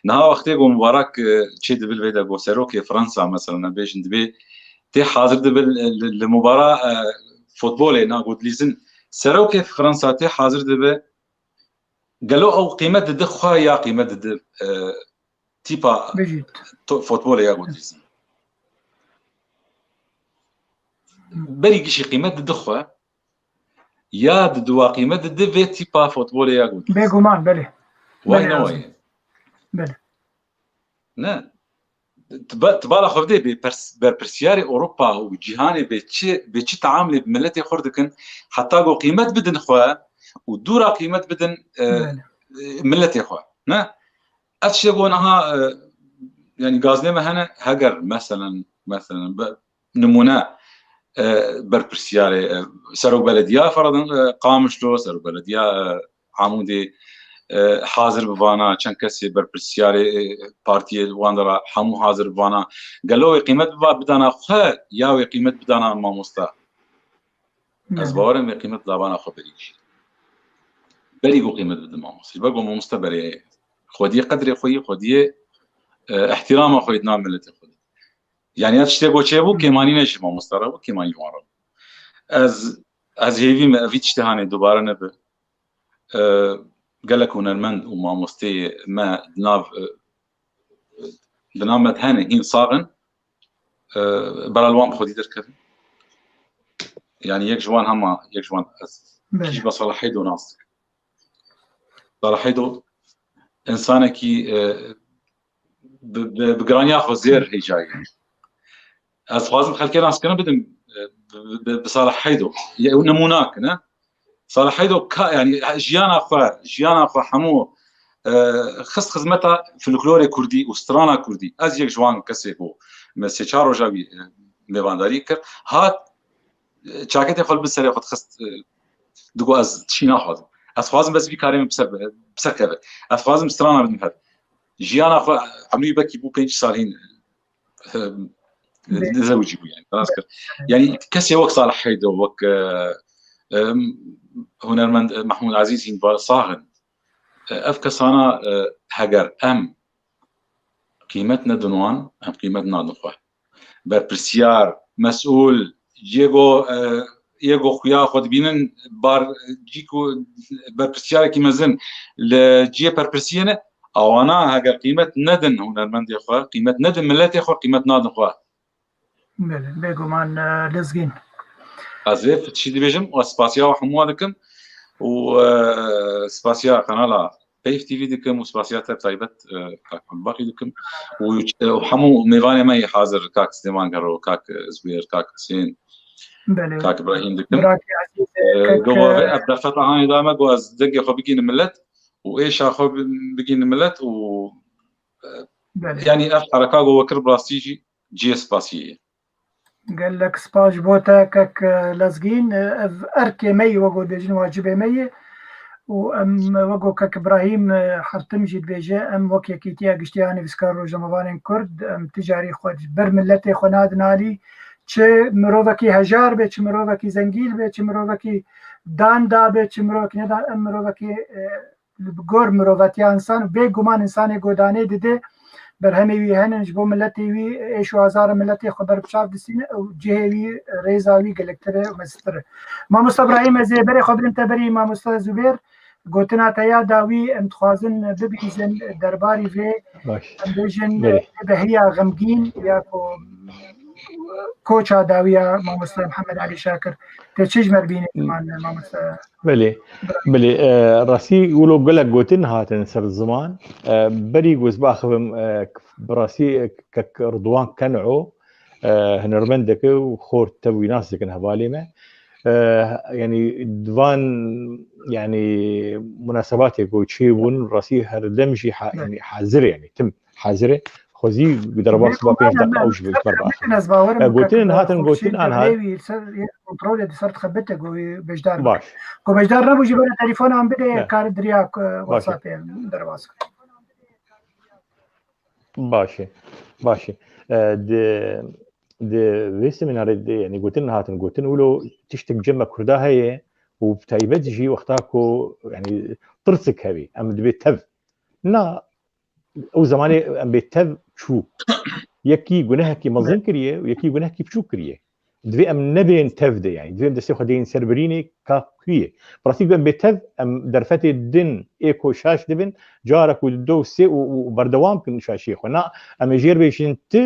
نها وقت يقوم مبارك تشيد بالبيدا جو سيروكي فرنسا مثلا بيش ندبي تي حاضر دبل المباراه فوتبول هنا قلت ليزن سيروكي في فرنسا تي حاضر دبي قالوا او قيمه الدخه يا قيمه تيبا فوتبول يا قلت ليزن بري شي قيمه الدخه يا دوا قيمه الدفي تيبا فوتبول يا قلت بيغومان بله واي نوعي بله نه تبالا خفدي برسياري اوروبا وجهاني بيتشي تعاملي بملتي خردكن حتى قو قيمه بدن خوا ودورا قيمه بدن بله ملتي خوا نه اتشي قونها يعني غازني هنا هجر مثلا نمونه برسياري سرو بلديه فرضا قامشلو سرو بلديه عمودي حاضر بوانا چند کسی برپرسیاری پارتی واندرا همو حاضر بوانا قالوا قيمت بدانا خو یا قيمت بدانا ماموستا از باورم قيمت دابانا خو بريقو قيمت بدن ماموستا بقوا ماموستا بري خودي قدر خوي خودي احترام خوي نام ملت خودي يعني اشتي بوچيبو كيماني نش ماموستا رو كيماني وارو از هيفي ما فيت اشتهاني دوباره نب قال لك هنرمند وماموستي ما دنامت هاني هين صاغن برالوان خودي دركب يعني يك جوان هما يك جوان كيش بصلاحيدو ناس صلاحيدو انسانكي بقرانيا خو زير هي جاي از لازم خلكي ناس كانوا بدهم بصلاحيدو نموناك نه صلاحيدو يعني جيانا خو حمو خص خدمتها فلكلور كردي وسترانا كردي از يك جوان كسيكو مسي چارو جاوي ميوانداري كر هات چاكتي خل بسري خد خص دغو از تشينا خد از خوازم بس بكاريم بسكبه از خوازم سترانا بدم هاد جيانا خو عملي بكي بو 5 سالين زوجي يعني خلاص يعني كسي وقت صلاحيدو وك هنرمند محمود عزيز هين صاغن افكسانا هجر ام قيمتنا دنوان ام قيمتنا نخوه برسيار مسؤول يجو خويا خود بينن بار جيكو برسيار كي مزن لجي برسيانه او انا هجر قيمه ندن هنرمند يخوه قيمه ندن ملاتي يخوه قيمتنا نخوه بيجو مان لزقين ازيف تشي دي بيجم وسباسيا وحمو دكم وسباسيا قناه بيف تي في دكم وسباسيا تايبت كاك باقي دكم وحمو ميفاني ماي حاضر كاك سليمان قرو كاك زبير كاك حسين كاك ابراهيم دكم قوا ابدا فتره هاني دائما قواز دقي خو بيجين ملت وايش اخو بيجين ملت و يعني حركه قوا كرب راستيجي جي سباسيه قال لك سباج بوتا كك لازقين اركي مي وقو دجن واجبه مي وام وقو كك ابراهيم حرتم جيد بيجا ام وكي كيتيا قشتياني بسكارو جمبان كرد ام تجاري خود بر ملتي خناد نالي چه مروفكي هجار به چه مروفكي زنگيل به چه مروفكي دان دا به چه مروفكي ندا ام مروفكي بگور مروفاتي انسان به گمان انسان گودانه دیده برهمي هنج بو ملتي وي ايشو هزار ملتي خبر بشاف دسين او جهوي ريزاوي قلكتره مستر ما مصطفى ابراهيم زي بري خبر انت بري ما مصطفى زبير قلتنا تيا داوي امتخازن ببيزن درباري في امبيجن بهيا غمقين ياكو كوتشا داوية ما مصطفى محمد علي شاكر تشيج مربيني ما مصطفى بلي راسي يقولوا قلق قوتين هاتن سر الزمان بري قوز باخذ براسي كك رضوان كنعو هنرمندك وخور تبوي ناس كن هباليمه يعني دفان يعني مناسبات يقول تشيبون راسي هردمشي يعني حاضر يعني تم حاضره خوزي بدربار سبابين دقه اوش بالبربا قوتين هاتن قوتين ان هاد كنترول دي صارت خبته بجدار باش كو بجدار نبو جبنا تليفون عم بده كار درياك واتساب درواس باشي دي سيمينار دي يعني قوتين هاتن قوتين ولو تشتك جمع كردا هي وبتايبت جي وقتاكو يعني طرسك هبي ام دبي تف نا او زماني ام بيتف شو يكي جناهكي مظن كريه ويكي جناهكي بشو كريه دبي ام نبين تفده يعني دبي ام دسي خدين سربريني كاكيه براسيك بام بيتف ام درفتي الدن ايكو شاش دبن جارك ودو سي وبردوام كن شاشي خنا ام جير بيشين ت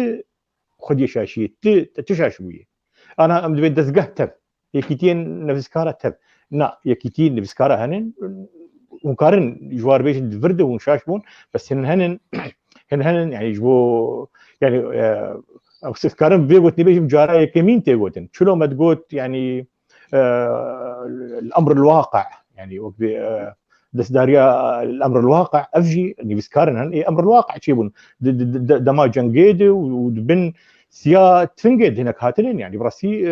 خدي شاشي ت تشاشويه انا ام دبي دزقه تف يكيتين نفس كاره تف نا يكيتين نفس كاره هنن ومقارن جوار بيش دفرده ونشاشبون بس هن يعني جبو يعني كارن بيقول نبيش مجارة كمين تيقوتن شلو ما تقوت يعني الامر الواقع يعني وقت دس داريا الامر الواقع افجي اللي بسكارن هن امر الواقع تشيبون دما جنجيد ودبن سيا تفنجد هناك هاتلين يعني براسي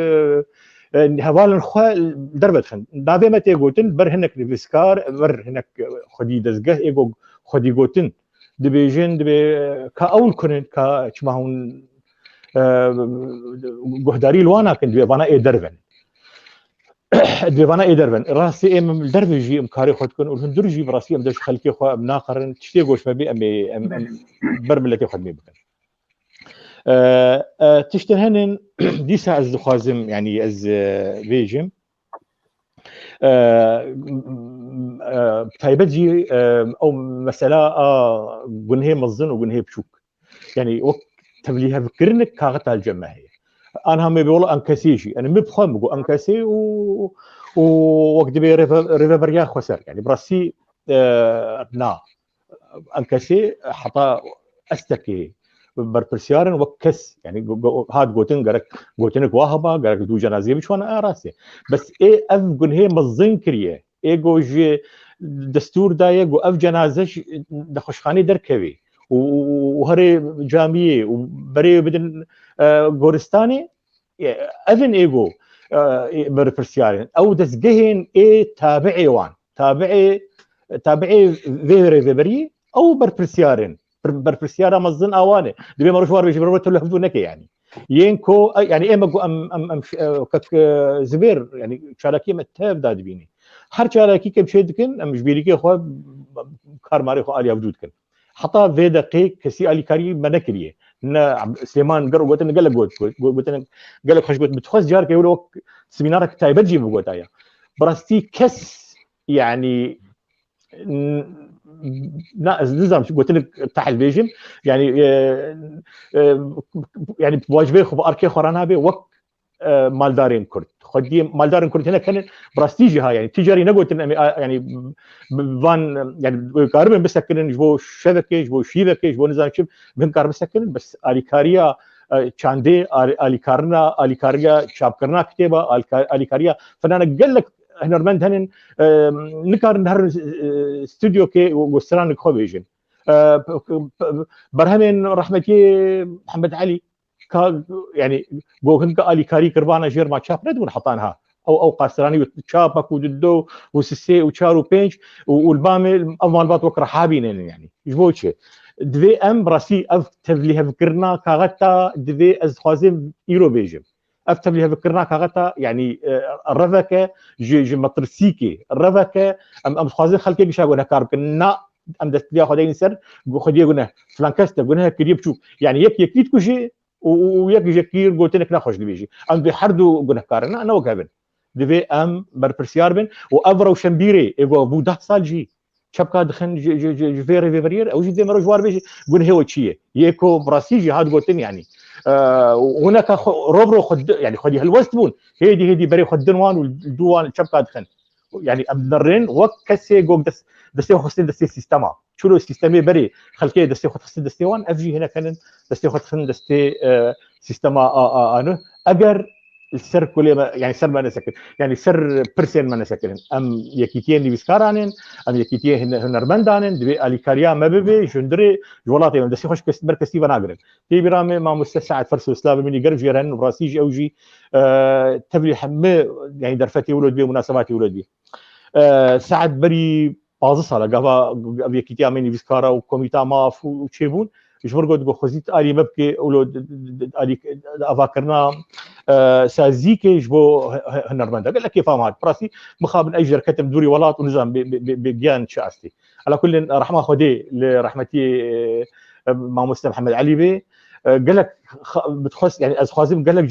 هوال الخوا دربت خن دابي ما تيقوتن بر هناك بسكار بر هناك خدي دزقه ايقو خدي قوتن دبيجن دبي كاول كنن كشماهون قهداري الوانا كن دبي بانا اي دربن دبي دربن راسي ام دربجي ام كاري خدكن والهندرجي براسي ام دش خلكي خو مناقرن تشتي غوش ما بي ام برملتي خدمي بكن تشتهنن دي ساعه از خازم يعني از فيجم تايبجي او مساله قنهي مظن وقنهي بشوك يعني وقت تبليها فكرنك كاغتا الجماهير انا هم بيقولوا انكسيجي انا مبخم بقول انكسي وقت بي ريفريا خسر يعني براسي نا انكسي حطا استكي بربرسيارن وكس يعني هاد قوتن قوتنك واهبه قالك دو جنازيه مش وانا راسي بس ايه افقن هي مظن كريه ايه جوجي دستور دايق واف جنازش دخشخاني دركبي وهري جامعيه وبري بدن غورستاني اذن ايجو بربرسيارن او دسجهن ايه تابعي وان تابعي فيبري او بربرسيارن بربرسيارا مظن اوانه دبي مروشوار بيجي بربط له هدونك يعني ينكو يعني اما ام كك زبير يعني شاركي متاب داد بيني هر شاركي كبشدكن ام جبيريكي خو كارماري خو الي وجودكن حتى في دقيق كسي الي كاري منكريه ان سليمان قرو قلت قال لك قال لك خش قلت بتخص جارك يقولوا سيمينارك تايبجي بقوتايا براستي كس يعني لا نظام قلت لك تاع الفيجن يعني يعني بواجبي خو اركي خورانا بي وقت مالدارين كرد خدي مالدارين كرد هنا كان براستيجها يعني تجاري نقول يعني فان يعني قاربين بسكن جبو شبكه جبو شيبكه جبو نظام شب بهم قارب بسكن بس اليكاريا چاندي اليكاريا شاب كرنا كتابه اليكاريا فانا قال لك هنرمند هنن نكار نهر استوديو كي وستران كوفيجن برهمن رحمتي محمد علي يعني بوكن قالي كاري كربانا جير ما شاف ندون حطانها او قاسراني وتشابك وددو وسسي وشارو بينج والبامل اول بات وكر حابين يعني جبوتشي دفي ام براسي اف تبليها فكرنا كاغتا دفي از خوازم ايرو بيجم اكتب لي فكرنا كاغتا يعني الرفكه جي مطرسيكي الرفكه ام خوازي خلكي بشاغونا كاربنا ام دستيا خدين سر خدي قلنا فلانكاستا قلنا كريب شوف يعني يكيد كوجي ويك جكير قلت لك ناخذ بيجي ام بحردو قلنا كارنا انا وكابن دفي ام بربرسيار بن وافرو شمبيري ايغو بو 10 سال جي شبكه دخن جي فيري فيفرير او جي مرو جوار بيجي قلنا هو تشيه يكو براسيجي هاد قلت يعني هناك روبرو خد يعني خدي هالوستبون هيدي بري خدنوان والدوان شبكه دخن يعني ابنرين وكسي جوك دستي خصين دستي سيستما شنو السيستمي بري خلكي دستي خصين دستي وان افجي هنا كان دستي خصين دستي سيستما انا اجر السر كل يعني سر ما نسكن يعني سر برسين ما نسكن ام يكيتين بيسكارانين ام يكيتين هنرمندانين دبي اليكاريا ما بيبي جندري جولاتي دستي خوش مركزي بناغرن تي برامي ما مستساعد فرس اسلام مني قرب جيران براسيج اوجي تبلي حمه يعني درفتي ولد بي مناسباتي ولد بي ساعد بري بازص على قبا يكيتيا مني بيسكارا وكوميتا ماف وتشيبون جبر قد بخزيت الي مبكي ولو الي افاكرنا سازيكي جبو هنرمندا قال لك كيف فاهم هذا براسي مخابن اجر كتم دوري ولات ونظام بجيان شاستي على كل رحمه خدي لرحمتي مع مستر محمد علي بي قال لك بتخص يعني از خازم قال لك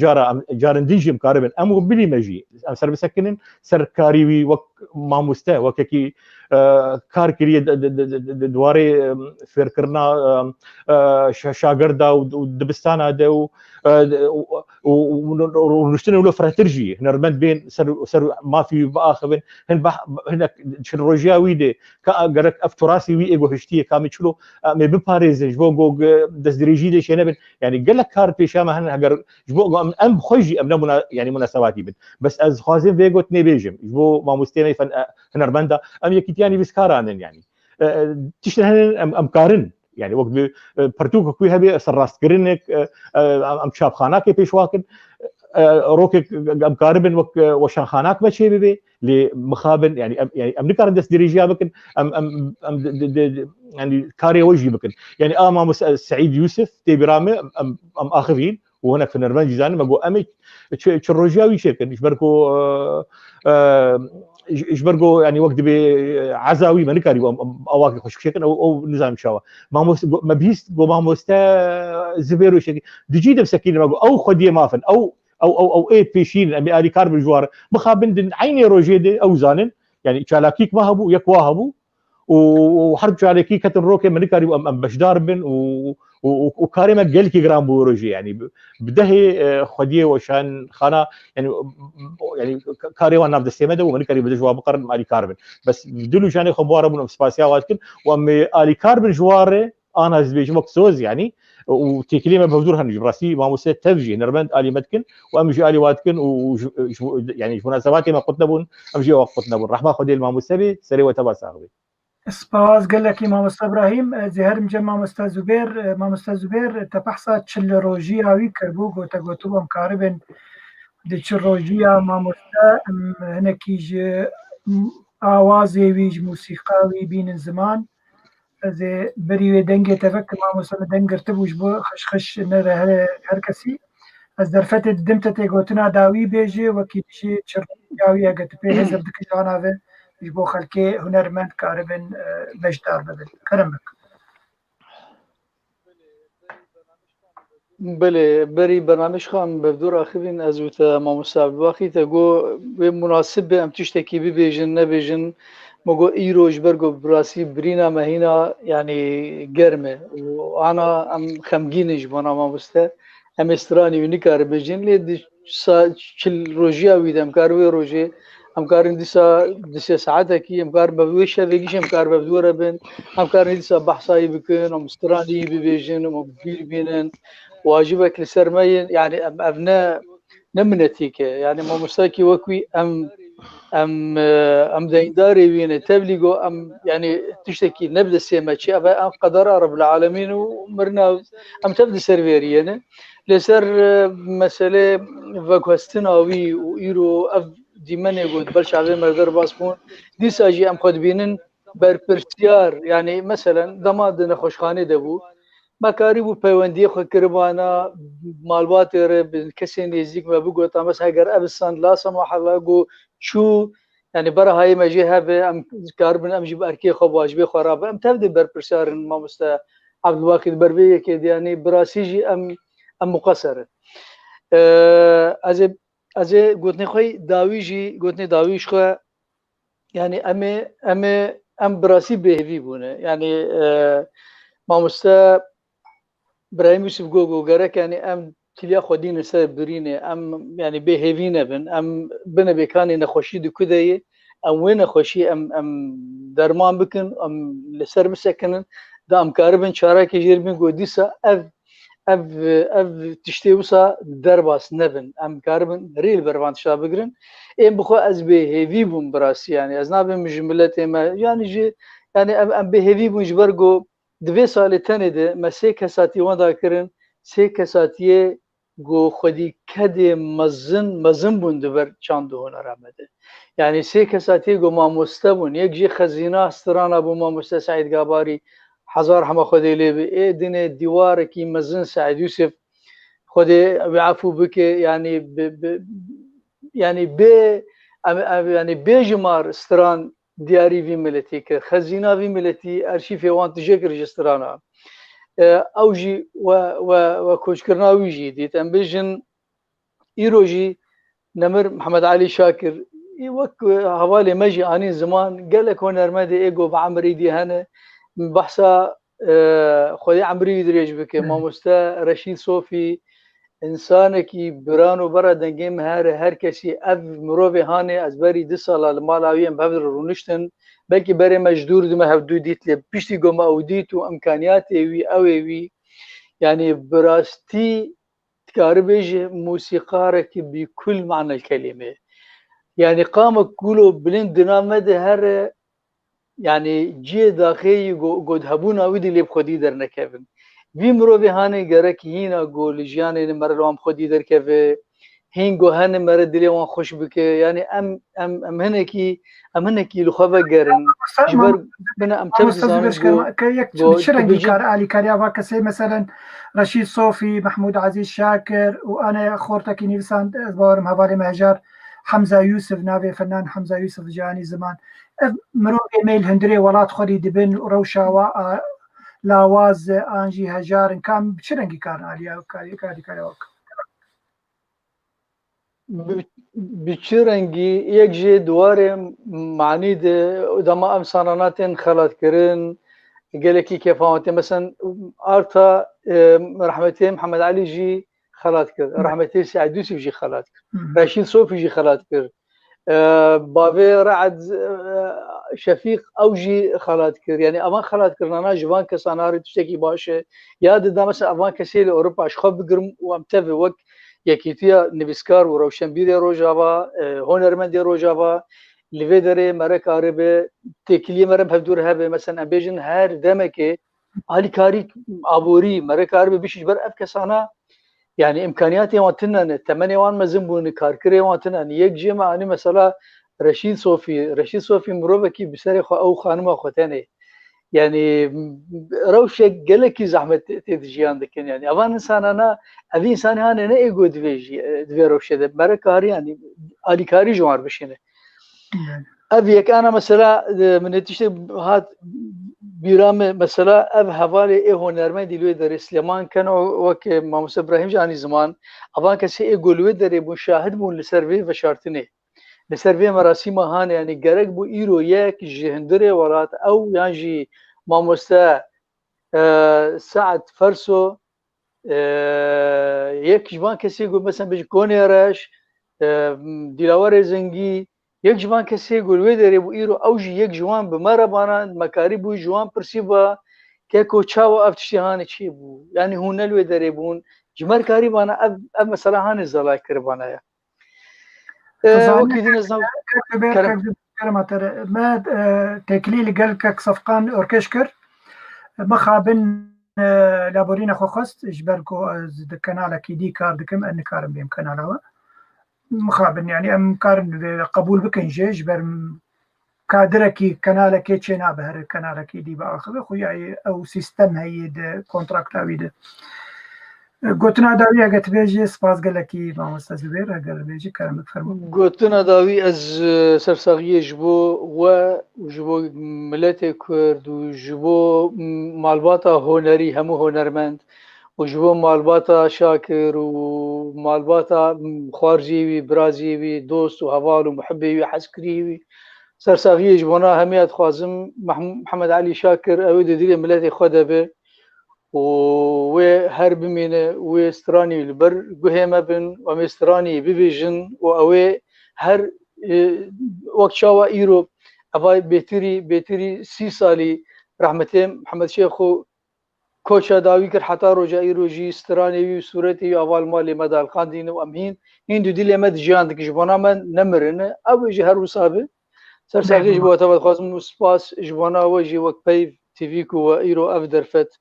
جارن ديجي مقاربا ام بلي ماجي سر بسكنن سر كاريوي وك ما مستا وككي کار کردی دواره فێرکردنا شاگردا و دبستانە دە و نشتن ولو فراترجي هنرمند بين سر ما في باخذ هن ڕۆژیاوی دێ گەرەک ئەف توراسي وی ئێگۆ هشتیە کامیچلو مێ بپارێزن بۆ گۆ دەستدرێژی دێشێنە بن یعنی گەلک کار پێشامە هەن هەگەر بۆ ئەم خۆشی ئەم یعنی مناسباتی بن بەس ئەس خوازم وێگوت نێبێژم بۆ مامۆستێمەی هنەرمەندە ئەم یەکیتیانی ویسکارانن یعنی تیشتن هەن ئەم کارن يعني وقت پرتوک کوی هبه سرراستکردنێک ئەم چاپخاناکێ پێشواکن ڕۆکێک ئەم کاربن وەک وەشانخاناک بەچێ ببێ لێ مخابن يعني ئەم نکارن دەست درێژیا بکن يعني کارێ وەژی بکن يعني مامۆ سعید یوسف تێبیرامێ ئەم ئاخرین وهناك في النرمان جيزان ما جو امي تشروجاوي شركه اجبرقو يعني وقت بعزاوي ما نكاري اواقي خوش شكل او نظام شوا ما بيست جو ما مستا زبيرو شكل دجيد مسكين ما او خديه مافن او اي بيشين ابي اري كارب الجوار مخابن عيني روجيد او زانن يعني شالاكيك ما هبو يكوا هبو وحرب شالاكي كتن روكي ما نكاري ام بشدار بن وكاريما جلكي جرام بوروجي يعني بدهي خديه وشان خانه يعني كاري وانا بدي استمد ومن كاري بدي جواب قرن مالي كاربن بس بدلو جاني خباره من سباسيا واتكن وامي الي كاربن جواره انا زبيج مكسوز يعني وتكليمه بحضور هنجبراسي ما مسيت تفجي نربند الي متكن وامجي الي واتكن يعني مناسباتي ما قلت نبون امجي وقت نبون رحمه خدي الماموسبي سري وتباساغي سپاس گەلێکی مامۆستا ابراهیم زێهرم جە مامۆستا زوبێر تەپەحسا چل ڕۆژیاوی کردبوو گۆتەگۆتو ئەم کارە بن چل ڕۆژیە مامۆستا هەنێکیژ ئاوازێویژ موسیقاوی بینن زمان بەریوێ دەنگێ تەفەک مامۆستا لە دەنگگرتبووش بۆ خشخش نەرە هەر کەسی ئەس دەرفەتێ دمتە تێگۆتنا داوی بێژێ وەکی بشێ چل ڕۆژیاوی ئەگەت پێ هێزر دکشاناوێ بۆ خەلکێ هونەرمەند کاربن بەشدار ببن کەرم بک بله بری برنامج خام بردور آخرین از وقت مامۆستا عەبدولواخی تەگۆ وێ مناسب بێ ئەم تشتێکی ببێژن نەبێژن مەگۆ ئیرۆژ بەرگۆ براسی برینا مەهینا یعنی گەرمێ ئانا ئەم خەمگینش بۆنا مامۆستا ئەم ئێسترانی و نیکارە بێژین لێ چل ڕۆژیاوی دەم کار وێ ڕۆژێ ام كارن ديسا ساعتكي ام كار بويش هذيك ام كار بدوره بين ام كارن ديسا بحصاي بكن ومستراني ببيجن ومبيل بينن واجبك لسرمين يعني ابناء نمنتيك يعني ما مستاكي وكوي ام دايداري بين تبليغو ام يعني تشتكي نبدا سيما شي ام قدر رب العالمين ومرنا ام تبدا سيرفيرينا لسر مساله فاكوستناوي وايرو دیمنه گود برش عوی مردر باز بون دیس آجی ام خود بینن بر پرسیار یعنی مثلا دماد نخوشخانه دبو مکاری بو پیوندی خود کربانا مالبات ره کسی نزدیک ما بگو تا مثلا اگر ابستان لا سمح الله گو شو يعني برا هاي ما جي هبه ام كاربن ام جيب اركي خو واجبي خرابه ام تبدي بر پرسیار مامۆستا عەبدولواخی بربيه كده يعني براسيجي ام مقصره از گوتنی خوی داویجی گوتنی داویش خو یعنی ام براسی بهوی بونه یعنی مامۆستا ابراهیم یوسف گوگو گرک یعنی ام تلیا خودین سر برینه ام یعنی بهوی نبن ام بنه بکانی نخوشی دو کدی ام وین نخوشی ام درمان بکن ام لسر بسکنن دا ام کاربن چاره کی جربین گودیسا اف تشتي وسا درباس نبن ام كاربن ريل بربان شابغرن ام بخو از به هيفي بوم براسي يعني از نابم جملت ما يعني جي يعني ام به هيفي بو جبرغو دو سال تنده مسي كساتي وندا كرن سي كساتي گو خودي كدي مزن بون دبر چاندو هنرمده يعني سي كساتي گو مامۆستا بون يك جي خزينه استران ابو مامۆستا سعيد قاباري حزار حما خودي لي اي دني ديوار كي مزن سعيد يوسف خودي بعفو بك يعني يعني بجمار استران دياري في ملتي خزينه في ملتي ارشيف وانت جيك رجسترانا اوجي وكوشكرنا ويجي ديت ام بيجن ايروجي نمر محمد علي شاكر وك حوالي مجي اني زمان قال لك هنرمندي ايجو بعمري دي هنا بحثا خدي عمري دريج بك ماموستا رشيد صوفي انسانكي برانو برا دنگیم هر کسی اف مروی هانی از بری 2 سال المالاوی ام بفر رونشتن بلکه بری مجدور دم هفدو دیت لی پشتی گم اودیت و امکانیاتی وی اوی يعني براستي تكاربيج موسيقارك بكل معنى الكلمة يعني قام كله بلين دنامد هر يعني جي داخلي قد هبونا ودي اللي بخدي در نكفن في مروي هاني جرك هنا قول جياني مرلوام خدي در كفه هنگو هن مرد دلی وان خوش بکه يعني ام هنکی لخوابه گرن جبر بنا ام تبزانم گو شرنگي كار آلي كاريا واكسي مثلا رشيد صوفي محمود عزيز شاكر وانا خورتك نيفسان بارم هوالي مهجر حمزة يوسف نافي فنان حمزة يوسف جاني زمان مروي ميل هندري ولات خوري دبن روشا و لاواز انجي هجار كان شرنگي كار آلي كاريا واك بچرنگی یک جه دواره معنی ده دما ام ساناناتن خلات کرن گلکی کفاوته مثلا آرتا رحمتي محمد علي جي خلات کرد رحمتي سعد يوسف جي خلات کرد رشيد صوفي جي خلات کرد بابي رعد شفيق او جي خلات کرد يعني امان خلات کرد انا جوان كساناري تشتكي باشه ياد دا مثلا امان كسيل اوروبا اشخاب بگرم و امتفه وك یکیتیا نویسکار و روشنبیر روجاوا هنرمند روجاوا لیودره مره کاری به تکلیه مره بهدور هبه مثلا بیشن هر دمکه علی کاری عبوری مره کاری به بیشش بر افکسانه يعني امكانياتي وانتنا الثمانية وان مزنبون كاركري وانتنا یک جمع يعني مثلا رشيد صوفي مروبكي بسرخ او خانم خوتاني يعني روشة قالك زحمة تدجيان دكين يعني أوان إنسان أنا أبي إنسان هاني أنا إيجو دوي روشة ده مرة كاري يعني آلي كاري جوار بشينه أبيك أنا مثلا من تشتي هاد بيرام مثلا أب حوالي إيه هنرمند دلوي در سليمان كانوا وك ماموس إبراهيم جاني زمان أوان كسي إيجو لوي در مشاهد بون لسيرفي وشارتني لسيرفي مراسم هاني يعني جرك بو إيرو يك جهندري ورات أو يعني ماموستا سعد فرسو يك جوان كسي يقول مثلا بيج كونيراش دلاور زنگي يك جوان كسي يقول ويدري بو إيرو أوجي يك جوان بمربانا مكاري بو جوان برسيبا كيكو تشاو أفتشي هاني تشي بو يعني هون الويدري بون جمار كاري بانا أب مثلا هاني زلاي كربانا يا وكيدين الزوج كلمة ما تكليل قالك صفقان أوركشكر مخابن لابورينا خوخست إجباركو كنالا كيدي كاردكم أن كارم بهم كنالا مخابن يعني أم كارم قبول بكنجي إجبار كادركي كنالا كيتشينا بهر كنالا كيدي بآخر خويا أو سيستم هيد كونتراكت هيد گوتنا داوی اگه تبیجی سپاس گلکی با مستزبیر اگر بیجی کرمک فرمو گوتنا داوی از سرساغی جبو و جبو ملت کرد و جبو مالباتا هنری همو هنرمند و جبو مالباتا شاکر و مالباتا خارجی و برازی و دوست و هوال و محبی و حسکری و سرساغی جبونا همیت خوازم محمد علي شاكر اوید دیل ملت خدا به و هر بمینه و استرانی البر گوهمه بن و مسترانی ببیجن و اوه هر وقت شاوا ایرو اوای بهتری 30 سالی رحمته محمد شیخو کوچا داوی کر حتی روجا ایروجی استرانی و صورتی اول مالی مدال قاندین و امهین این دو دیل مد جان دک جبانا من نمرنه او جه هر وسابه سرساغي جبوا تبع خاصم سپاس جبانا وجي وقت بي تي في كو ايرو اف درفت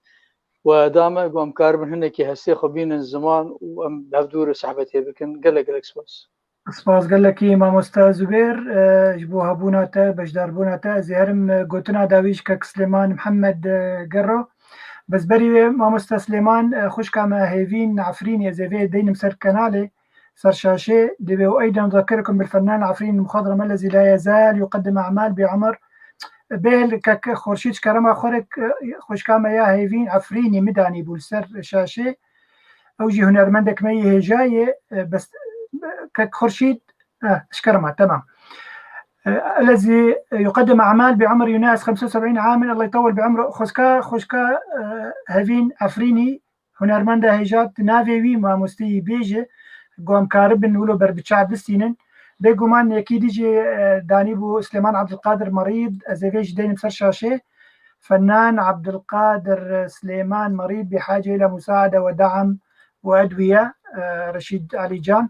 وداما قام كاربن هنا كي هسي خبين الزمان وام بهدور سحبتي بكن قال سپاس قال لك امام استاذ زبير جبوها بوناتا بجدار بوناتا زهرم قوتنا داويش كك سليمان محمد قرو بس بري امام استاذ سليمان خوش كما هيفين عفرين يا زيفي دين مسر كنالي صار شاشة دبي وايضا نذكركم بالفنان عفرين المخضرم الذي لا يزال يقدم اعمال بعمر بيل كك خورشيد كرما خورك خوش كما يا هيفين عفريني مداني بولسر شاشة اوجي هنرمندك مي هي جاية بس كك خورشيد اشكرما تمام الذي يقدم أعمال بعمر يناهز 75 عاما، الله يطول بعمره. خوشكا هفين عفريني هنرمندا هيجات نافيوي ما مستي بيجي قوام كاربن ولو بربتشع بستينن بيقومان يكي ديجي دانيبو سليمان عبد القادر مريض أزيفيج دين بسر شاشة. فنان عبد القادر سليمان مريض بحاجة إلى مساعدة ودعم وأدوية. رشيد علي جان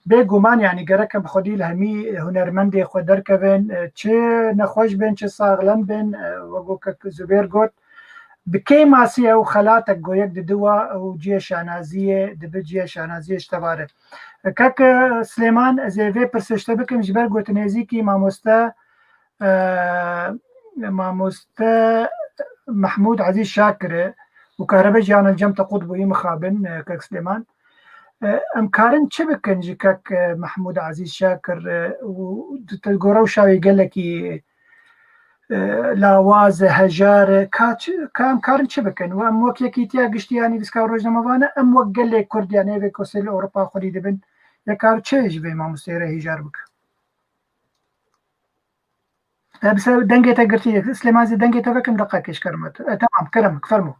بيقومان يعني قركب خودي الهمي هنرمندي خود دركبن چه نخوش بين چه ساغلن بين وقوك زبير قوت بكي ماسي او خلاتك قويك دوا او جيه شانازية دبي جيه شانازية اشتباره كاك سليمان زيفي برسشتبكم جبر قوت نيزيكي ماموستا محمود عزيز شاكر وكهرباء جان الجم تقود بوي مخابن كاك سليمان امكارن چه بکن جی کاک محمود عزیز شاکر و تلقورو شاوی قال لك لاواز هجار كامكارن چه بکن و ام وک یکی تیا گشتی یعنی دسکا روزنامه وانه ام وک قال لك كرد يعني في كوسل اوروبا خودی دبن یکار چه جبه ما مستيره هجار بك بس دنگه قرتي سليمان زي دنگه بكم دقائق كرمت تمام كرمك فرمو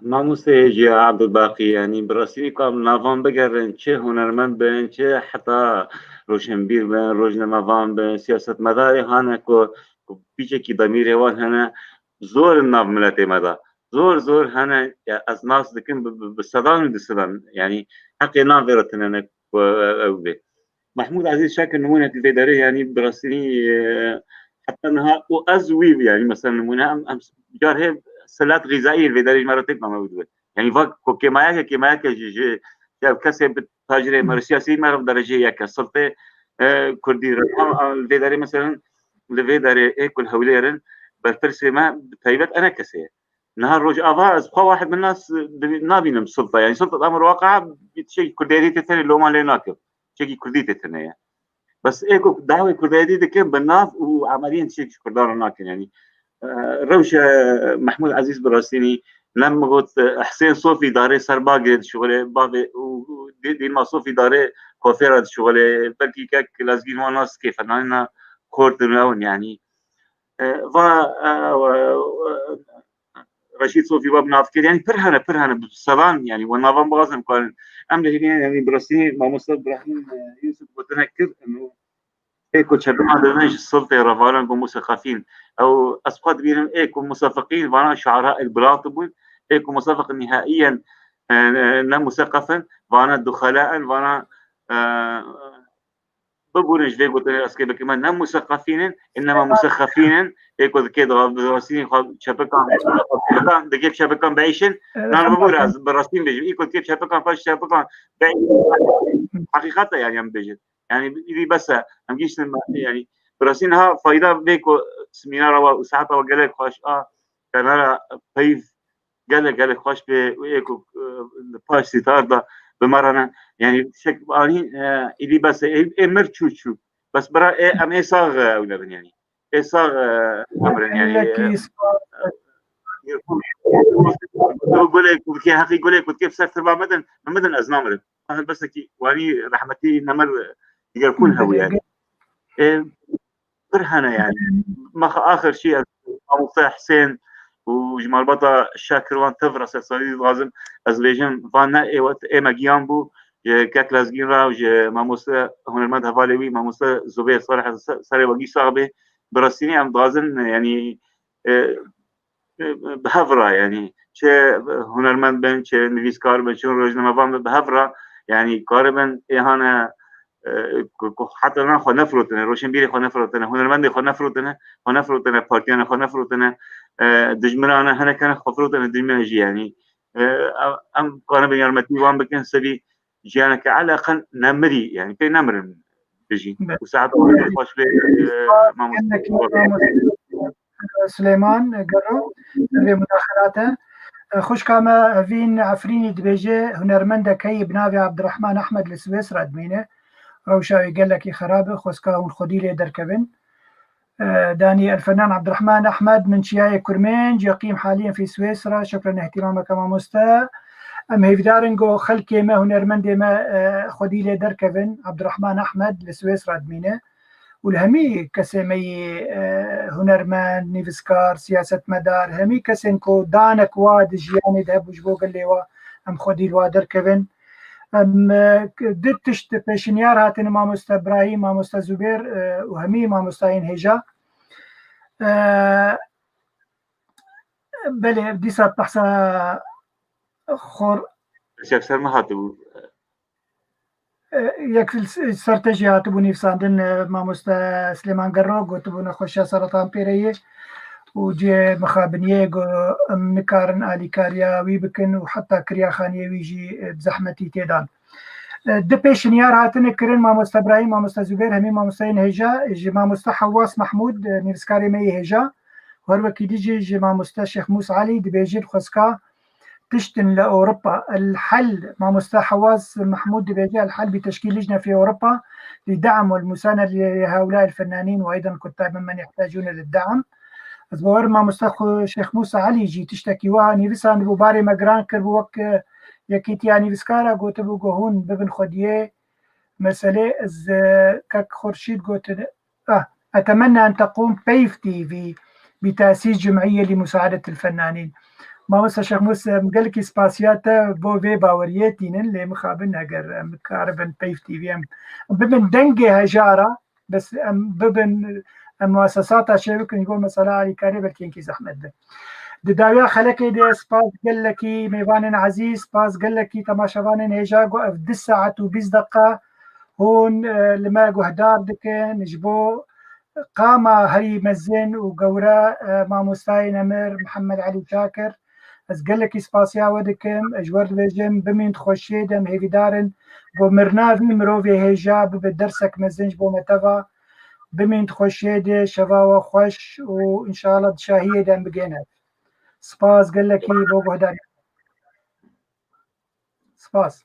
ماموسه جي عبد الباقي يعني براسيني كام نافان بقرن چه هنرمند بن چه حتى روشنبير بن روزنامه‌وان بن سياست مداري هانا كو بيچه کی ضمير وان هنا زور الناف ملتي مدا زور هنا از ناس دكن بالصدام دسبن يعني حقي نافرتنا انا محمود عزيز شاكر نمونه الفيدري يعني براسيني حتى انها وازوي يعني مثلا نمونه جار هي سلات غذائيه الفيدري مرتين ما موجود يعني فاك كيمايا جي كسب تاجر مرسياسي ما درجه يا كسلطه كردي الفيدري مثلا الفيدري كل هوليرن بترسي ما تايبت انا كسي نهار روج افاز خو واحد من الناس نابين السلطه يعني سلطه امر واقعه شيء كردي تثني لو ما ليناك شيء كردي تثني بس ايكو دعوه كردي دي كان بالناف وعمليا شيء كردان هناك يعني روش محمود عزيز براسيني لما قلت حسين صوفي داري سرباقي شغله بابي ودي ما صوفي داري كوفيرة شغله بلكي كاك لازقين وناس كيف انا كورتون يعني رشيد صوفي باب نافكر يعني برهنه بالسبان يعني والنظام بغازم قال امر يعني براسيني ما مصطفى ابراهيم يوسف بتنكر انه ايكو شباب برنامج السلطه رفالن بمثقفين او اسقاط بينهم ايكو مثقفين وانا شعراء البلاطبون ايكو مثقف نهائيا مثقفا وانا دخلاء وانا بقولش في قلت اسكي كمان نم مثقفين انما مثقفين ايكو كده براسين شبكه دقيق شبكه بعيشن انا بقول براسين بيجي ايكو كيف شبكه فاش شبكه حقيقه يعني عم بيجي يعني دي بس هم جيش يعني براسينها فايده بيكو سمينار وساعتها وقال لك خوش كان انا طيف قال لك خوش بيكو باش ستار بمرنا يعني شك اني دي بس امر تشو بس برا ام صاغ ولا يعني صاغ امر يعني يقول لك كي حقي يقول لك كيف صرت مدن ازنامر بس كي واني رحمتي نمر يكون هو يعني برهنه يعني ما اخر شيء موسى حسين وجمال بطا شاكر وان تفرس الصديق لازم ازبيجان فانا اي ماجيان بو كاك لازقين راوج ما موسى هنرمند هفالوي ما موسى زبير صالح سري وقي صاحبه براسيني ام غازن يعني بهفرة يعني چه هنرمند بن چه نویسکار بن چون روزنامه‌وان بهفرة يعني قاربا اهانه حتى انا خو نفرتنا روشنبيري خو نفرتنا هنرمند خو نفرتنا بارتيان خو نفرتنا دجمرانا هنا كان خفرتنا دجمنا جي يعني ام قاربا يرمتي وان بكن سبي جيانا على الاقل نمري يعني في نمر بيجي وساعات خوش ما سليمان قرو في مداخلاته خوش كاما فين عفريني دبيجي هنرمندا كي بنافي عبد الرحمن احمد لسويسرا ادمينه روشاوي قال لك خرابه خوسكاون خديلي دركبن داني الفنان عبد الرحمن احمد من شياي كرمنج يقيم حاليا في سويسرا شكرا لاهتمامك مع مستاء ام هیفدارنگو خلکی ما هنرمند ما خودی لی درکوین عبدالرحمن احمد لسویس رادمینه والهمي كسمي هنرمند نيفسكار سياسة مدار همي كسنكو دانك واد جياني دهب وجبوغ اللي وا ام خودي الوادر كيفن ام دتشت بيشنيار هاتن ماموستا ابراهيم ماموستا زبير وهمي ماموستا هجا بله ديسا بحثا خور سيكسر ما هاتو یک استراتژی هاتبو نفساندن ماموستا سليمان قرو قوتبو نخوشا سرطان بيريه وجي مخابنيه نكارن آلي كارياوي بكن وحتى كريا خانيه ويجي بزحمتي تيدان دي بيشنيار هاتن كرن ماموستا ابراهيم ماموستا زبير همي ماموستاين هجا جي ماموستا حواس محمود نفسكاري مي هجا وهروكي ديجي جي ماموستا شيخ موسى علي دي بيجي الخسكا تشتن لأوروبا الحل مع حواس محمود دبيجي الحل بتشكيل لجنة في أوروبا لدعم والمساندة لهؤلاء الفنانين وأيضا كتاب ممن يحتاجون للدعم أصبر مع شيخ موسى علي جي تشتكي واني بسان بباري مقران كربوك يكيت يعني بسكارا قوت بقهون ببن خديه مسألة از كك خورشيد قوت أتمنى أن تقوم بيف تي في بتأسيس جمعية لمساعدة الفنانين ما مثلا شيخ موسى مقلكي سباسياتا بو في باوريتين اللي مخابن اگر مكاربن بيف تي في ام ببن دنجي هجارة بس ام ببن مؤسسات شبكة يقول مثلا علي كاري بلكين كي زحمت ده داويا خلكي دي سباس قلكي ميوان عزيز سباس قلكي تماشوان هجا قو اف 10 ساعات و 20 دقة هون لما قو هدار دكن نجبو قامة هري مزن وقورا ماموستاي نمر محمد علي شاكر از قلك سباسيا ودكم اجور بجم بمين تخشي دم هيفي دارن بو مرنافي مروفي هيجا بدرسك مزنج بو متفا بمين تخشي دي شفاوة خوش وان شاء الله تشاهية دم بقينات سباس قلكي بو بهدان سباس